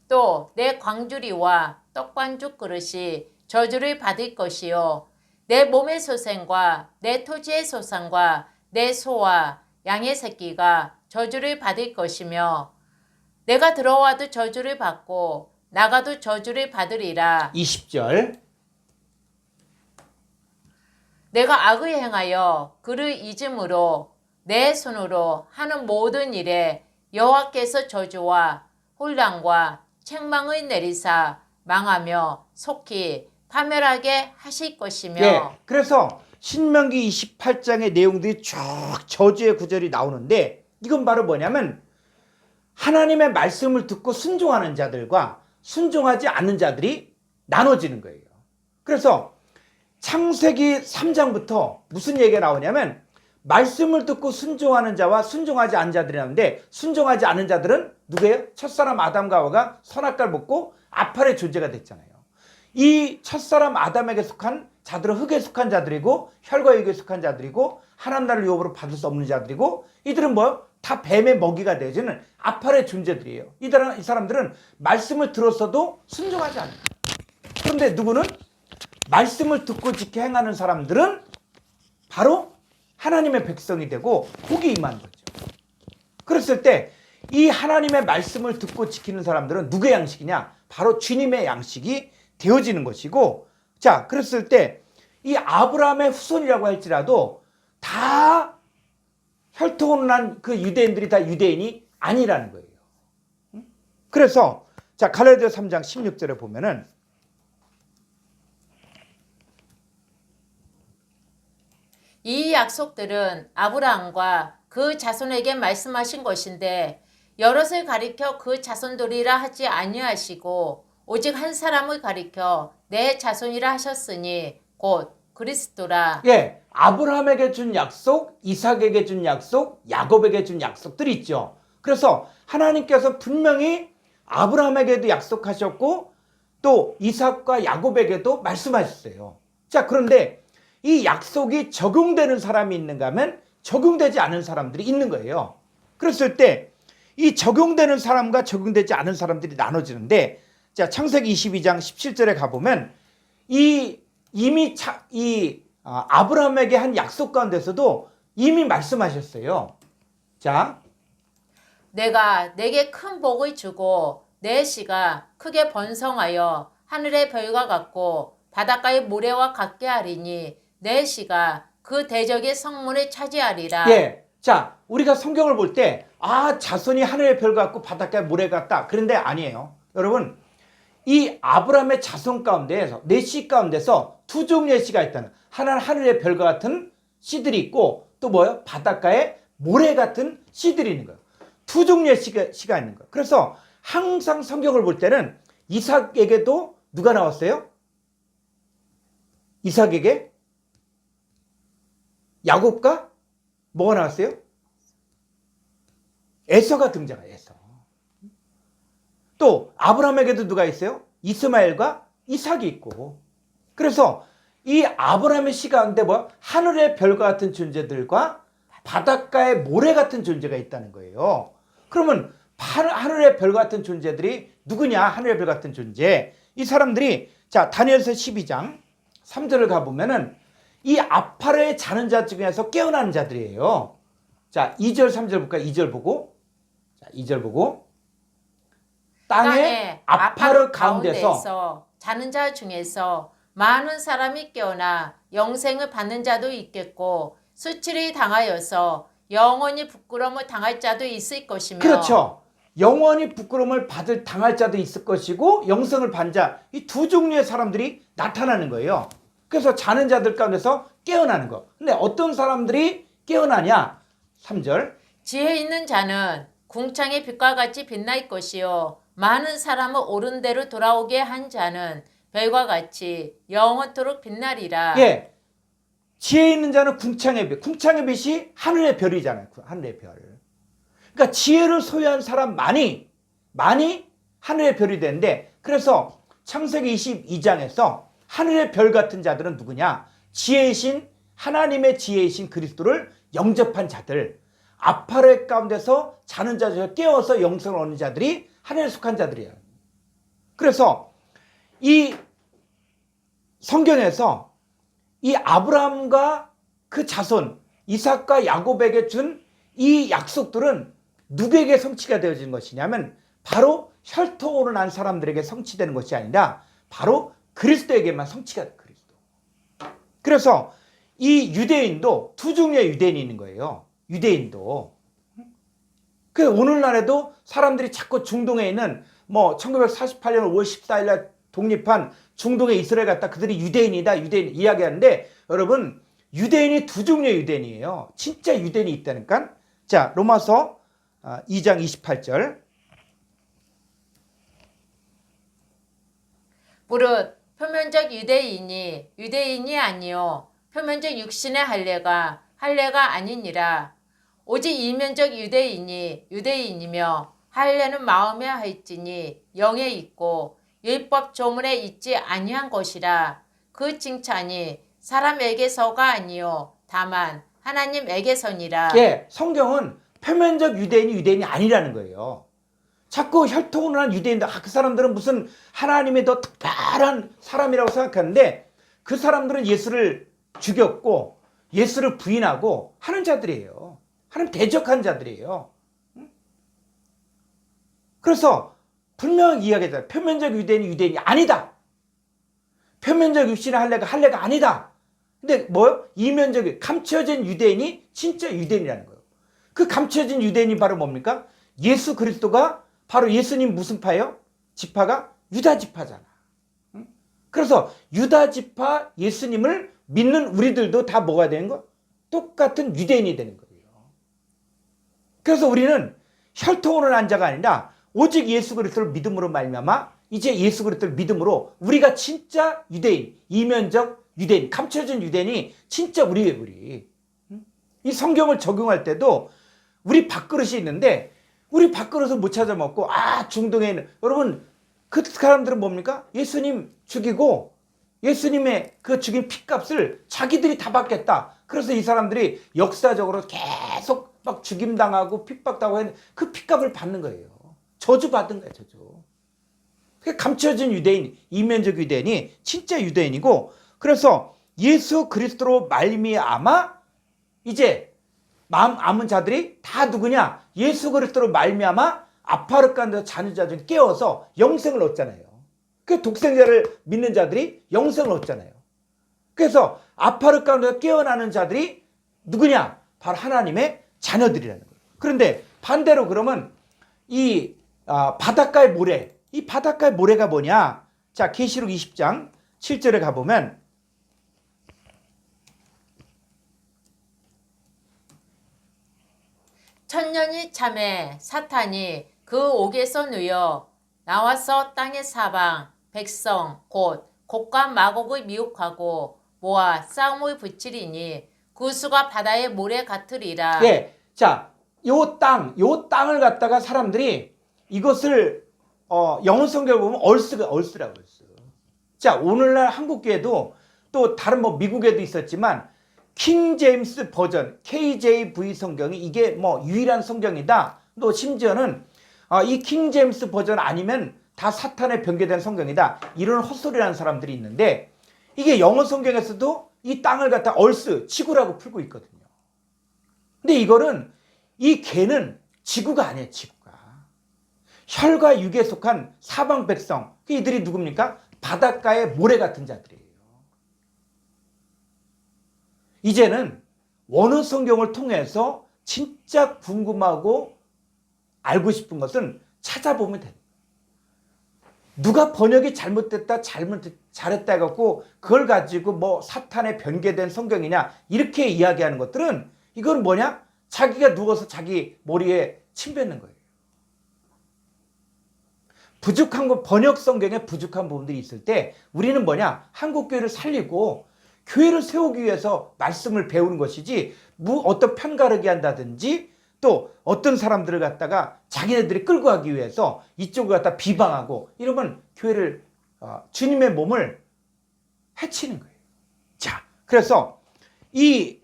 Speaker 2: 또 내 광주리와 떡반죽 그릇이 저주를 받을 것이요 내 몸의 소생과 내 토지의 소산과 내 소와 양의 새끼가 저주를 받을 것이며 내가 들어와도 저주를 받고 나가도 저주를 받으리라.
Speaker 1: 20절.
Speaker 2: 내가 악을 행하여 그를 잊음으로 내 손으로 하는 모든 일에 여호와께서 저주와 혼란과 책망을 내리사 망하며 속히 파멸하게 하실 것이며.
Speaker 1: 예. 그래서 신명기 28장의 내용들이 쭉 저주의 구절이 나오는데 이건 바로 뭐냐면 하나님의 말씀을 듣고 순종하는 자들과 순종하지 않는 자들이 나눠지는 거예요. 그래서 창세기 3장부터 무슨 얘기가 나오냐면 말씀을 듣고 순종하는 자와 순종하지 않는 자들이 나오는데 순종하지 않는 자들은 누구예요? 첫사람 아담과 하와가 선악과를 먹고 아팔의 존재가 됐잖아요. 이 첫사람 아담에게 속한 자들은 흙에 속한 자들이고 혈과 육에 속한 자들이고 하나님 나라를 유업으로 받을 수 없는 자들이고 이들은 뭐? 다 뱀의 먹이가 되어지는 아팔의 존재들이에요. 이 사람들은 말씀을 들었어도 순종하지 않아요. 그런데 누구는? 말씀을 듣고 지켜 행하는 사람들은 바로 하나님의 백성이 되고 복이 임하는 거죠. 그랬을 때 이 하나님의 말씀을 듣고 지키는 사람들은 누구의 양식이냐? 바로 주님의 양식이 되어지는 것이고, 자, 그랬을 때 이 아브라함의 후손이라고 할지라도 다 혈통으로 난 그 유대인들이 다 유대인이 아니라는 거예요. 그래서 자, 갈라디아 3장 16절에 보면은
Speaker 2: 이 약속들은 아브라함과 그 자손에게 말씀하신 것인데 여럿을 가리켜 그 자손들이라 하지 아니하시고 오직 한 사람을 가리켜 내 자손이라 하셨으니 곧 그리스도라.
Speaker 1: 예, 아브라함에게 준 약속, 이삭에게 준 약속, 야곱에게 준 약속들이 있죠. 그래서 하나님께서 분명히 아브라함에게도 약속하셨고 또 이삭과 야곱에게도 말씀하셨어요. 자, 그런데 이 약속이 적용되는 사람이 있는가 하면 적용되지 않은 사람들이 있는 거예요. 그랬을 때 이 적용되는 사람과 적용되지 않은 사람들이 나눠지는데, 자, 창세기 22장 17절에 가보면 이미 아브라함에게 한 약속 가운데서도 이미 말씀하셨어요. 자,
Speaker 2: 내가 내게 큰 복을 주고 내 씨가 크게 번성하여 하늘의 별과 같고 바닷가의 모래와 같게 하리니 내 씨가 그 대적의 성문을 차지하리라.
Speaker 1: 예. 자, 우리가 성경을 볼 때 자손이 하늘의 별 같고 바닷가의 모래 같다. 그런데 아니에요. 여러분, 이 아브라함의 자손 가운데에서 네 씨 가운데서 두 종류의 씨가 있다는, 하나는 하늘의 별과 같은 씨들이 있고 또 뭐예요? 바닷가에 모래 같은 씨들이 있는 거예요. 두 종류의 씨가 있는 거예요. 그래서 항상 성경을 볼 때는 이삭에게도 누가 나왔어요? 이삭에게 야곱과 뭐가 나왔어요? 에서가 등장해요. 에서. 또 아브라함에게도 누가 있어요? 이스마엘과 이삭이 있고. 그래서 이 아브라함의 씨 가운데 뭐 하늘의 별과 같은 존재들과 바닷가의 모래 같은 존재가 있다는 거예요. 그러면 하늘의 별 같은 존재들이 누구냐? 하늘의 별 같은 존재. 이 사람들이 자, 다니엘서 12장 3절을 가보면은 이 아파르의 자는 자 중에서 깨어나는 자들이에요. 자, 2절 3절 볼까요? 2절 보고. 자, 2절 보고. 땅의 아파르 가운데서
Speaker 2: 자는 자 중에서 많은 사람이 깨어나 영생을 받는 자도 있겠고 수치를 당하여서 영원히 부끄러움을 당할 자도 있을 것이며.
Speaker 1: 그렇죠. 영원히 부끄러움을 당할 자도 있을 것이고 영생을 받는 자, 이 두 종류의 사람들이 나타나는 거예요. 그래서 자는 자들 가운데서 깨어나는 거. 근데 어떤 사람들이 깨어나냐? 3절.
Speaker 2: 지혜 있는 자는 궁창의 빛과 같이 빛날 것이요 많은 사람을 옳은 대로 돌아오게 한 자는 별과 같이 영원토록 빛나리라.
Speaker 1: 예. 지혜 있는 자는 궁창의 빛. 궁창의 빛이 하늘의 별이잖아요. 하늘의 별. 그러니까 지혜를 소유한 사람만이 하늘의 별이 되는데, 그래서 창세기 22장에서 하늘의 별 같은 자들은 누구냐? 지혜이신 하나님의 지혜이신 그리스도를 영접한 자들, 아파르 가운데서 자는 자 중에 깨어서 영생을 얻는 자들이 하늘에 속한 자들이에요. 그래서 이 성경에서 이 아브라함과 그 자손 이삭과 야곱에게 준 이 약속들은 누구에게 성취가 되어진 것이냐면 바로 혈통으로 난 사람들에게 성취되는 것이 아니라 바로 그리스도에게만 성취가 돼요. 그리스도. 그래서 이 유대인도 두 종류의 유대인이 있는 거예요. 유대인도. 그 오늘날에도 사람들이 자꾸 중동에 있는 뭐 1948년 5월 14일 날 독립한 중동의 이스라엘 갔다 그들이 유대인이다 유대인 이야기하는데 여러분 유대인이 두 종류의 유대인이에요. 진짜 유대인이 있다니까. 자, 로마서 2장 28절.
Speaker 2: 무릇 표면적 유대인이 아니요 표면적 육신의 할례가 아니니라. 오직 이면적 유대인이며 할례는 마음에 하였지니 영에 있고 율법 조문에 있지 아니한 것이라. 그 칭찬이 사람에게서가 아니요 다만 하나님에게서니라.
Speaker 1: 예, 성경은 표면적 유대인이 아니라는 거예요. 자꾸 혈통으로 난 유대인들, 그 사람들은 무슨 하나님의 더 특별한 사람이라고 생각하는데 그 사람들은 예수를 죽였고 예수를 부인하고 하는 자들이에요. 하나님 대적한 자들이에요. 그래서 분명히 이야기하잖아요. 표면적 유대인이 아니다. 표면적 육신의 할례가 아니다. 근데 뭐요? 이면적 감춰진 유대인이 진짜 유대인이라는 거예요. 그 감춰진 유대인이 바로 뭡니까? 예수 그리스도가 바로 예수님 무슨 파예요? 지파가 유다 지파잖아. 그래서 유다 지파 예수님을 믿는 우리들도 다 뭐가 되는 거? 똑같은 유대인이 되는 거예요. 그래서 우리는 혈통으로 난 자가 아니라 오직 예수 그리스도를 믿음으로 말미암아 이제 예수 그리스도를 믿음으로 우리가 진짜 유대인, 이면적 유대인, 감춰진 유대인이 진짜 우리예요, 우리. 이 성경을 적용할 때도 우리 밥그릇이 있는데 우리 밥그릇을 못 찾아 먹고 중동에 있는 여러분 그 사람들은 뭡니까? 예수님 죽이고 예수님의 그 죽인 핏값을 자기들이 다 받겠다. 그래서 이 사람들이 역사적으로 계속 막 죽임당하고 핍박당하고 했는데 그 핏값을 받는 거예요. 저주받은 거예요, 저주. 감춰진 유대인, 이면적 유대인이 진짜 유대인이고 그래서 예수 그리스도로 말미암아 이제 마음 남은 자들이 다 누구냐? 예수 그리스도로 말미암아 아파르 가운데서 자녀자 중 깨어서 영생을 얻잖아요. 그 독생자를 믿는 자들이 영생을 얻잖아요. 그래서 아파르 가운데서 깨어나는 자들이 누구냐? 바로 하나님의 자녀들이라는 거예요. 그런데 반대로 그러면 이 바닷가의 모래, 이 바닷가의 모래가 뭐냐? 자, 계시록 20장 7절에 가보면
Speaker 2: 천년이 참에 사탄이 그 옥에서 누여 나와서 땅의 사방 백성 곧 곡과 마곡을 미혹하고 모아 싸움을 붙이리니 그 수가 바다의 모래 같으리라.
Speaker 1: 예, 자, 요 땅을 갖다가 사람들이 이것을 영어 성경을 보면 얼스라고 얼스. 자, 오늘날 한국교회도 또 다른 뭐 미국에도 있었지만 킹 제임스 버전 KJV 성경이 이게 뭐 유일한 성경이다. 또 심지어는 이 킹 제임스 버전 아니면 다 사탄에 변개된 성경이다. 이런 헛소리라는 사람들이 있는데 이게 영어 성경에서도 이 땅을 갖다 얼스, 지구라고 풀고 있거든요. 근데 이거는 이 개는 지구가 아니에요, 지구가. 혈과 육에 속한 사방 백성. 이들이 누굽니까? 바닷가의 모래 같은 자들이에요. 이제는 원어 성경을 통해서 진짜 궁금하고 알고 싶은 것은 찾아보면 됩니다. 누가 번역이 잘못됐다, 잘했다 해갖고 그걸 가지고 뭐 사탄에 변개된 성경이냐 이렇게 이야기하는 것들은 이건 뭐냐? 자기가 누워서 자기 머리에 침 뱉는 거예요. 부족한 거, 번역 성경에 부족한 부분들이 있을 때 우리는 뭐냐? 한국교회를 살리고 교회를 세우기 위해서 말씀을 배우는 것이지 어떤 편가르기 한다든지 또 어떤 사람들을 갖다가 자기네들이 끌고 가기 위해서 이쪽을 갖다 비방하고 이러면 교회를 주님의 몸을 해치는 거예요. 자, 그래서 이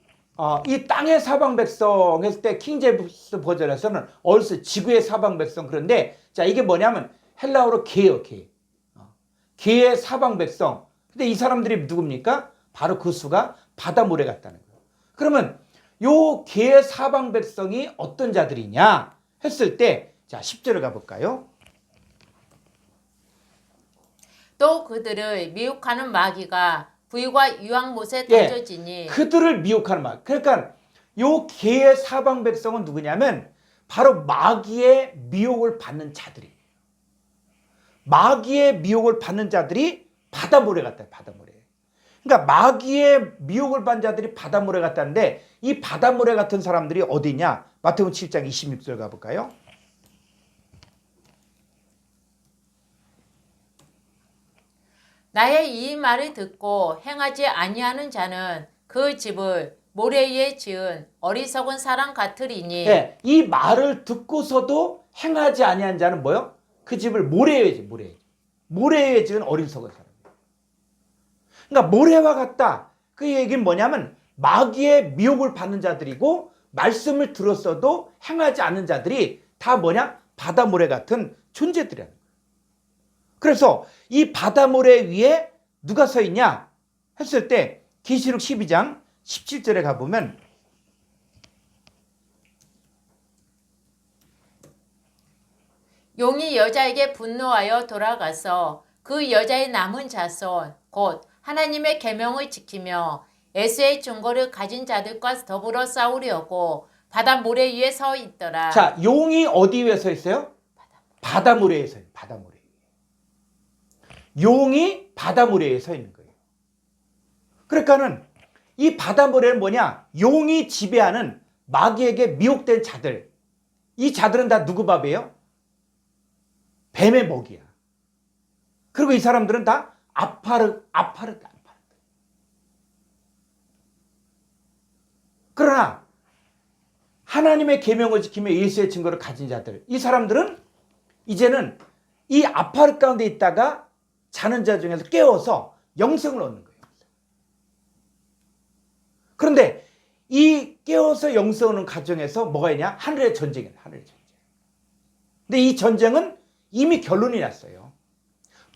Speaker 1: 땅의 사방 백성 했을 때 킹제임스 버전에서는 얼스 지구의 사방 백성 그런데 자 이게 뭐냐면 헬라어로 개예요, 개. 개의 사방 백성. 근데 이 사람들이 누굽니까? 바로 그 수가 바다 모래 같다는 거예요. 그러면 요 개의 사방 백성이 어떤 자들이냐 했을 때, 자 10절을 가볼까요?
Speaker 2: 또 그들을 미혹하는 마귀가 부위와 유황못에 던져지니
Speaker 1: 그들을 미혹하는 마귀. 그러니까 요 개의 사방 백성은 누구냐면 바로 마귀의 미혹을 받는 자들이에요. 마귀의 미혹을 받는 자들이 바다모래 같다. 바다모래. 그러니까 마귀의 미혹을 받는 자들이 바다모래 같다는데, 이 바다모래 같은 사람들이 어디냐? 마태복음 7장 26절 가볼까요?
Speaker 2: 나의 이 말을 듣고 행하지 아니하는 자는 그 집을 모래 위에 지은 어리석은 사람 같으리니.
Speaker 1: 네, 이 말을 듣고서도 행하지 아니한 자는 뭐요? 그 집을 모래에 지, 모래에 지은 어리석은 사람. 그러니까 모래와 같다. 그 얘기는 뭐냐면 마귀의 미혹을 받는 자들이고, 말씀을 들었어도 행하지 않는 자들이 다 뭐냐? 바다모래 같은 존재들이라는 거예요. 그래서 이 바다모래 위에 누가 서 있냐 했을 때 계시록 12장 17절에 가보면,
Speaker 2: 용이 여자에게 분노하여 돌아가서 그 여자의 남은 자손 곧 하나님의 계명을 지키며 에스의 증거를 가진 자들과 더불어 싸우려고 바다 모래 위에 서 있더라.
Speaker 1: 자, 용이 어디 위에 서 있어요? 바다모래에 서 있어요. 바다모래. 용이 바다모래에 서 있는 거예요. 그러니까는 이 바다모래는 뭐냐? 용이 지배하는 마귀에게 미혹된 자들. 이 자들은 다 누구 밥이에요? 뱀의 먹이야. 그리고 이 사람들은 다 아파르다. 그러나 하나님의 계명을 지키며 예수의 증거를 가진 자들, 이 사람들은 이제는 이 아파르 가운데 있다가 자는 자 중에서 깨워서 영생을 얻는 거예요. 그런데 이 깨워서 영생을 얻는 과정에서 뭐가 있냐? 하늘의 전쟁이에요. 하늘의 전쟁. 근데 이 전쟁은 이미 결론이 났어요.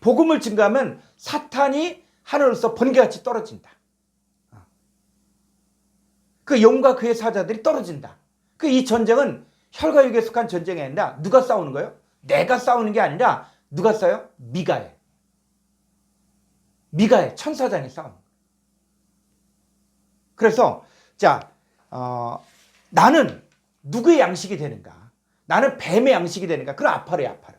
Speaker 1: 복음을 증거하면 사탄이 하늘로서 번개같이 떨어진다. 그 용과 그의 사자들이 떨어진다. 그 이 전쟁은 혈과 육에 속한 전쟁이 아니라 누가 싸우는 거예요? 내가 싸우는 게 아니라 누가 싸워요? 미가엘 천사장이 싸우는 거예요. 그래서 자, 나는 누구의 양식이 되는가? 나는 뱀의 양식이 되는가? 그럼 아파르야, 아파르.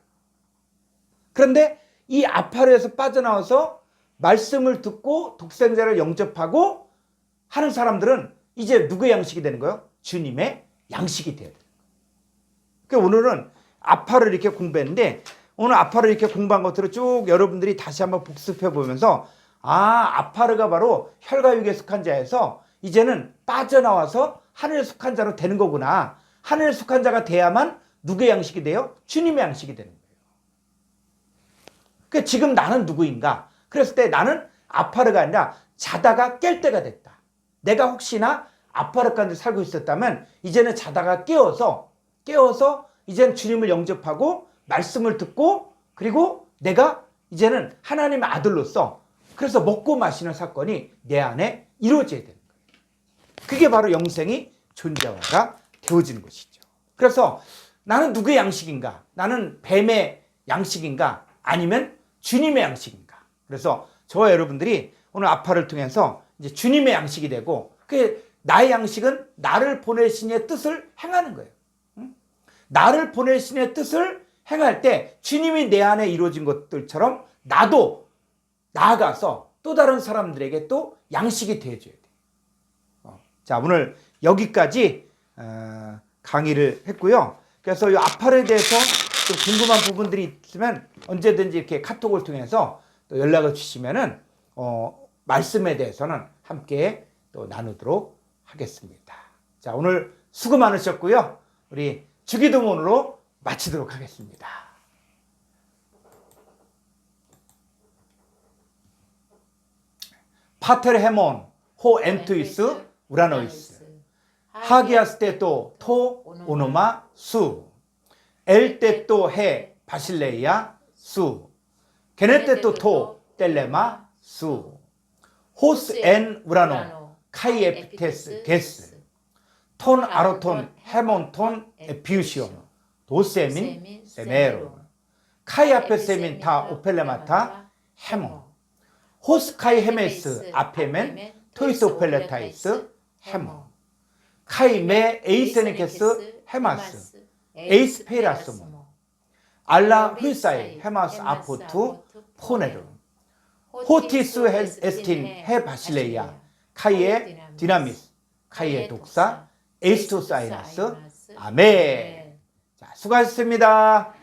Speaker 1: 그런데 이 아파르에서 빠져나와서 말씀을 듣고 독생자를 영접하고 하는 사람들은 이제 누구의 양식이 되는 거예요? 주님의 양식이 되어야 돼요. 그러니까 오늘은 아파를 이렇게 공부했는데, 오늘 아파를 이렇게 공부한 것들을 쭉 여러분들이 다시 한번 복습해 보면서, 아파르가 바로 혈과 육에 속한 자에서 이제는 빠져나와서 하늘에 속한 자로 되는 거구나. 하늘에 속한 자가 돼야만 누구의 양식이 돼요? 주님의 양식이 되는 거예요. 그러니까 지금 나는 누구인가? 그랬을 때 나는 아파르가 아니라 자다가 깰 때가 됐다. 내가 혹시나 아파르 가운데 살고 있었다면 이제는 자다가 깨어서 이제는 주님을 영접하고 말씀을 듣고, 그리고 내가 이제는 하나님의 아들로서 그래서 먹고 마시는 사건이 내 안에 이루어져야 되는 거예요. 그게 바로 영생이 존재화가 되어지는 것이죠. 그래서 나는 누구의 양식인가? 나는 뱀의 양식인가? 아니면 주님의 양식인가? 그래서 저와 여러분들이 오늘 아파를 통해서 이제 주님의 양식이 되고, 그 나의 양식은 나를 보내신 이의 뜻을 행하는 거예요. 나를 보내신 이의 뜻을 행할 때 주님이 내 안에 이루어진 것들처럼 나도 나아가서 또 다른 사람들에게 또 양식이 되어줘야 돼요. 자, 오늘 여기까지 강의를 했고요. 그래서 이 아파르에 대해서 좀 궁금한 부분들이 있으면 언제든지 이렇게 카톡을 통해서 또 연락을 주시면은 말씀에 대해서는 함께 또 나누도록 하겠습니다. 자, 오늘 수고 많으셨고요. 우리 주기도문으로 마치도록 하겠습니다. 파테르 헤몬 호 엔투이스 우라노이스 하기아스테토 토 오노마 수 엘테토 해 바실레이아 수 게네테토 토 텔레마 수 호스 엔 우라노 카이 에피테스 게스 톤 아로톤 헤몬톤 에피우시온 도세민 세메로 카이 앞에 세민 타 오펠레마타 헤몬 호스 카이 헤메스 앞에멘 토이스 오펠레타이스 헤몬 카이 메 에이세니케스 헤마스 에이스 페이라스모 알라 휘사이 헤마스 아포투 포네르 호티스 에스틴 헤 바실레이아 카이에 디나미스 카이에 독사 에이스토사이너스 아멘. 자, 수고하셨습니다.